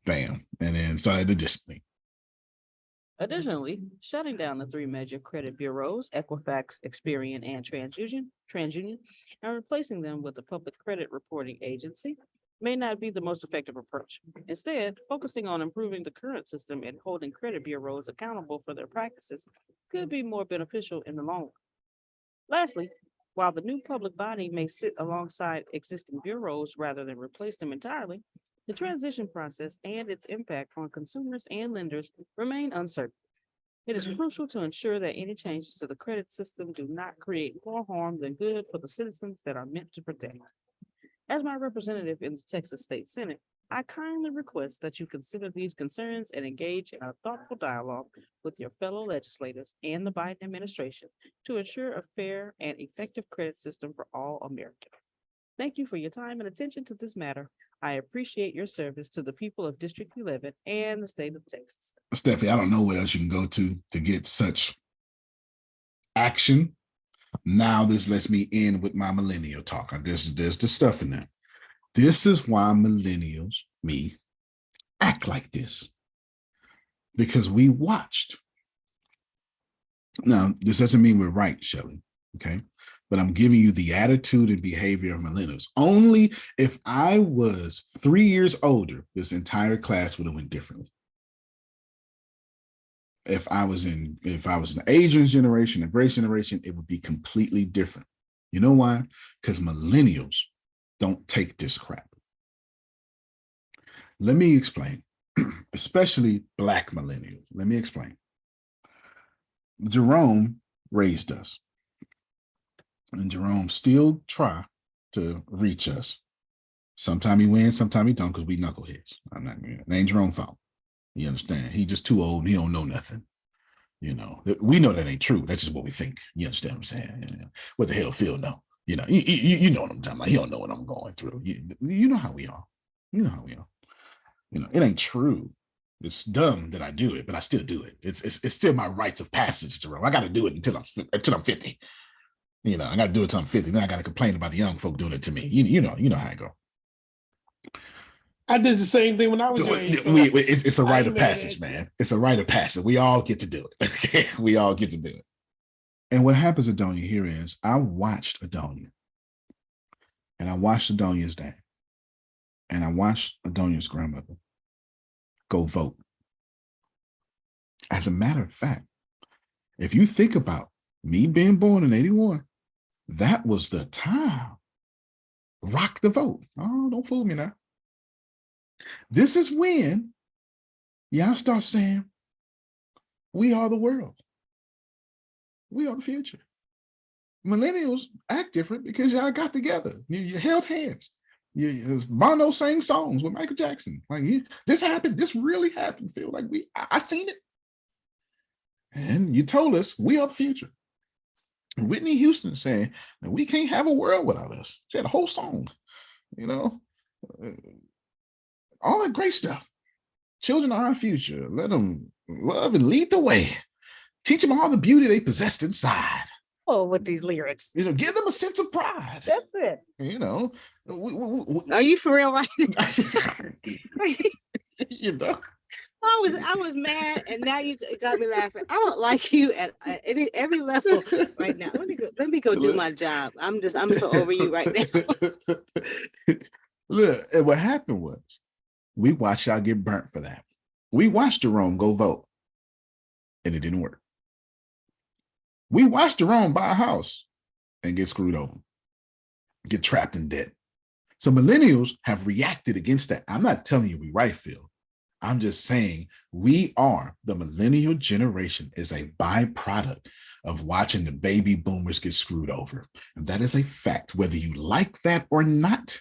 Bam. And then started additionally. Additionally, shutting down the 3 major credit bureaus, Equifax, Experian, and TransUnion, and replacing them with the Public Credit Reporting Agency may not be the most effective approach. Instead, focusing on improving the current system and holding credit bureaus accountable for their practices could be more beneficial in the long run. Lastly, while the new public body may sit alongside existing bureaus rather than replace them entirely, the transition process and its impact on consumers and lenders remain uncertain. It is crucial to ensure that any changes to the credit system do not create more harm than good for the citizens that are meant to protect. As my representative in the Texas State Senate, I kindly request that you consider these concerns and engage in a thoughtful dialogue with your fellow legislators and the Biden administration to ensure a fair and effective credit system for all Americans. Thank you for your time and attention to this matter. I appreciate your service to the people of District 11 and the state of Texas. Steffi, I don't know where else you can go to get such action. Now this lets me in with my millennial talk. There's the stuff in there. This is why millennials, me, act like this. Because we watched. Now, this doesn't mean we're right, Shelley, okay? But I'm giving you the attitude and behavior of millennials. Only if I was 3 years older, this entire class would have went differently. If I was an Asian's generation, a Grace generation, it would be completely different. You know why? Because millennials don't take this crap. Let me explain, especially Black millennials. Let me explain. Jerome raised us, and Jerome still try to reach us. Sometimes he wins, sometimes he don't, because we knuckleheads. It ain't Jerome's fault. You understand? He just too old and he don't know nothing. You know, we know that ain't true. That's just what we think. You understand what I'm saying? You know, what the hell Phil know? You know, you know what I'm talking about. He don't know what I'm going through. You know how we are. You know how we are. You know, it ain't true. It's dumb that I do it, but I still do it. It's still my rites of passage, Jerome. I got to do it until I'm 50. You know, I got to do it until I'm 50. Then I got to complain about the young folk doing it to me. You know how I go. I did the same thing when I was young. It's a rite of passage, man. It's a rite of passage. We all get to do it. Okay? We all get to do it. And what happens, Adonia, here is I watched Adonia. And I watched Adonia's dad. And I watched Adonia's grandmother go vote. As a matter of fact, if you think about me being born in 81, that was the time. Rock the vote. Oh, don't fool me now. This is when y'all start saying, we are the world. We are the future. Millennials act different because y'all got together. You held hands. Bono sang songs with Michael Jackson. Like, this happened. This really happened, Phil. Like, I seen it. And you told us we are the future. Whitney Houston saying that we can't have a world without us. She had a whole song, you know. All that great stuff. Children are our future. Let them love and lead the way. Teach them all the beauty they possessed inside. Oh, with these lyrics. You know, give them a sense of pride. That's it. You know. Are you for real right You know. I was mad, and now you got me laughing. I don't like you at every level right now. Let me go do my job. I'm so over you right now. Look, and what happened was we watched y'all get burnt for that. We watched Jerome go vote, and it didn't work. We watched Jerome buy a house and get screwed over, get trapped in debt. So millennials have reacted against that. I'm not telling you we right, Phil. I'm just saying we are, the millennial generation is a byproduct of watching the baby boomers get screwed over. And that is a fact, whether you like that or not.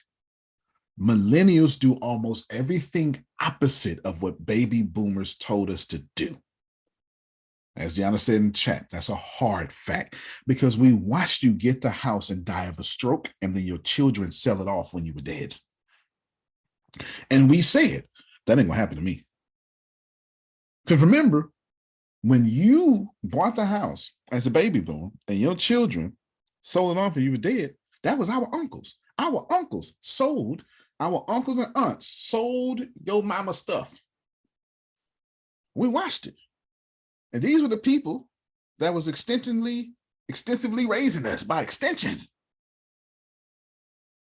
Millennials do almost everything opposite of what baby boomers told us to do. As Gianna said in chat, that's a hard fact because we watched you get the house and die of a stroke, and then your children sell it off when you were dead. And we said, that ain't gonna happen to me. Because remember, when you bought the house as a baby boom and your children sold it off and you were dead, that was our uncles. Our uncles sold, our uncles and aunts sold your mama stuff. We watched it. And these were the people that was extensively raising us by extension.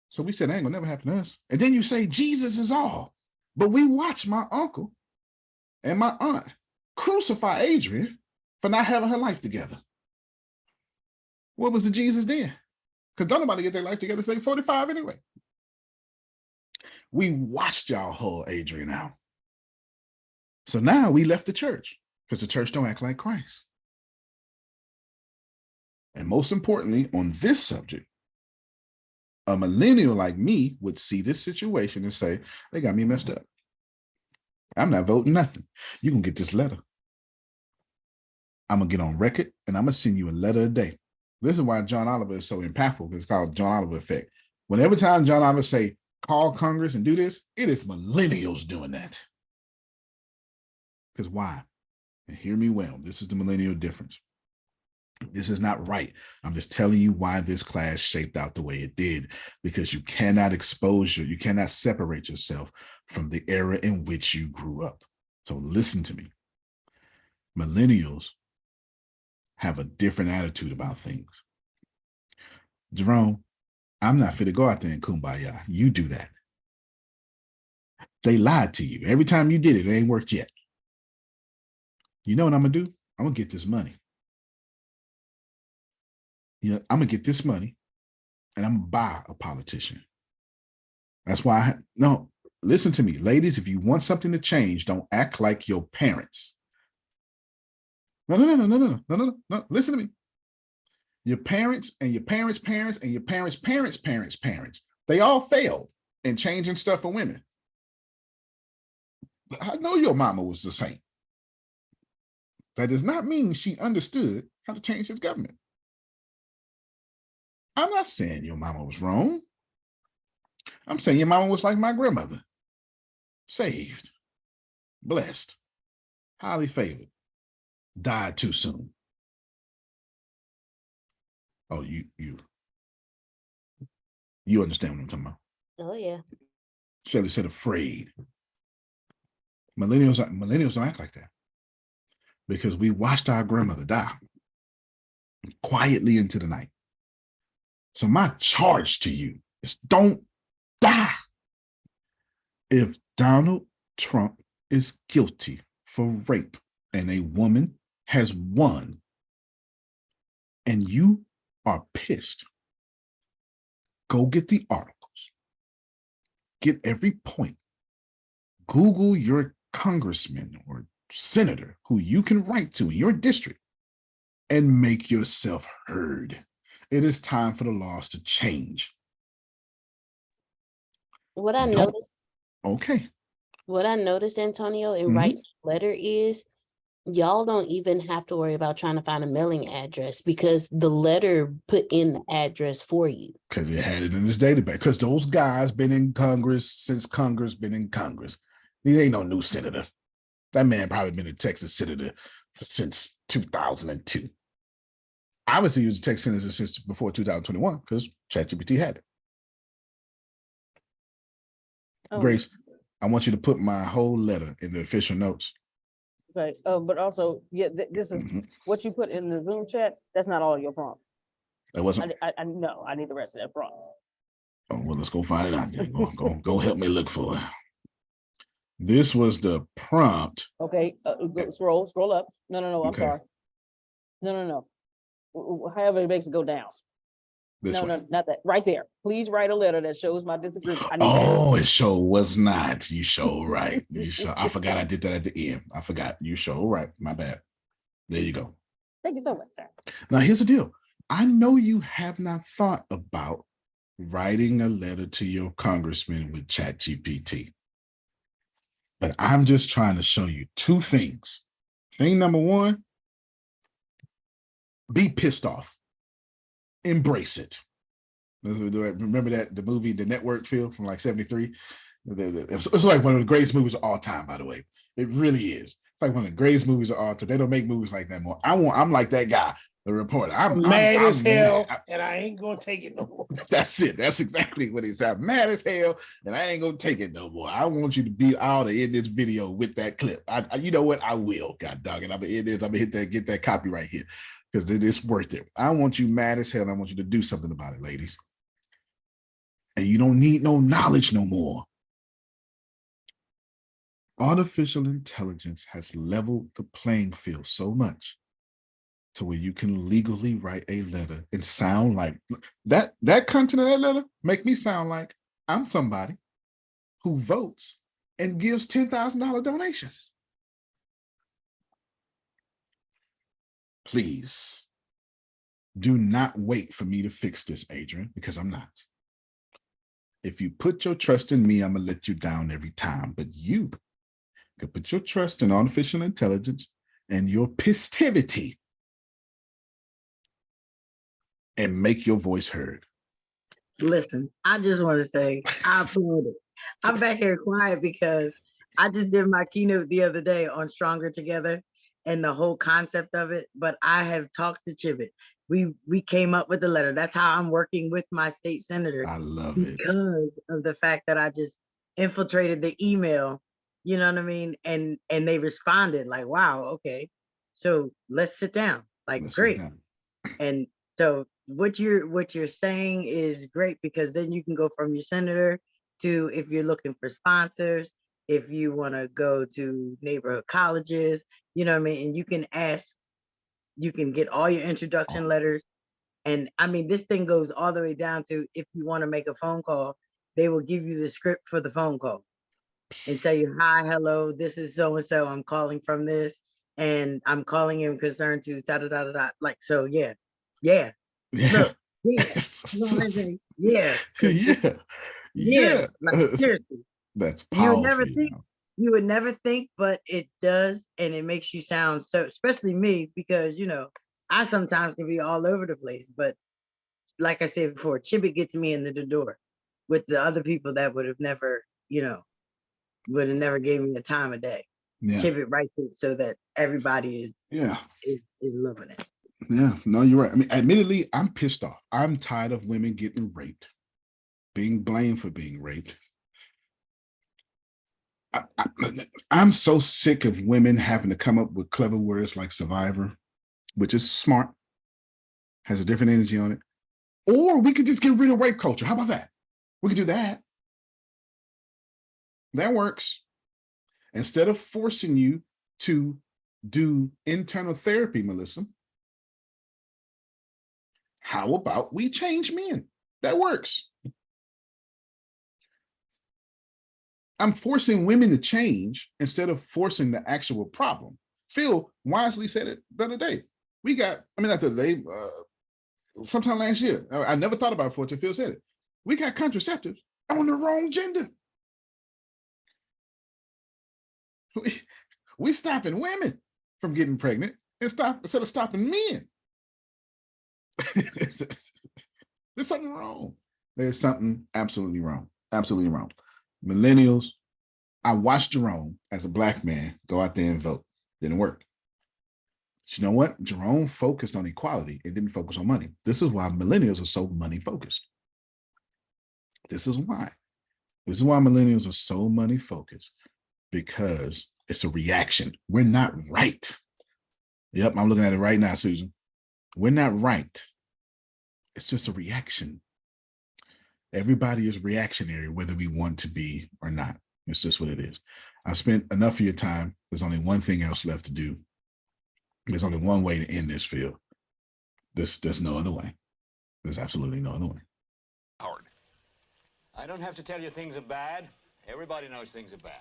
So we said, that ain't gonna never happen to us. And then you say, Jesus is all. But we watched my uncle and my aunt crucify Adrian for not having her life together. What was the Jesus then? Because don't nobody get their life together, say 45 anyway. We watched y'all haul Adrian out. So now we left the church because the church don't act like Christ. And most importantly, on this subject, a millennial like me would see this situation and say, they got me messed up. I'm not voting nothing. You're going to get this letter. I'm going to get on record and I'm going to send you a letter a day. This is why John Oliver is so impactful. It's called John Oliver effect. Whenever time John Oliver say, call Congress and do this, it is millennials doing that. Because why? And hear me well, this is the millennial difference. This is not right. I'm just telling you why this class shaped out the way it did, because you cannot you cannot separate yourself from the era in which you grew up. So listen to me. Millennials have a different attitude about things. Jerome, I'm not fit to go out there and kumbaya. You do that. They lied to you. Every time you did it, it ain't worked yet. You know what I'm gonna do? I'm gonna get this money. I'm gonna get this money and I'm gonna buy a politician. That's why no, listen to me, ladies. If you want something to change, don't act like your parents. No. Listen to me. Your parents and your parents' parents and your parents' parents, they all failed in changing stuff for women. I know your mama was the same. That does not mean she understood how to change his government. I'm not saying your mama was wrong. I'm saying your mama was like my grandmother. Saved, blessed, highly favored, died too soon. Oh, you understand what I'm talking about. Oh, yeah. Shelley said afraid. Millennials don't act like that, because we watched our grandmother die quietly into the night. So my charge to you is don't die. If Donald Trump is guilty for rape and a woman has won and you are pissed, go get the articles, get every point, Google your congressman or senator who you can write to in your district and make yourself heard. It is time for the laws to change. What I noticed, Okay. what I noticed, Antonio, in writing a letter is y'all don't even have to worry about trying to find a mailing address, because the letter put in the address for you. Because it had it in his database. Because those guys been in Congress since Congress been in Congress. He ain't no new senator. That man probably been a Texas senator since 2002. Obviously, he was a Texas senator since before 2021 because ChatGPT had it. Oh, Grace, I want you to put my whole letter in the official notes. okay. But also, yeah, this is what you put in the Zoom chat. That's not all your prompt. That wasn't. I know. I need the rest of that prompt. Oh, well, let's go find it out there. Go help me look for it. This was the prompt. Okay, scroll up. No, I'm Okay. sorry. No. However it makes it go down. This way. No, not that. Right there. Please write a letter that shows my disagreement. Oh, it sure was not. You sure right. I forgot I did that at the end. I forgot. You sure right. My bad. There you go. Thank you so much, sir. Now, here's the deal. I know you have not thought about writing a letter to your congressman with ChatGPT, but I'm just trying to show you two things. Thing number one, be pissed off. Embrace it. Remember that the movie, The Network film from like 73? It's like one of the greatest movies of all time, by the way. It really is. It's like one of the greatest movies of all time. They don't make movies like that more. I'm like that guy, the reporter. I'm mad as hell, mad. and I ain't gonna take it no more. That's it. That's exactly what it said. Mad as hell, and I ain't gonna take it no more. I want you to be out in this video with that clip. You know what? I will. God dog it. I'm gonna hit this. I'm gonna hit that. Get that copy right here because it's worth it. I want you mad as hell. I want you to do something about it, ladies. And you don't need no knowledge no more. Artificial intelligence has leveled the playing field so much to where you can legally write a letter and sound like that content of that letter make me sound like I'm somebody who votes and gives $10,000 donations. Please do not wait for me to fix this, Adrian, because I'm not. If you put your trust in me, I'm gonna let you down every time, but you can put your trust in artificial intelligence and your pistivity and make your voice heard. Listen, I just want to say I applaud it. I'm back here quiet because I just did my keynote the other day on Stronger Together and the whole concept of it. But I have talked to Chibit. We came up with the letter. That's how I'm working with my state senator. I love it. Because of the fact that I just infiltrated the email, you know what I mean? And they responded like, wow, okay. So let's sit down. Like, Let's sit great. down. And so what you're saying is great, because then you can go from your senator to, if you're looking for sponsors, if you want to go to neighborhood colleges, you know what I mean? And you can ask, you can get all your introduction letters. And I mean, this thing goes all the way down to, if you want to make a phone call, they will give you the script for the phone call and tell you, hi, hello, this is so-and-so, I'm calling from this, and I'm calling in concern to da da da da da. Like, so yeah. Yeah. Look, yeah. You know what I'm saying? Yeah. Yeah. Like, seriously. That's You would powerful. never think, you would never think, but it does, and it makes you sound so, especially me, because you know, I sometimes can be all over the place, but like I said before, Chibit gets me into the door with the other people that would have never, you know, would have never gave me the time of day. Yeah. Chibit writes it so that everybody is loving it. Yeah, no, you're right. I mean, admittedly, I'm pissed off. I'm tired of women getting raped, being blamed for being raped. I'm so sick of women having to come up with clever words like survivor, which is smart, has a different energy on it. Or we could just get rid of rape culture. How about that? We could do that. That works. Instead of forcing you to do internal therapy, Melissa, how about we change men? That works. I'm forcing women to change instead of forcing the actual problem. Phil wisely said it the other day. We got, I mean, not the other day, sometime last year. I never thought about it before until Phil said it. We got contraceptives on the wrong gender. We stopping women from getting pregnant instead of stopping men. There's something wrong. There's something absolutely wrong. Absolutely wrong. Millennials, I watched Jerome as a Black man go out there and vote. Didn't work. But you know what? Jerome focused on equality and didn't focus on money. This is why millennials are so money focused. This is why. This is why millennials are so money focused, because it's a reaction. We're not right. Yep, I'm looking at it right now, Susan. We're not right. It's just a reaction. Everybody is reactionary, whether we want to be or not. It's just what it is. I've spent enough of your time. There's only one thing else left to do. There's only one way to end this, Phil. There's no other way. There's absolutely no other way. Howard, I don't have to tell you things are bad. Everybody knows things are bad.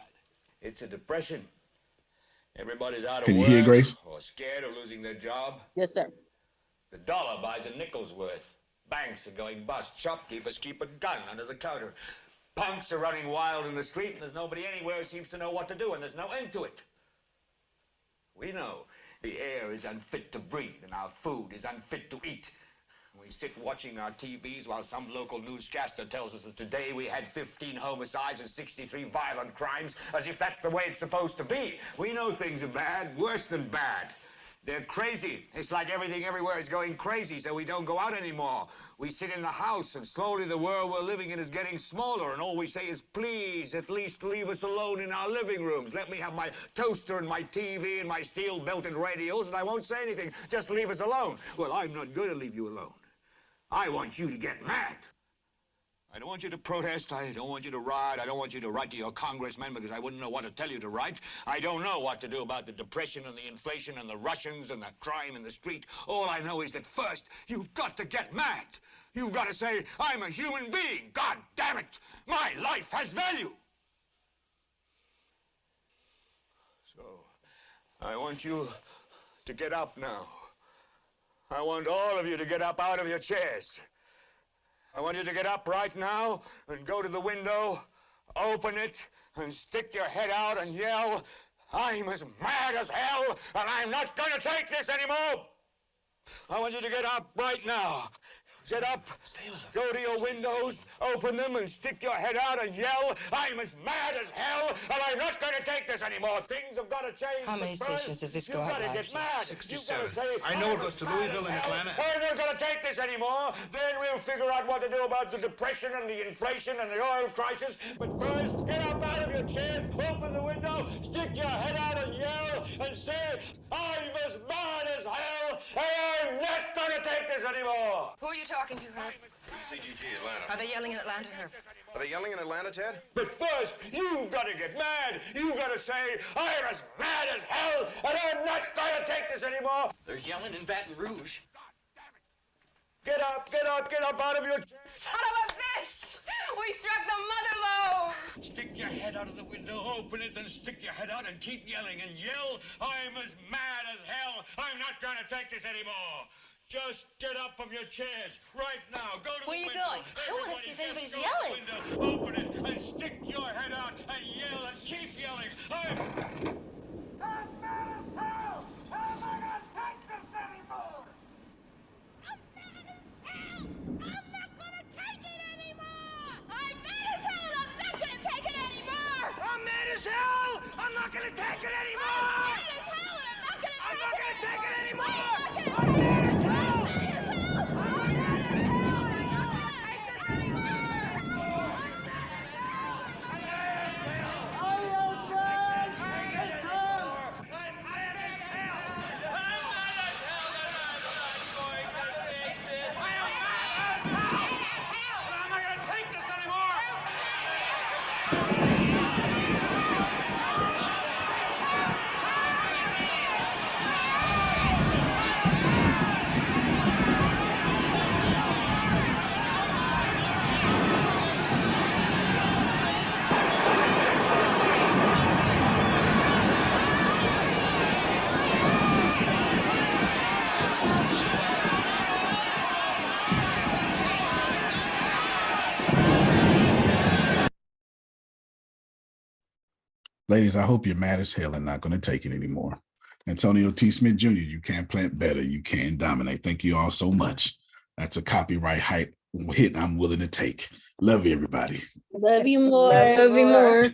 It's a depression. Everybody's out of work. Can you hear, Grace? Or scared of losing their job. Yes, sir. The dollar buys a nickel's worth. Banks are going bust. Shopkeepers keep a gun under the counter. Punks are running wild in the street, and there's nobody anywhere who seems to know what to do, and there's no end to it. We know the air is unfit to breathe, and our food is unfit to eat. We sit watching our TVs while some local newscaster tells us that today we had 15 homicides and 63 violent crimes, as if that's the way it's supposed to be. We know things are bad, worse than bad. They're crazy. It's like everything everywhere is going crazy, so we don't go out anymore. We sit in the house, and slowly the world we're living in is getting smaller, and all we say is, please, at least leave us alone in our living rooms. Let me have my toaster and my TV and my steel-belted radios, and I won't say anything. Just leave us alone. Well, I'm not going to leave you alone. I want you to get mad. I don't want you to protest. I don't want you to riot. I don't want you to write to your congressman, because I wouldn't know what to tell you to write. I don't know what to do about the depression and the inflation and the Russians and the crime in the street. All I know is that first, you've got to get mad. You've got to say, I'm a human being. God damn it. My life has value. So, I want you to get up now. I want all of you to get up out of your chairs. I want you to get up right now and go to the window, open it, and stick your head out and yell, I'm as mad as hell, and I'm not going to take this anymore. I want you to get up right now. Get up, go to your windows, open them, and stick your head out and yell, I'm as mad as hell, and I'm not going to take this anymore. Things have got to change. How many stations does this go out You've got to live get to? mad. 67. You've got to say, I know it "I'm goes as to mad Louisville as and hell. Atlanta." I'm not going to take this anymore. Then we'll figure out what to do about the depression and the inflation and the oil crisis. But first, get up out of your chairs, open the window, stick your head out and yell, and say, I'm as mad as hell, and I'm not going to take this anymore. Who are you talking to, Herb? CGG Atlanta. Are they yelling in Atlanta, Herb? Are they yelling in Atlanta, Ted? But first, you've got to get mad. You've got to say, I'm as mad as hell, and I'm not going to take this anymore. They're yelling in Baton Rouge. Get up, get up, get up out of your... Son of a bitch! We struck the mother lode! Stick your head out of the window, open it, then stick your head out and keep yelling and yell, I'm as mad as hell, I'm not going to take this anymore. Just get up from your chairs right now. Go to Where the you window. going? I wanna see if Everybody anybody's just go to the yelling. window, open it, and stick your head out and yell and keep yelling. I'm mad as hell! How am I going to take this anymore? I'm mad as hell! I'm not gonna take it anymore! I'm not gonna take it anymore! I'm mad as hell! Ladies, I hope you're mad as hell and not going to take it anymore. Antonio T. Smith Jr., you can plant better. You can dominate. Thank you all so much. That's a copyright hit I'm willing to take. Love you, everybody. Love you more. Love you more.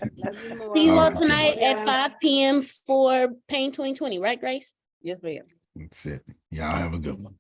See you All all right. tonight at 5 p.m. for Pain 2020, right, Grace? Yes, ma'am. That's it. Y'all have a good one.